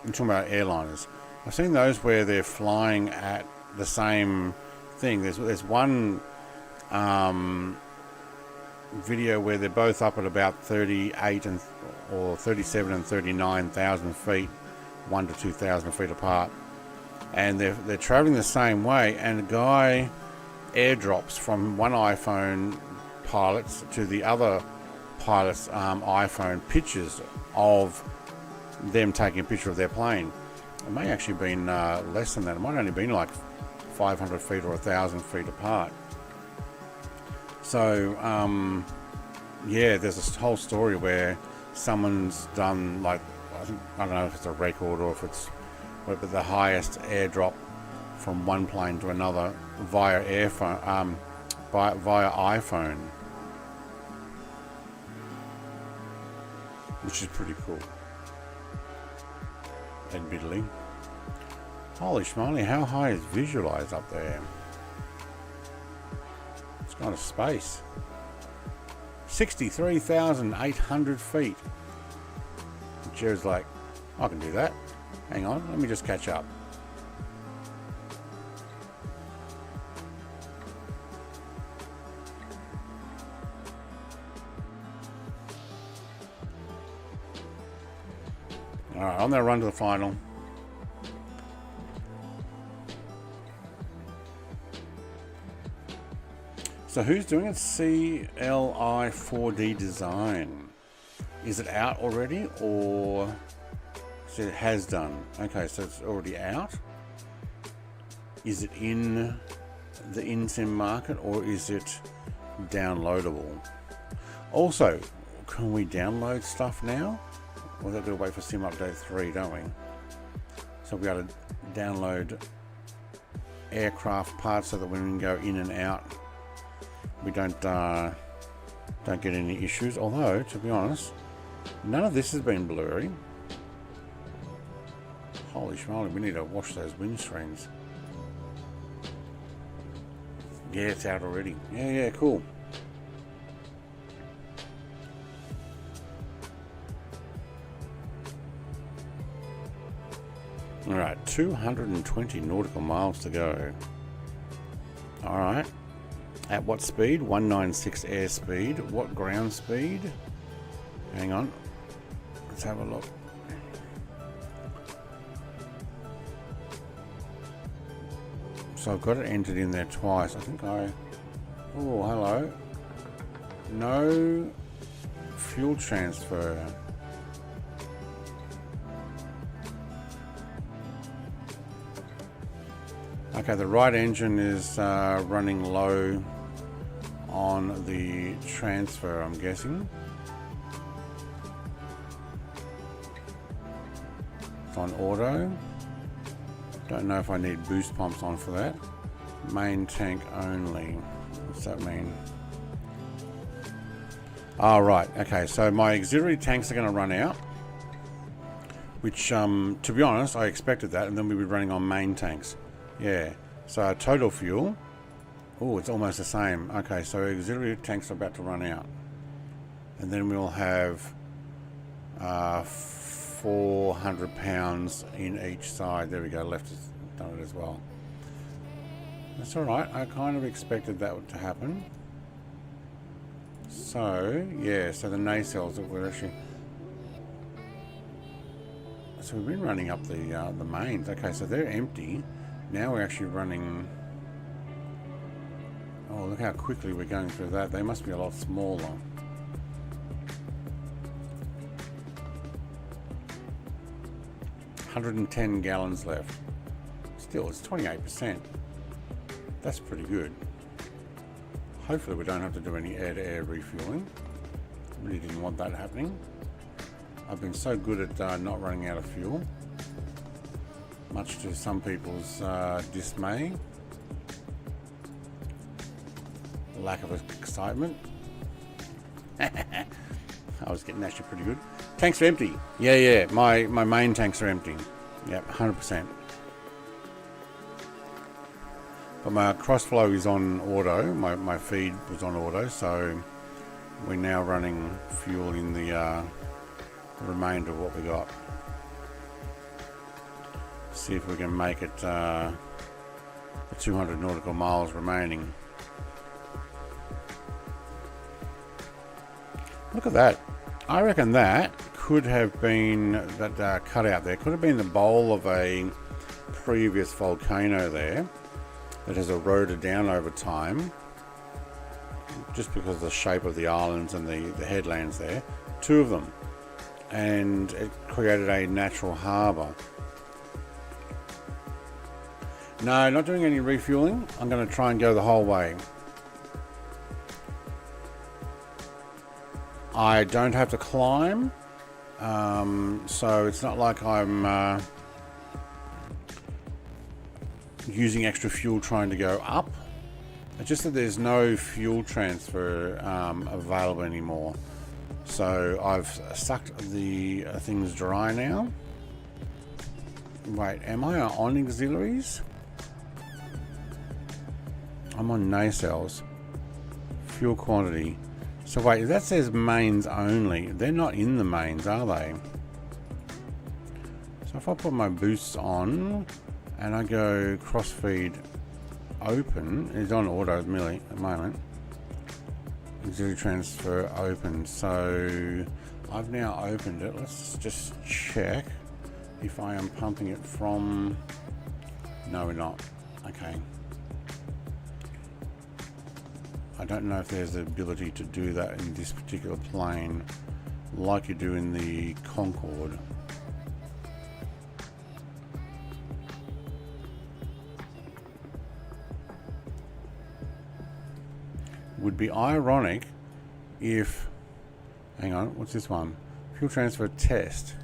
A: talking about airliners. I've seen those where they're flying at the same thing. There's one video where they're both up at about 38 or 37 and 39,000 feet, 1 to 2,000 feet apart, and they're traveling the same way, and a guy airdrops from one iPhone pilot's to the other pilot's iPhone pictures of them taking a picture of their plane. It may actually have been less than that. It might only been like 500 feet or 1,000 feet apart. So yeah, there's this whole story where someone's done, like, I don't know if it's a record or if it's but the highest airdrop from one plane to another via via iPhone, which is pretty cool. Admittedly. Holy schmoly, how high is Visualize up there? It's gone to space. 63,800 feet. Jared's like, I can do that. Hang on, let me just catch up. Alright, I'm going to run to the final. So who's doing it? CLI 4D design. Is it out already, or so it has done? Okay, so it's already out. Is it in the in-sim market, or is it downloadable? Also, can we download stuff now? We'll have to wait for Sim Update 3, don't we? So we got to download aircraft parts so that when we go in and out, we don't get any issues. Although, to be honest, none of this has been blurry. Holy schmoly, we need to wash those windscreens. Yeah, it's out already. Yeah, cool. Alright, 220 nautical miles to go. Alright. At what speed? 196 airspeed. What ground speed? Hang on. Let's have a look. So I've got it entered in there twice. I think I... Oh, hello. No fuel transfer. Okay, the right engine is running low on the transfer, I'm guessing. It's on auto. Don't know if I need boost pumps on for that. Main tank only. What's that mean? Oh, right. Okay, so my auxiliary tanks are going to run out. Which, to be honest, I expected that, and then we'll be running on main tanks. Yeah. So total fuel. Oh, it's almost the same. Okay, so auxiliary tanks are about to run out. And then we'll have 400 pounds in each side. There we go, left has done it as well. That's alright, I kind of expected that to happen. So, yeah, so the nacelles that we're actually... So we've been running up the mains. Okay, so they're empty. Now we're actually running... Oh, look how quickly we're going through that. They must be a lot smaller. $110 gallons left. Still, it's 28%. That's pretty good. Hopefully we don't have to do any air-to-air refueling. Really didn't want that happening. I've been so good at not running out of fuel, much to some people's dismay. Lack of excitement. I was getting actually pretty good. Tanks are empty. Yeah, my main tanks are empty. Yep, 100%. But my cross flow is on auto. My feed was on auto, so we're now running fuel in the remainder of what we got. See if we can make it the 200 nautical miles remaining. Look at that. I reckon that could have been, that cutout there, could have been the bowl of a previous volcano there that has eroded down over time, just because of the shape of the islands and the headlands there. Two of them. And it created a natural harbour. No, not doing any refueling. I'm going to try and go the whole way. I don't have to climb, so it's not like I'm using extra fuel trying to go up. It's just that there's no fuel transfer available anymore. So I've sucked the things dry now. Wait, am I on auxiliaries? I'm on nacelles. Fuel quantity. So wait, that says mains only. They're not in the mains, are they? So if I put my boosts on and I go crossfeed open, it's on auto at the moment. Auxiliary transfer open. So I've now opened it. Let's just check if I am pumping it from... No, we're not. Okay. I don't know if there's the ability to do that in this particular plane like you do in the Concorde. Would be ironic if... Hang on, what's this one? Fuel transfer test.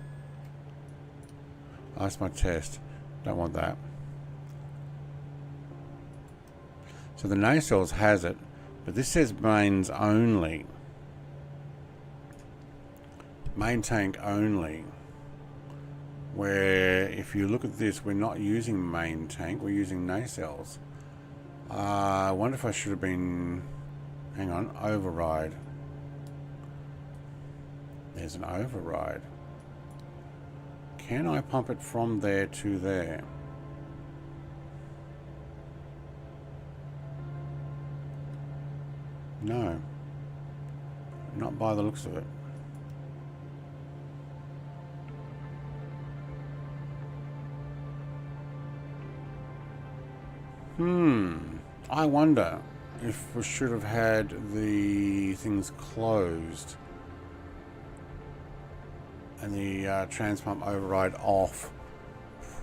A: Oh, that's my test. Don't want that. So the nacelles has it. But this says mains only. Main tank only. Where if you look at this, we're not using main tank, we're using nacelles. I wonder if I should have been... Hang on, override. There's an override. Can I pump it from there to there? No, not by the looks of it. I wonder if we should have had the things closed. and the trans pump override off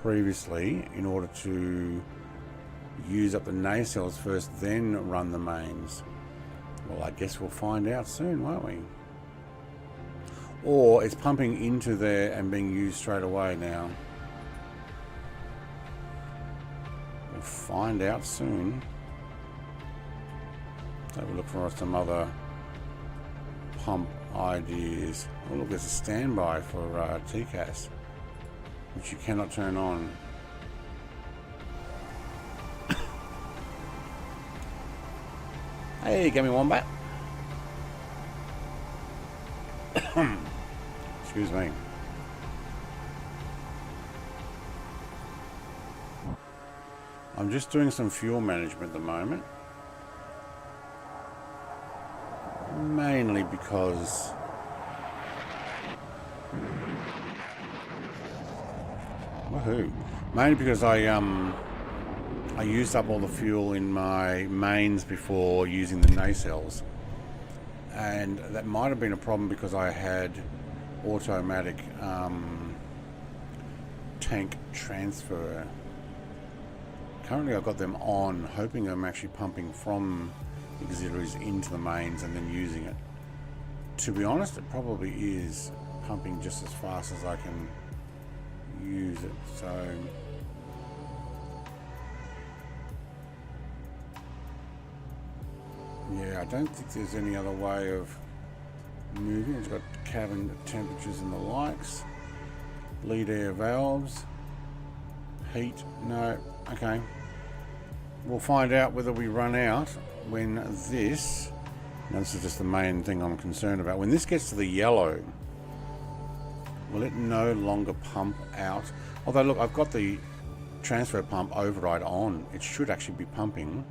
A: previously in order to use up the nacelles first, then run the mains. Well, I guess we'll find out soon, won't we? Or it's pumping into there and being used straight away now. We'll find out soon. Let's have a look for some other pump ideas. Oh look, there's a standby for TCAS, which you cannot turn on. Hey, give me one back. Excuse me. I'm just doing some fuel management at the moment. Mainly because woohoo! Mainly because I used up all the fuel in my mains before using the nacelles, and that might have been a problem because I had automatic tank transfer. Currently I've got them on, hoping I'm actually pumping from auxiliaries into the mains and then using it. To be honest, it probably is pumping just as fast as I can use it. So yeah, I don't think there's any other way of moving. It's got cabin temperatures and the likes, bleed air valves, heat, no, okay. We'll find out whether we run out when this, now this is just the main thing I'm concerned about, when this gets to the yellow, will it no longer pump out? Although look, I've got the transfer pump override on, it should actually be pumping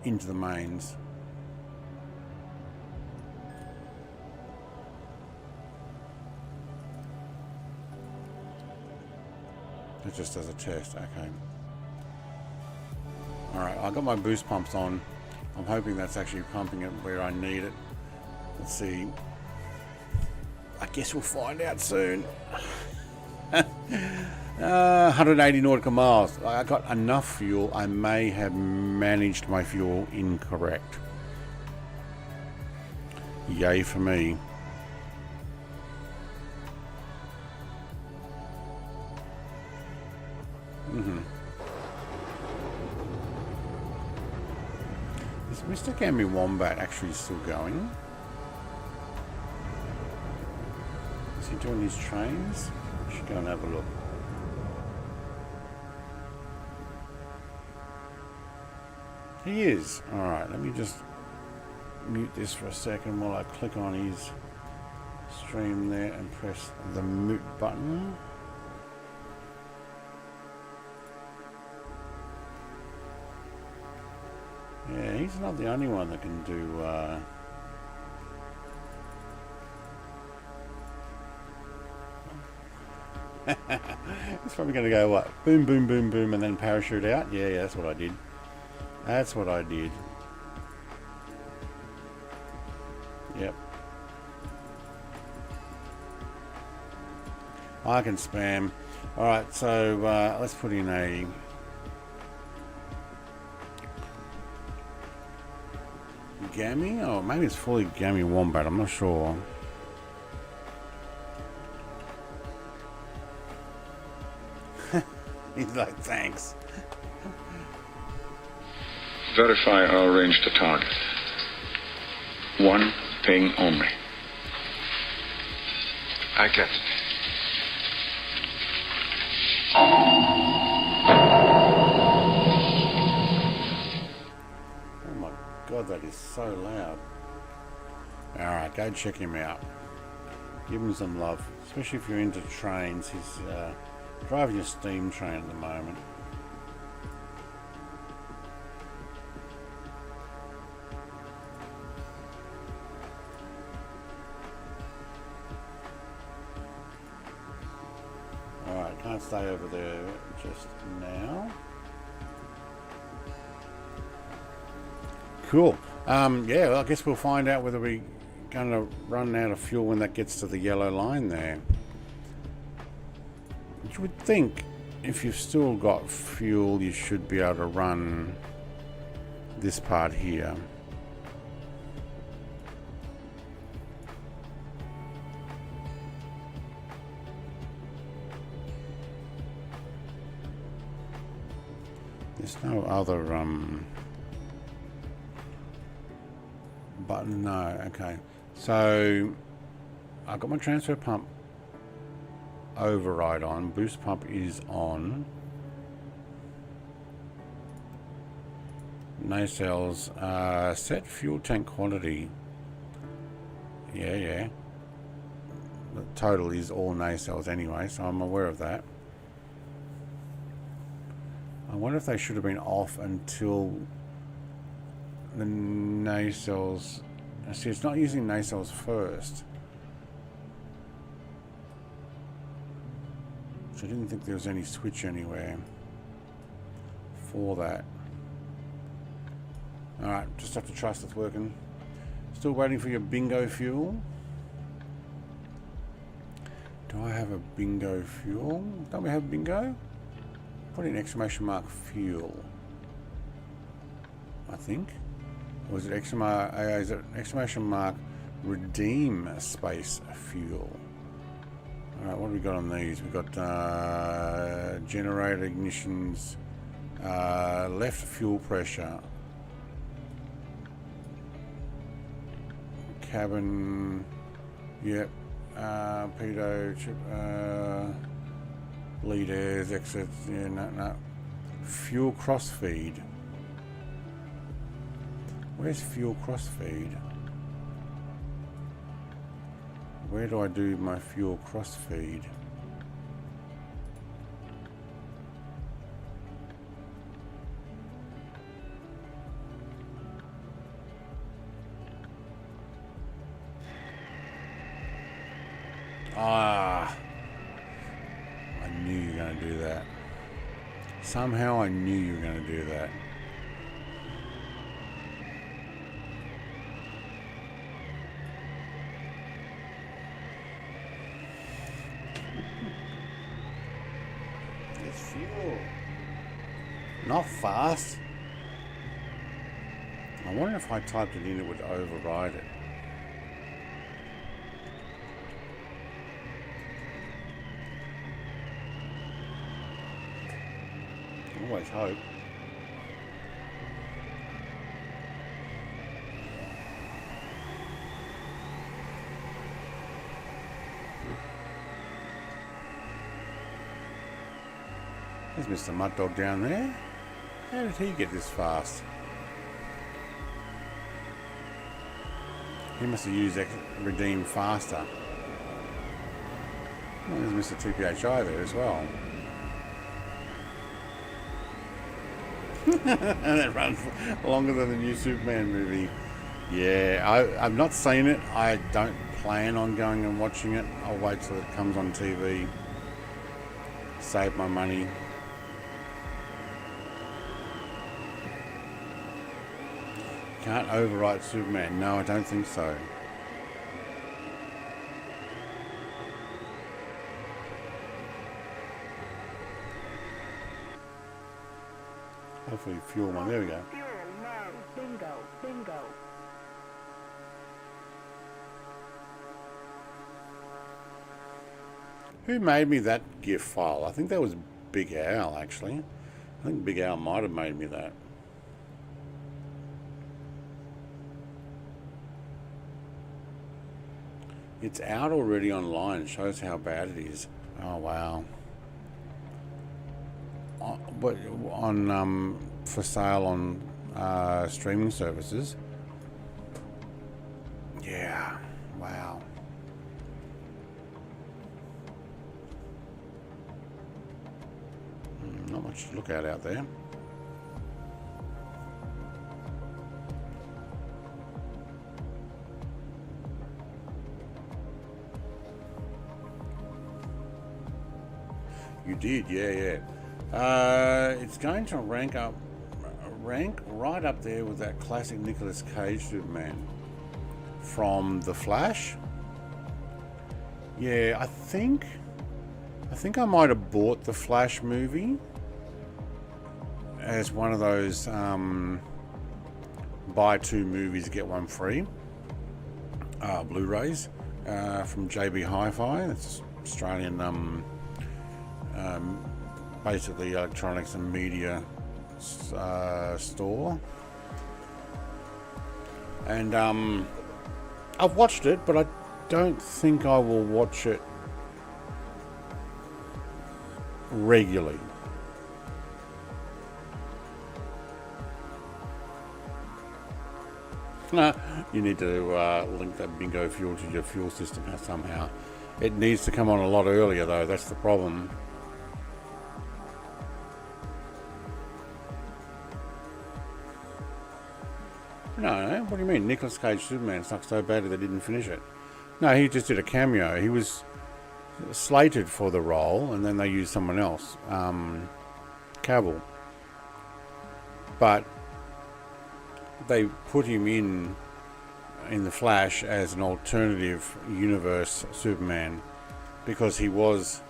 A: into the mains. It just as a test, okay. Alright, I've got my boost pumps on. I'm hoping that's actually pumping it where I need it. Let's see. I guess we'll find out soon. 180 nautical miles. I got enough fuel. I may have managed my fuel incorrect. Yay for me. Is Mr. Gammy Wombat actually still going? Is he doing his trains? We should go and have a look. He is. Alright, let me just mute this for a second while I click on his stream there and press the mute button. Yeah, he's not the only one that can do it's probably going to go what? Boom, boom, boom, boom, and then parachute out? Yeah, that's what I did. That's what I did. Yep. I can spam. Alright, so let's put in a Gammy? Oh, maybe it's fully Gammy Wombat, I'm not sure. He's like, thanks.
H: Verify our range to target. One ping only. I get it.
A: Oh my god, that is so loud. Alright, go check him out. Give him some love, especially if you're into trains. He's driving a steam train at the moment. Alright, can't stay over there just now. Cool. Yeah, well, I guess we'll find out whether we going to run out of fuel when that gets to the yellow line there. You would think if you've still got fuel, you should be able to run this part here. There's no other button. No. Okay, so I've got my transfer pump override on. Boost pump is on. Nacelles. Set fuel tank quantity. Yeah. The total is all nacelles anyway, so I'm aware of that. I wonder if they should have been off until the nacelles. See, it's not using nacelles first. So I didn't think there was any switch anywhere for that. Alright, just have to trust it's working. Still waiting for your bingo fuel. Do I have a bingo fuel? Don't we have bingo? Put in exclamation mark fuel, I think. Or is it exclamation mark redeem space fuel? Alright, what have we got on these? We've got generator ignitions, left fuel pressure, cabin, yep, pedo, lead airs, exits, yeah, no. Fuel crossfeed. Where's fuel crossfeed? Where do I do my fuel crossfeed? Ah, I knew you were going to do that. Somehow I knew you were going to do that. It's fuel. Not fast. I wonder if I typed it in, it would override it. Always hope. There's Mr. Mud Dog down there. How did he get this fast? He must have used redeem faster. Well, there's Mr. TPHI there as well. And that runs longer than the new Superman movie. Yeah, I've not seen it. I don't plan on going and watching it. I'll wait till it comes on TV. Save my money. Can't overwrite Superman. No, I don't think so. Hopefully fuel one. There we go.
L: Fuel now. Bingo. Bingo.
A: Who made me that GIF file? I think that was Big Al, actually. I think Big Al might have made me that. It's out already online. It shows how bad it is. Oh, wow. But on for sale on streaming services. Yeah, wow. Not much to look at out there. You did, yeah. It's going to rank right up there with that classic Nicolas Cage Superman. from the Flash. Yeah, I think I might have bought the Flash movie as one of those buy 2 movies get 1 free Blu-rays from JB Hi-Fi. It's Australian basically electronics and media store. And I've watched it, but I don't think I will watch it regularly. No, you need to link that bingo fuel to your fuel system somehow. It needs to come on a lot earlier though, that's the problem. No, what do you mean? Nicolas Cage Superman sucks so badly they didn't finish it. No, he just did a cameo. He was slated for the role and then they used someone else, Cavill. But they put him in the Flash as an alternative universe Superman because he was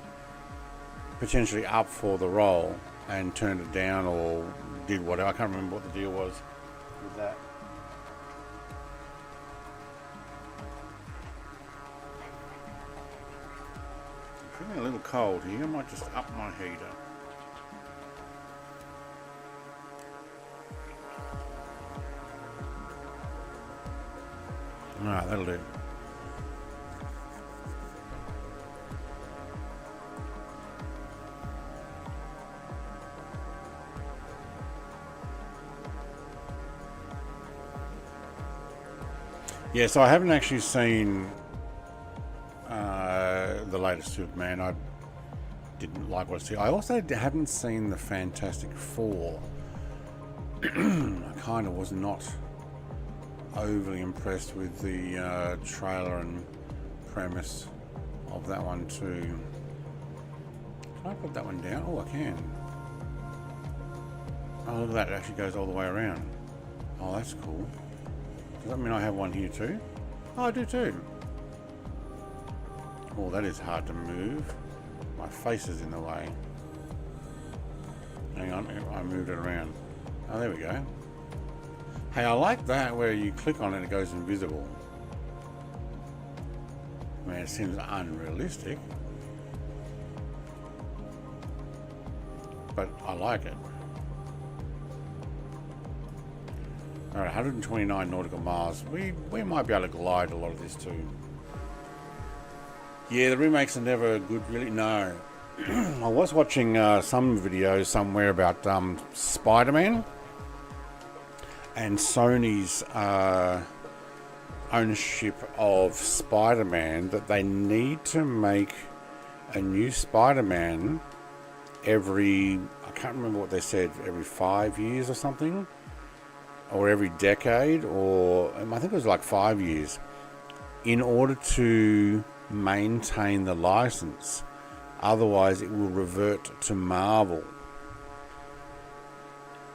A: potentially up for the role and turned it down or did whatever. I can't remember what the deal was with that. I'm feeling a little cold here. I might just up my heater. Alright, that'll do. Yeah, so I haven't actually seen the latest Superman. I didn't like what I see. I also haven't seen the Fantastic Four. I kind of was not overly impressed with the trailer and premise of that one too. Can I put that one down? Oh, I can. Oh, look at that, it actually goes all the way around. Oh, that's cool. Does that mean I have one here too? Oh, I do too. Oh, that is hard to move. My face is in the way. Hang on, I moved it around. Oh, there we go. Hey, I like that where you click on it and it goes invisible. I mean, it seems unrealistic, but I like it. Alright, 129 nautical miles. We might be able to glide a lot of this too. Yeah, the remakes are never good, really. No. I was watching some videos somewhere about Spider-Man and Sony's ownership of Spider-Man, that they need to make a new Spider-Man every, I can't remember what they said, every 5 years or something, or every decade, or I think it was like 5 years, in order to maintain the license. Otherwise it will revert to Marvel,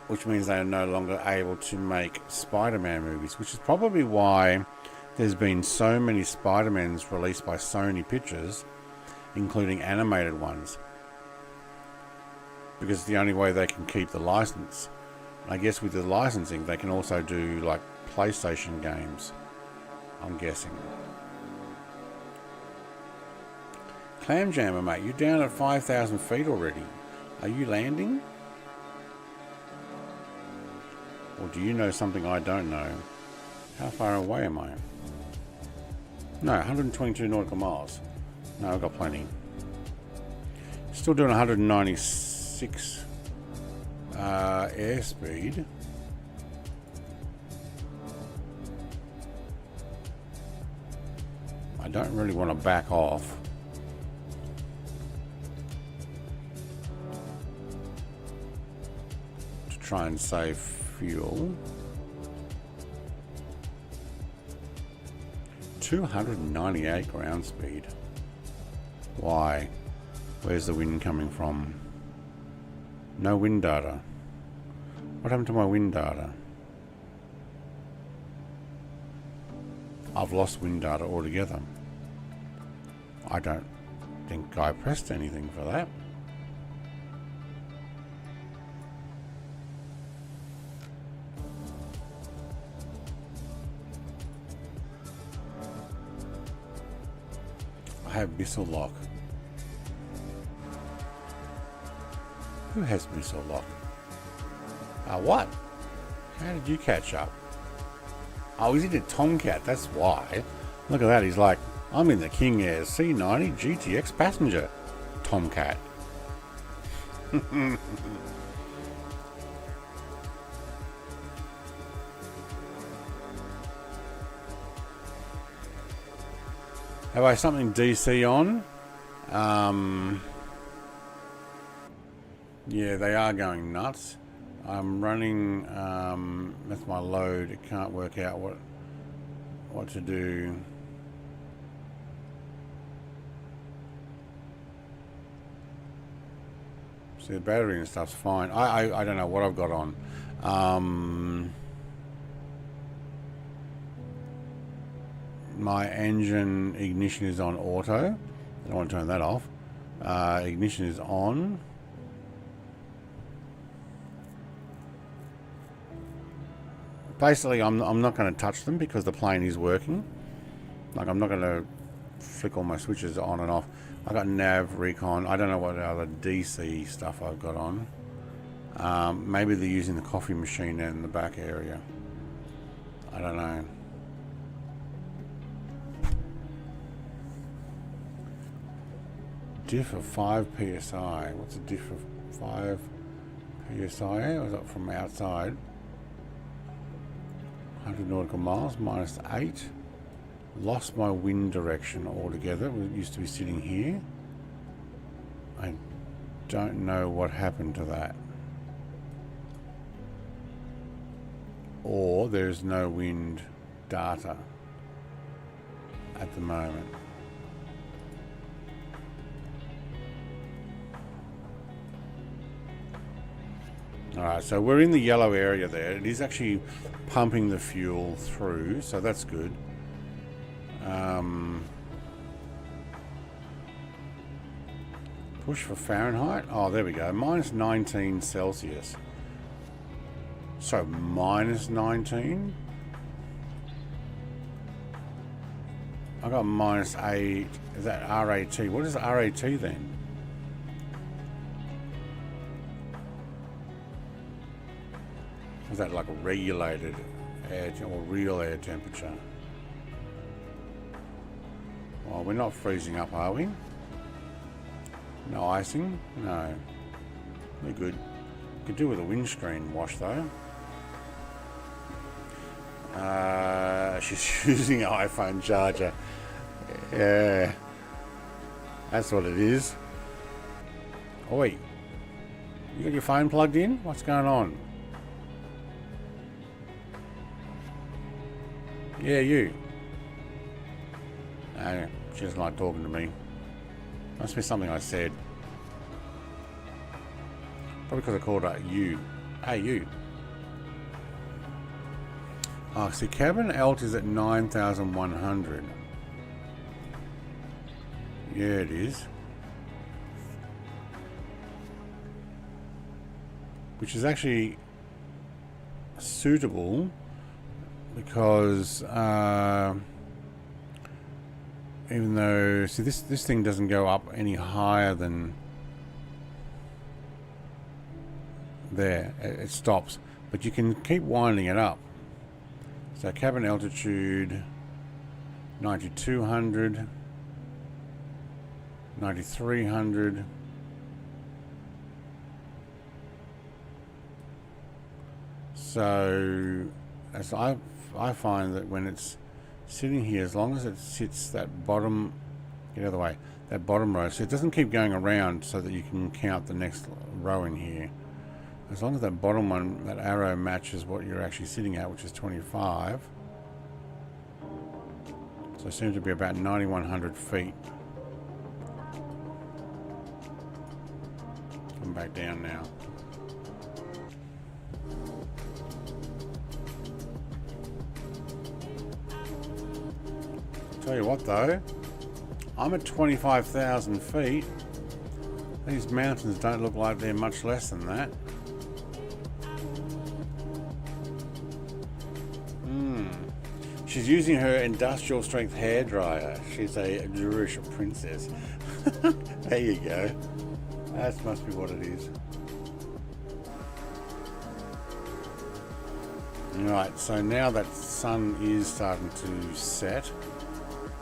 A: which means they are no longer able to make Spider-Man movies, which is probably why there's been so many Spider-Mans released by Sony Pictures, including animated ones, because it's the only way they can keep the license. I guess with the licensing they can also do like PlayStation games, I'm guessing. Clamjammer, mate, you're down at 5,000 feet already. Are you landing? Or do you know something I don't know? How far away am I? No, 122 nautical miles. No, I've got plenty. Still doing 196 airspeed. I don't really want to back off. To try and save fuel. 298 ground speed. Why? Where's the wind coming from? No wind data. What happened to my wind data? I've lost wind data altogether. I don't think I pressed anything for that. I have missile lock. Who has missile lock? What? How did you catch up? Oh, he's in a Tomcat, that's why. Look at that, he's like, I'm in the King Air C90 GTX passenger Tomcat. Have I something DC on? Yeah, they are going nuts. I'm running, that's my load. It can't work out what to do. See, the battery and stuff's fine. I don't know what I've got on. My engine ignition is on auto. I don't want to turn that off. Ignition is on. Basically, I'm not going to touch them because the plane is working. Like, I'm not going to flick all my switches on and off. I got nav, recon. I don't know what other DC stuff I've got on. Maybe they're using the coffee machine in the back area. I don't know. Diff of 5 psi. What's a diff of 5 psi? Or is that from outside? 100 nautical miles, -8. Lost my wind direction altogether. It used to be sitting here. I don't know what happened to that. Or there's no wind data at the moment. Alright, so we're in the yellow area there. It is actually pumping the fuel through, so that's good. Push for Fahrenheit. Oh, there we go. -19 Celsius. So -19. I got -8. Is that RAT? What is RAT then? Is that like a regulated air or real air temperature? Well, we're not freezing up, are we? No icing? No. We're good. Could do with a windscreen wash though. She's using an iPhone charger. Yeah. That's what it is. Oi. You got your phone plugged in? What's going on? Yeah, you. No, she doesn't like talking to me. Must be something I said. Probably because I called her you. Hey, you. Oh, see, cabin alt is at 9,100. Yeah, it is. Which is actually suitable because even though, see, this thing doesn't go up any higher than there. It stops, but you can keep winding it up. So cabin altitude 9,200, 9,300. So as I find that when it's sitting here, as long as it sits that bottom, get out of the way, that bottom row, so it doesn't keep going around so that you can count the next row in here. As long as that bottom one, that arrow matches what you're actually sitting at, which is 25. So it seems to be about 9,100 feet. Come back down now. though. I'm at 25,000 feet. These mountains don't look like they're much less than that. She's using her industrial strength hairdryer. She's a Jewish princess. There you go. That must be what it is. Right, so now that sun is starting to set,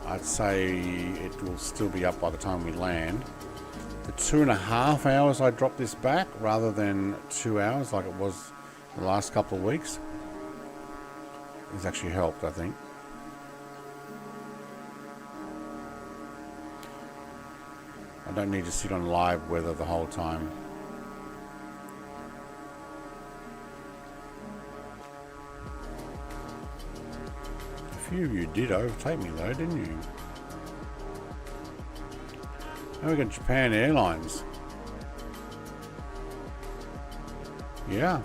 A: I'd say it will still be up by the time we land. The 2.5 hours I dropped this back rather than 2 hours like it was the last couple of weeks has actually helped, I think. I don't need to sit on live weather the whole time. A few of you did overtake me though, didn't you? Now we got Japan Airlines. Yeah.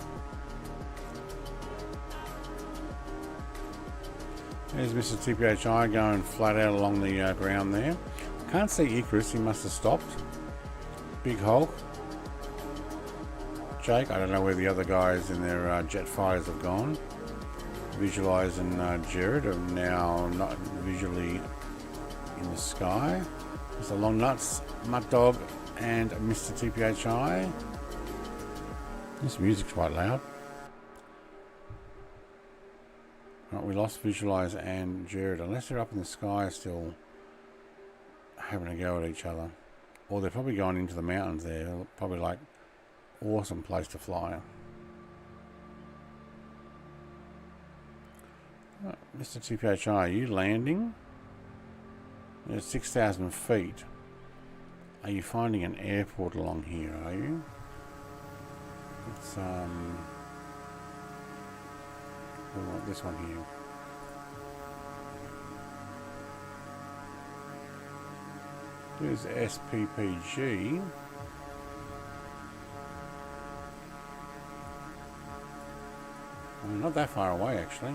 A: There's Mr. TPHI going flat out along the ground there. Can't see Icarus, he must have stopped. Big Hulk. Jake, I don't know where the other guys in their jet fighters have gone. Visualize and Jared are now not visually in the sky. Mr. Long Nuts, Mutt Dog, and Mr. TPHI. This music's quite loud. Right, we lost Visualize and Jared, unless they're up in the sky still having a go at each other. Or they're probably going into the mountains there. Probably like awesome place to fly. Mr. TPHI, are you landing? There's 6,000 feet. Are you finding an airport along here, are you? It's we want this one here. There's SPPG. Not that far away actually.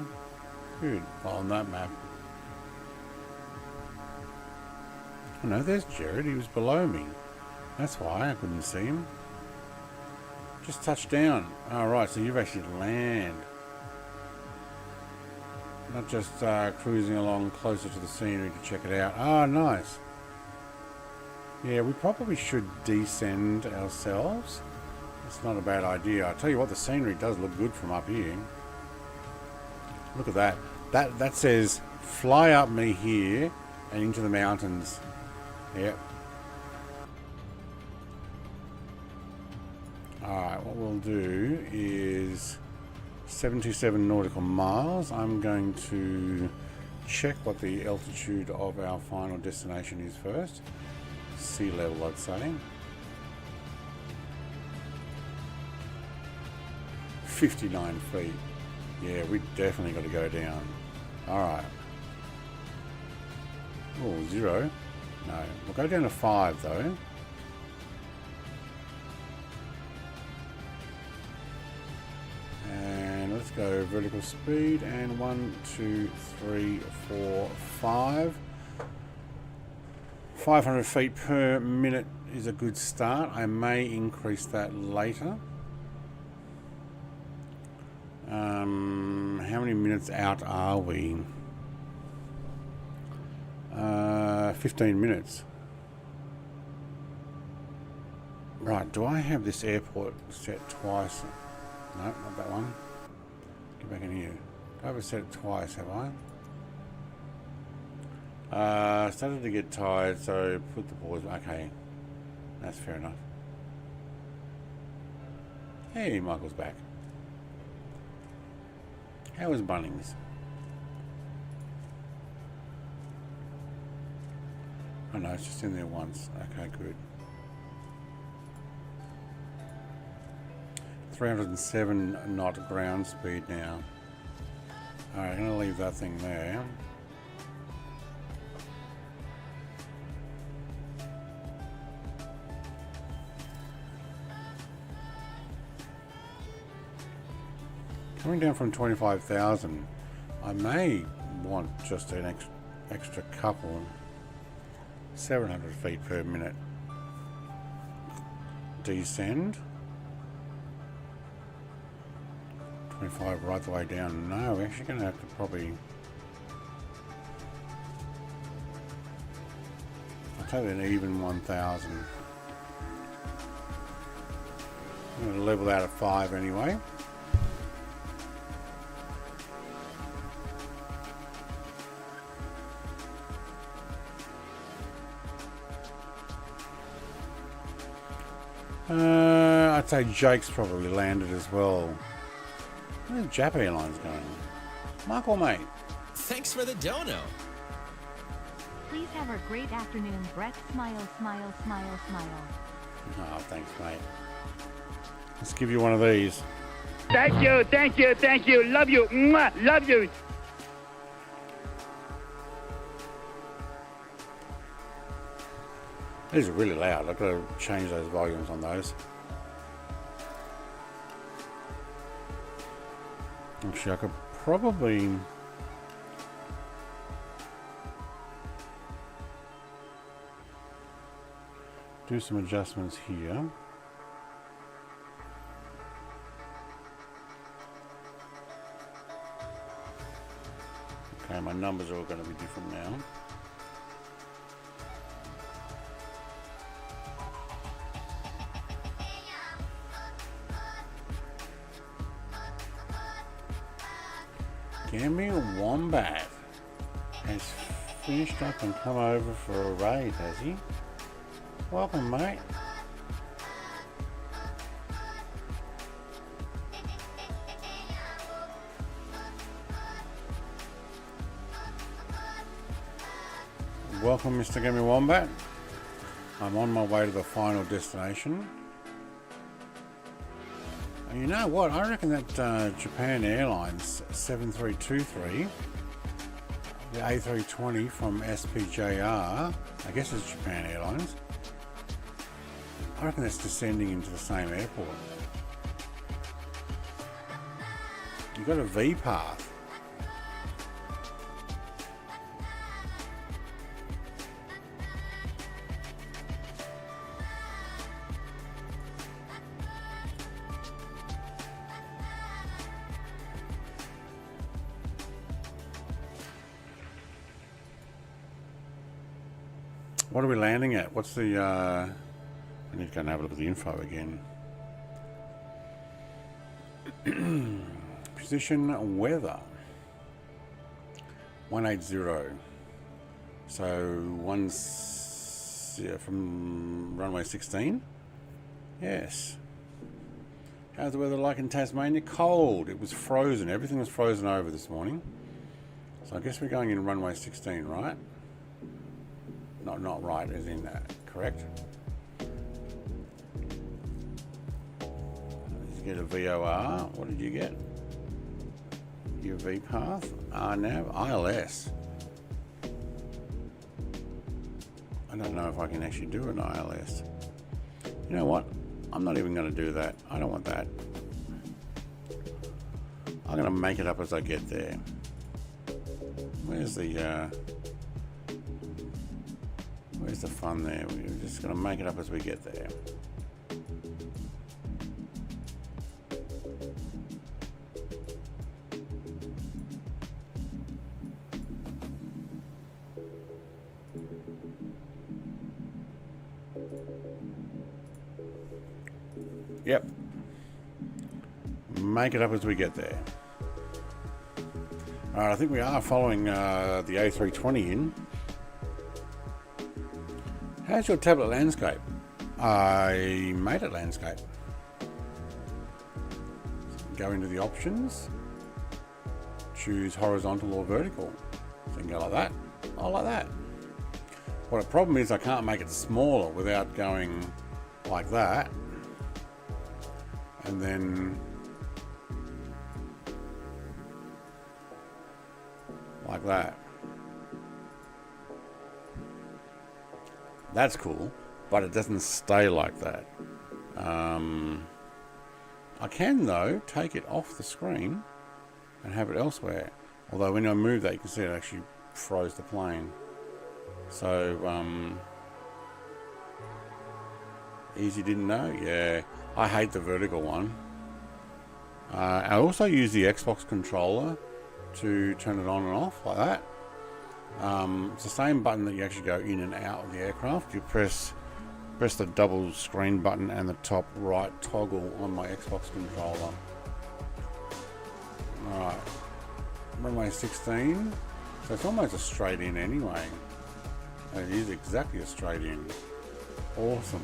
A: Good. Well, on that map. Oh no, there's Jared. He was below me. That's why I couldn't see him. Just touched down. Alright, so you've actually landed. Not just cruising along closer to the scenery to check it out. Ah, nice. Yeah, we probably should descend ourselves. It's not a bad idea. I tell you what, the scenery does look good from up here. Look at that. That says fly up me here and into the mountains. Yep. Alright, what we'll do is 727 nautical miles. I'm going to check what the altitude of our final destination is first. Sea level, I'd say. 59 feet. Yeah, we definitely got to go down. Alright. Oh, 0. No, we'll go down to 5 though. And let's go vertical speed and 1, 2, 3, 4, 5. 500 feet per minute is a good start. I may increase that later. How many minutes out are we? 15 minutes. Right, do I have this airport set twice? No, not that one. Get back in here. Do I have it set twice, have I? Started to get tired, so put the pause. Okay, that's fair enough. Hey, Michael's back. How was Bunnings? Oh no, it's just in there once. Okay, good. 307 knot ground speed now. Alright, I'm going to leave that thing there. Coming down from 25,000, I may want just an extra couple. 700 feet per minute. Descend. 25 right the way down. No, we're actually going to have to probably... I'll take an even 1000. I'm going to level out at 5 anyway. I'd say Jake's probably landed as well. Where's Jap Airlines going? Michael, mate.
M: Thanks for the dono.
C: Please have a great afternoon, Brett. Smile, smile, smile, smile.
A: Oh, thanks, mate. Let's give you one of these.
L: Thank you, thank you, thank you. Love you. Mwah, love you.
A: These are really loud. I've got to change those volumes on those. Actually, I could probably... do some adjustments here. Okay, my numbers are all going to be different now. Gammy Wombat has finished up and come over for a raid, has he? Welcome, mate. Welcome, Mr. Gammy Wombat. I'm on my way to the final destination. And you know what? I reckon that Japan Airlines 7323, the A320 from SPJR, I guess it's Japan Airlines, I reckon that's descending into the same airport. You've got a V path. What are we landing at? What's the, I need to go and have a look at the info again. Position weather. 180. So from runway 16? Yes. How's the weather like in Tasmania? Cold. It was frozen. Everything was frozen over this morning. So I guess we're going in runway 16, right? Not right, as in correct. Let's get a VOR. What did you get? Your V path, RNAV, ILS. I don't know if I can actually do an ILS. You know what? I'm not even going to do that. I don't want that. I'm going to make it up as I get there. Where's the fun there? We're just going to make it up as we get there. Yep. Make it up as we get there. Alright, I think we are following the A320 in. How's your tablet landscape? I made it landscape. Go into the options. Choose horizontal or vertical. So you can go like that. Oh, like that. What the problem is, I can't make it smaller without going like that. And then like that. That's cool, but it doesn't stay like that. I can, though, take it off the screen and have it elsewhere. Although when I move that, you can see it actually froze the plane. So, Easy didn't know? Yeah. I hate the vertical one. I also use the Xbox controller to turn it on and off like that. It's the same button that you actually go in and out of the aircraft. You press the double screen button and the top right toggle on my Xbox controller. Alright. Runway 16. So it's almost a straight in anyway. It is exactly a straight in. Awesome.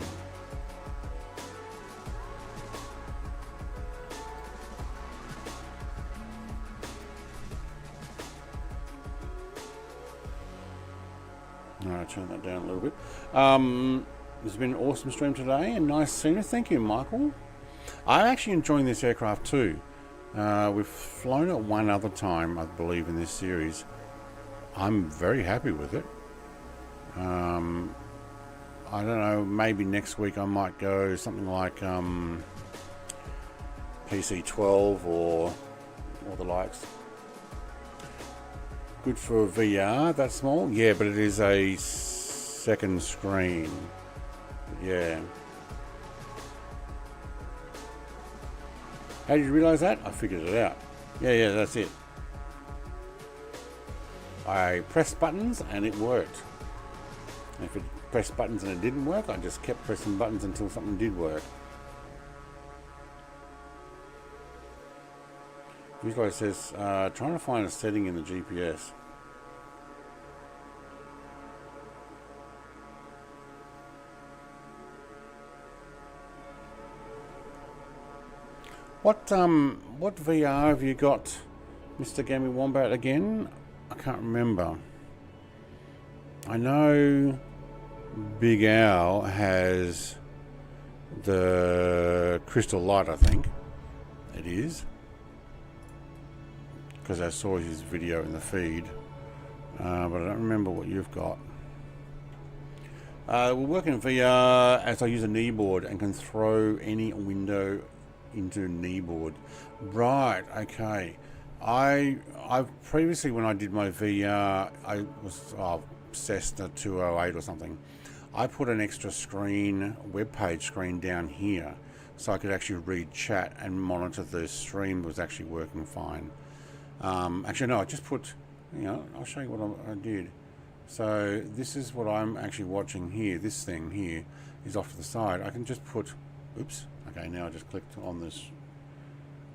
A: Alright, turn that down a little bit. It's been an awesome stream today and nice scenery. Thank you, Michael. I'm actually enjoying this aircraft too. We've flown it one other time, I believe, in this series. I'm very happy with it. I don't know, maybe next week I might go something like PC-12 or the likes. Good for VR, that small? Yeah, but it is a second screen. Yeah. How did you realise that? I figured it out. Yeah, that's it. I pressed buttons and it worked. And if it pressed buttons and it didn't work, I just kept pressing buttons until something did work. Visualize says, trying to find a setting in the GPS. What VR have you got, Mr. Gaming Wombat, again? I can't remember. I know Big Al has the Crystal Light, I think it is, because I saw his video in the feed, but I don't remember what you've got. We're working in VR as I use a kneeboard and can throw any window into kneeboard. Right, okay. I've previously, when I did my VR, I was Cessna 208 or something. I put an extra screen, web page screen down here, so I could actually read chat and monitor the stream was actually working fine. Actually, no, I just put, I'll show you what I did. So this is what I'm actually watching here. This thing here is off to the side. I can just put, oops. Okay, now I just clicked on this,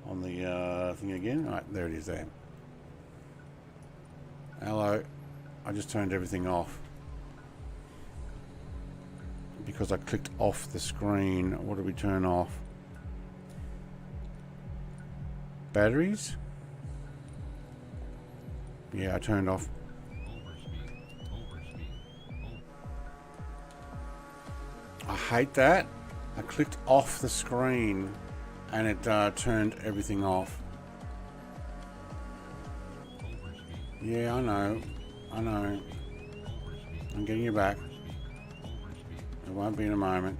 A: on the thing again. All right, there it is there. Hello. I just turned everything off because I clicked off the screen. What did we turn off? Batteries? Yeah, I turned off. I hate that. I clicked off the screen and it turned everything off. Yeah, I know. I'm getting you back. It won't be in a moment.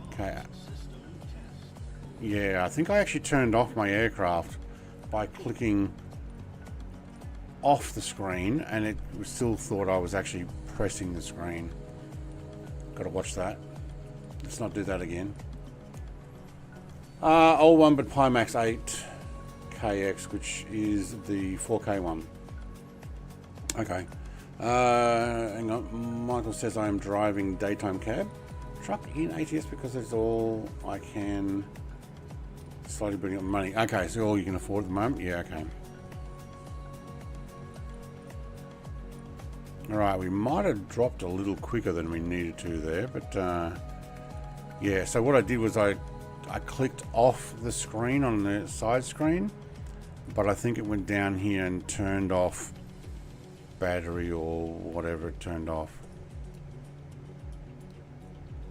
A: Okay. Yeah, I think I actually turned off my aircraft by clicking off the screen, and it still thought I was actually pressing the screen. Gotta watch that. Let's not do that again. Old one, but Pimax 8KX, which is the 4K one. Okay. Hang on. Michael says I am driving daytime cab truck in ATS because it's all I can. Slowly building up money. Okay, so all you can afford at the moment. Yeah, okay. Alright, we might have dropped a little quicker than we needed to there, but yeah, so what I did was I clicked off the screen on the side screen, but I think it went down here and turned off battery or whatever it turned off.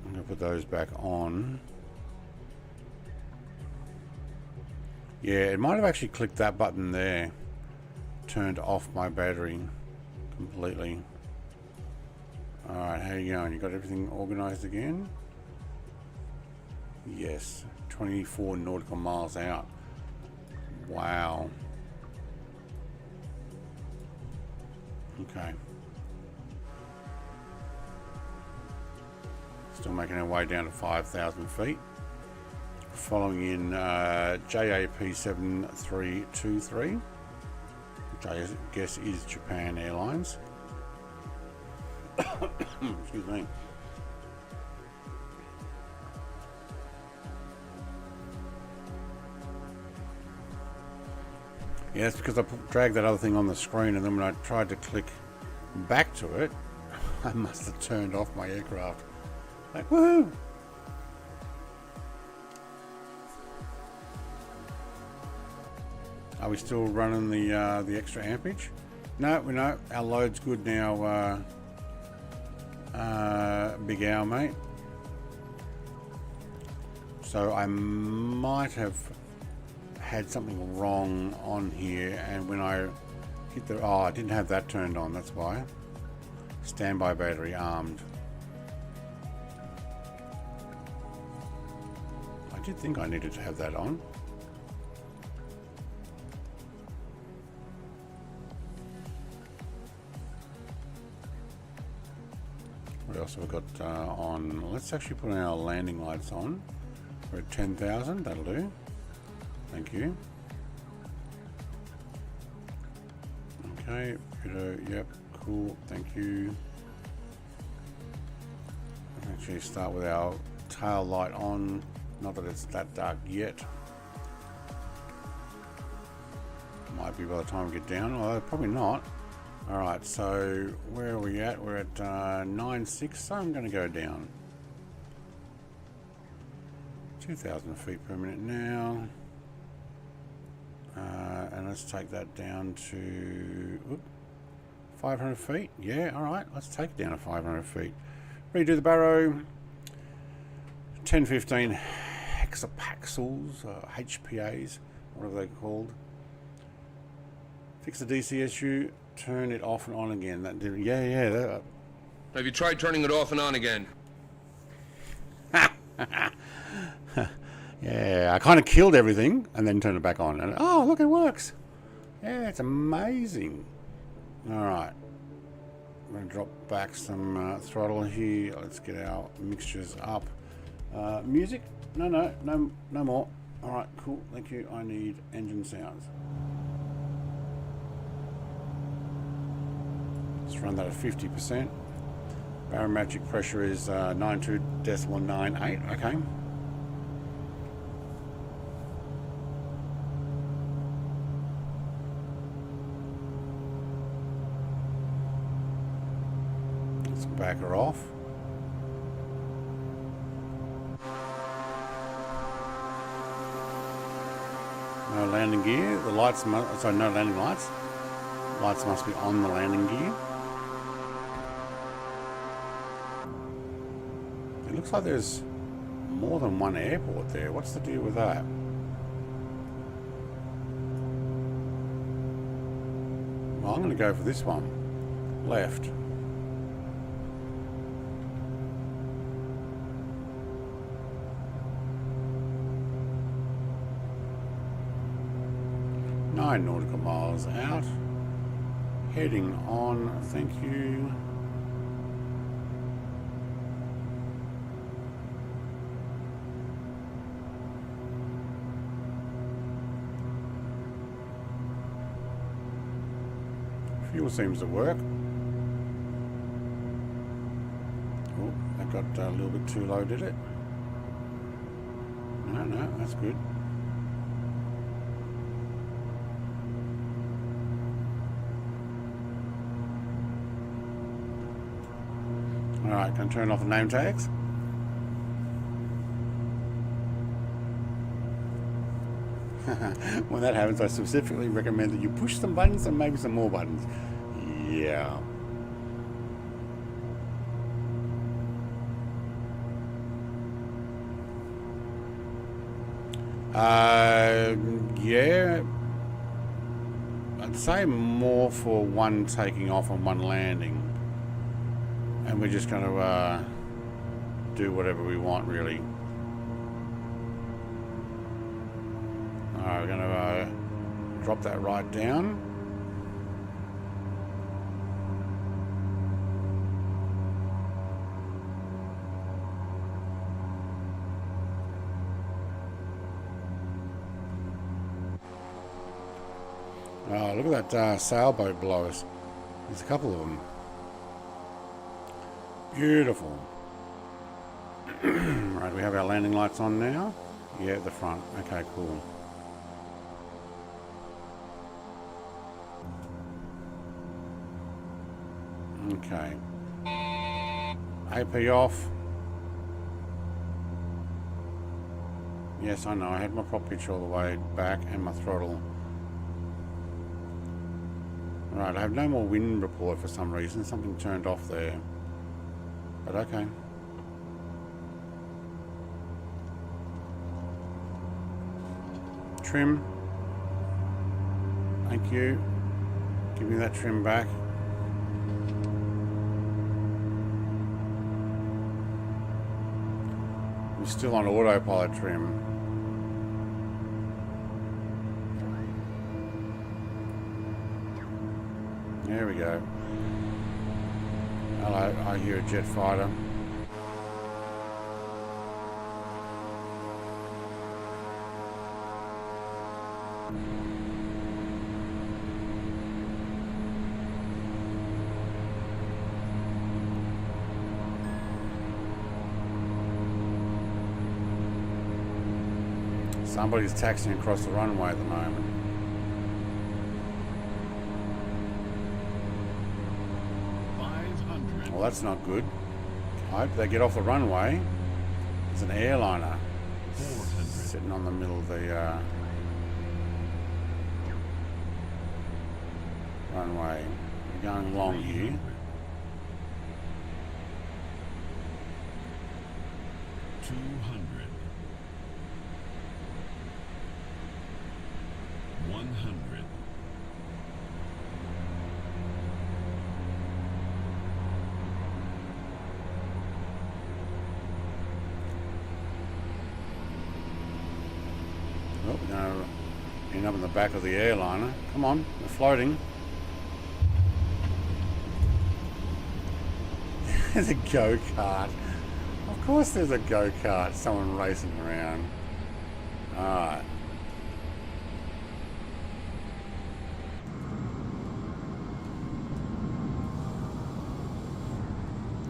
A: I'm going to put those back on. Yeah, it might have actually clicked that button there, turned off my battery completely. Alright, how you going? You got everything organized again? Yes, 24 nautical miles out. Wow. Okay. Still making our way down to 5,000 feet. Following in JAP7323, which I guess is Japan Airlines. Excuse me. Yeah, it's because I dragged that other thing on the screen, and then when I tried to click back to it, I must have turned off my aircraft. Like, woohoo! Are we still running the extra ampage? No, we know our load's good now. Big Owl, mate. So I might have had something wrong on here, and when I hit the I didn't have that turned on. That's why. Standby battery armed. I did think I needed to have that on. What else have we got on? Let's actually put our landing lights on. We're at 10,000, that'll do. Thank you. Okay, yep, cool, thank you. Let's actually start with our tail light on. Not that it's that dark yet. Might be by the time we get down, although probably not. Alright, so where are we at? We're at 9.6, so I'm going to go down. 2,000 feet per minute now. And let's take that down to 500 feet. Yeah, alright, let's take it down to 500 feet. Redo the barrow. 1015 hexapixels, HPAs, whatever they're called. Fix the DCSU, turn it off and on again. That did, yeah.
K: Have you tried turning it off and on again?
A: Yeah, I kind of killed everything and then turned it back on. And oh, look, it works. Yeah, it's amazing. All right, I'm going to drop back some throttle here. Let's get our mixtures up. Music? No more. All right, cool. Thank you. I need engine sounds. Let's run that at 50%. Barometric pressure is 92.98. Okay. Let's back her off. No landing gear. The lights must, sorry, no landing lights. Lights must be on the landing gear. It looks like there's more than one airport there. What's the deal with that? Well, I'm going to go for this one. Left. Nine nautical miles out. Heading on, thank you. Fuel seems to work. Oh, that got a little bit too low, did it? No, that's good. Alright, can I turn off the name tags? When that happens, I specifically recommend that you push some buttons and maybe some more buttons. Yeah. Yeah. I'd say more for one taking off and one landing. And we're just going to do whatever we want, really. Alright, we're going to drop that right down. Oh, look at that sailboat below us. There's a couple of them. Beautiful. Right, we have our landing lights on now. Yeah, at the front. Okay, cool. Okay. AP off. Yes, I know. I had my prop pitch all the way back and my throttle. Right, I have no more wind report for some reason. Something turned off there. But okay. Trim. Thank you. Give me that trim back. We're still on autopilot trim. There we go. Hello, I hear a jet fighter. Somebody's taxiing across the runway at the moment. Well, that's not good. I hope they get off the runway. There's an airliner sitting on the middle of the runway. We're going along here. Oh, we're going to end up in the back of the airliner. Come on, we're floating. There's a go-kart. Of course there's a go-kart. Someone racing around. Alright.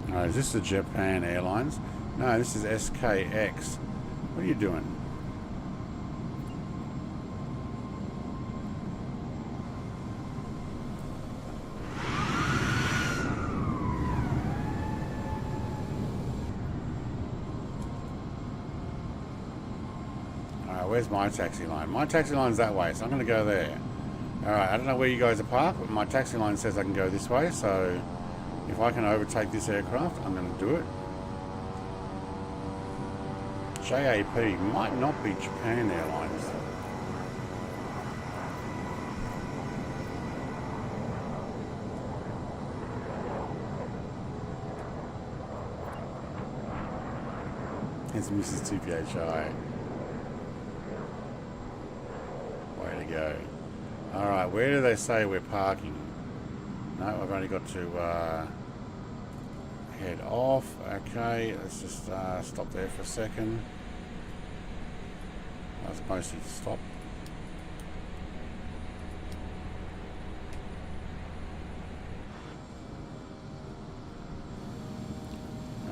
A: Alright, is this the Japan Airlines? No, this is SKX. What are you doing? Where's my taxi line? My taxi line's that way, so I'm going to go there. Alright, I don't know where you guys are parked, but my taxi line says I can go this way, so if I can overtake this aircraft, I'm going to do it. JAP might not be Japan Airlines. It's Mrs. TPHI. Go. Alright, where do they say we're parking? No, I've only got to head off. Okay, let's just stop there for a second. I was mostly to stop.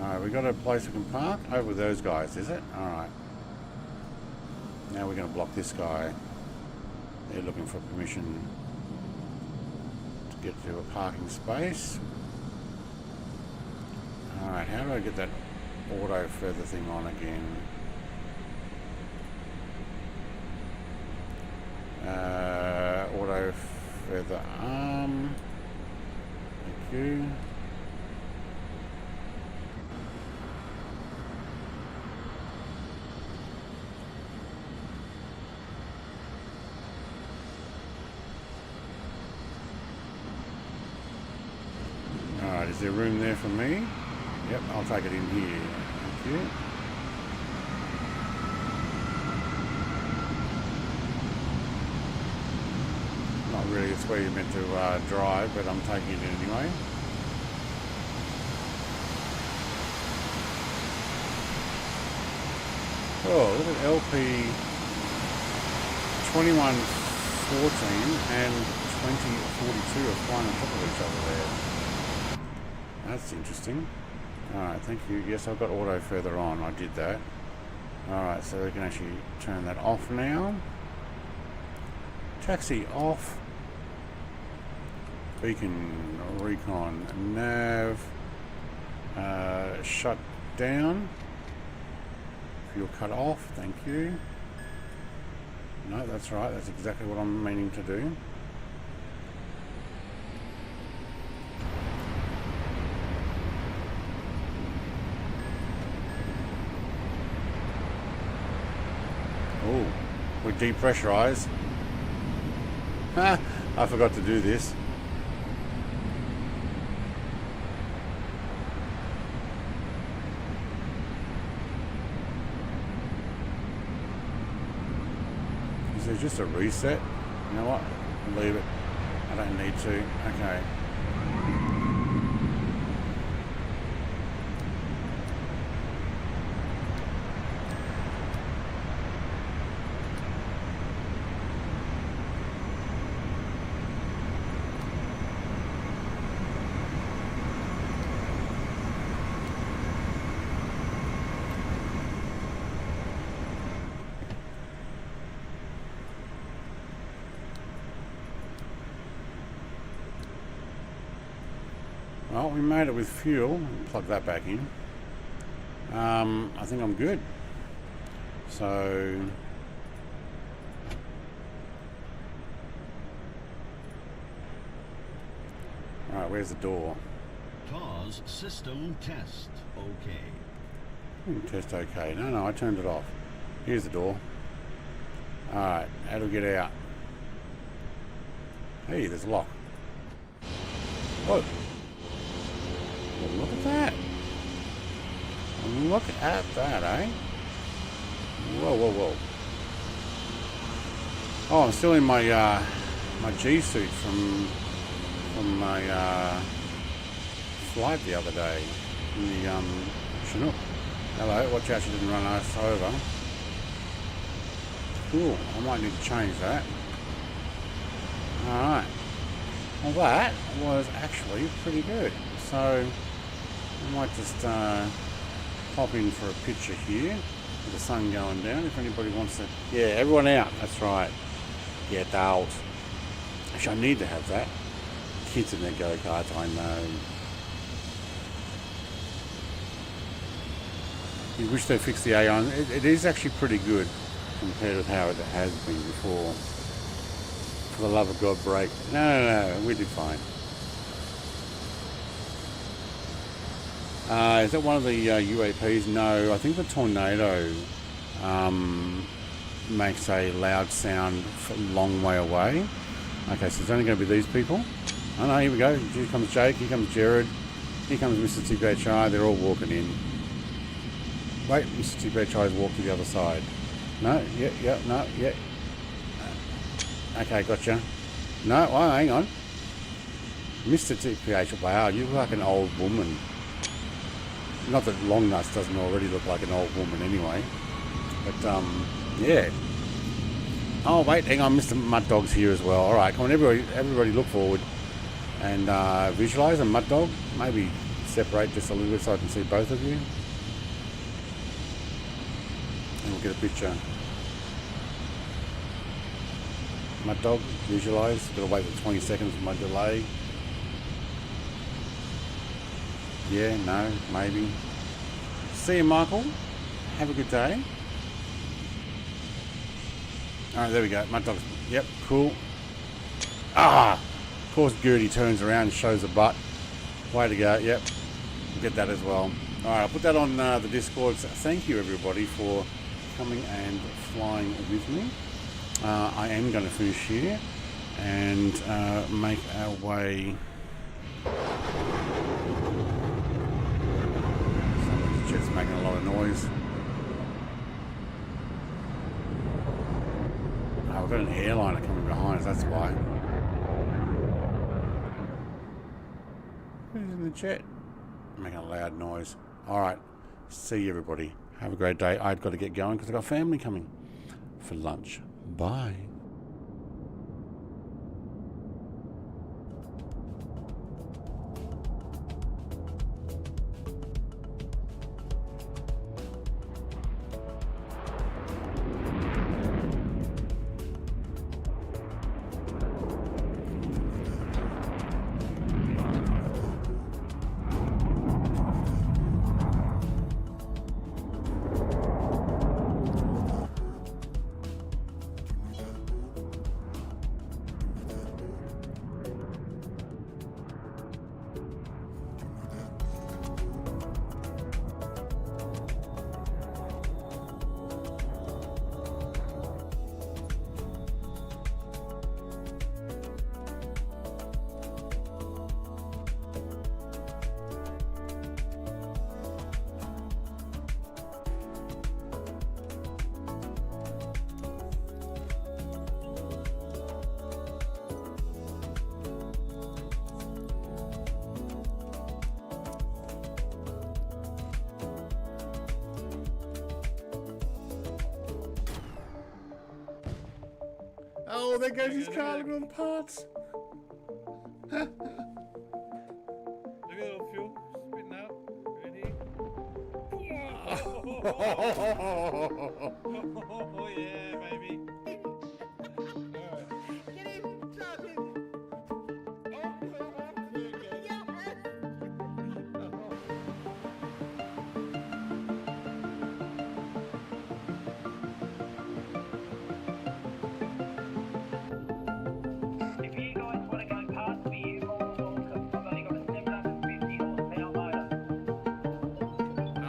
A: Alright, we got a place we can park over with those guys, is it? Alright. Now we're going to block this guy. They're looking for permission to get to a parking space. Alright, how do I get that auto feather thing on again? Auto feather arm. Thank you. Alright, is there room there for me? Yep, I'll take it in here. Thank you. Not really, it's where you're meant to drive, but I'm taking it anyway. Oh, look at LP 21 and 2042 are flying on top of each other there. That's interesting. Alright, thank you. Yes, I've got auto further on. I did that. Alright, so we can actually turn that off now. Taxi off. Beacon, recon, nav. Shut down. Fuel cut off. Thank you. No, that's right. That's exactly what I'm meaning to do. Oh, we depressurize. I forgot to do this. Is there just a reset? You know what? Leave it. I don't need to. Okay. Well, we made it with fuel. Plug that back in. I think I'm good. So, all right, where's the door?
B: KTAS system test. Okay.
A: Test okay. No, I turned it off. Here's the door. All right, how do we get out? Hey, there's a lock. Whoa. Well, look at that. Look at that, eh? Whoa, whoa, whoa. Oh, I'm still in my my G suit from my flight the other day in the Chinook. Hello, watch out she didn't run us over. Cool, I might need to change that. Alright. Well, that was actually pretty good. So I might just pop in for a picture here with the sun going down if anybody wants to. Yeah, everyone out. That's right. Get out. Actually, I need to have that. Kids in their go-karts, I know. You wish they fixed the AI. It is actually pretty good compared with how it has been before. For the love of God, break. No, we did fine. Is that one of the UAPs? No, I think the Tornado makes a loud sound a long way away. Okay, so it's only going to be these people. Oh no, here we go. Here comes Jake, here comes Jared, here comes Mr. SPHI. They're all walking in. Wait, Mr. SPHI's walked to the other side. No, yeah. Okay, gotcha. No, oh, hang on. Mr. SPHI, wow, you look like an old woman. Not that Long Nuts doesn't already look like an old woman anyway. But, yeah. Oh, wait, hang on, Mr. Mud Dog's here as well. Alright, come on, everybody look forward. And visualise a Mud Dog. Maybe separate just a little bit so I can see both of you. And we'll get a picture. Mud Dog, visualise. Gotta wait for 20 seconds for my delay. Yeah, no, maybe. See you, Michael. Have a good day. Alright, there we go. Mud Dog's. Yep, cool. Of course, Gertie turns around and shows a butt. Way to go. Yep, we'll get that as well. Alright, I'll put that on the Discord. So thank you, everybody, for coming and flying with me. I am going to finish here and make our way. Somebody's jet's making a lot of noise. Oh, we've got an airliner coming behind us, that's why. Who's in the jet? Making a loud noise. Alright, see you, everybody. Have a great day. I've got to get going because I've got family coming for lunch. Bye. Oh, there goes his car. Look at all the parts.
N: Look at the little fuel spitting out. Ready? Oh yeah, baby.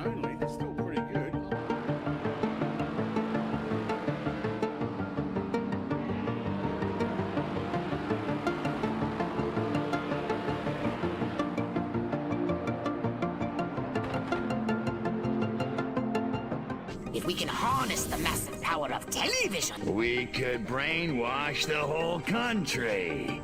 A: Only, that's still pretty good.
I: If we can harness the massive power of television,
L: We could brainwash the whole country.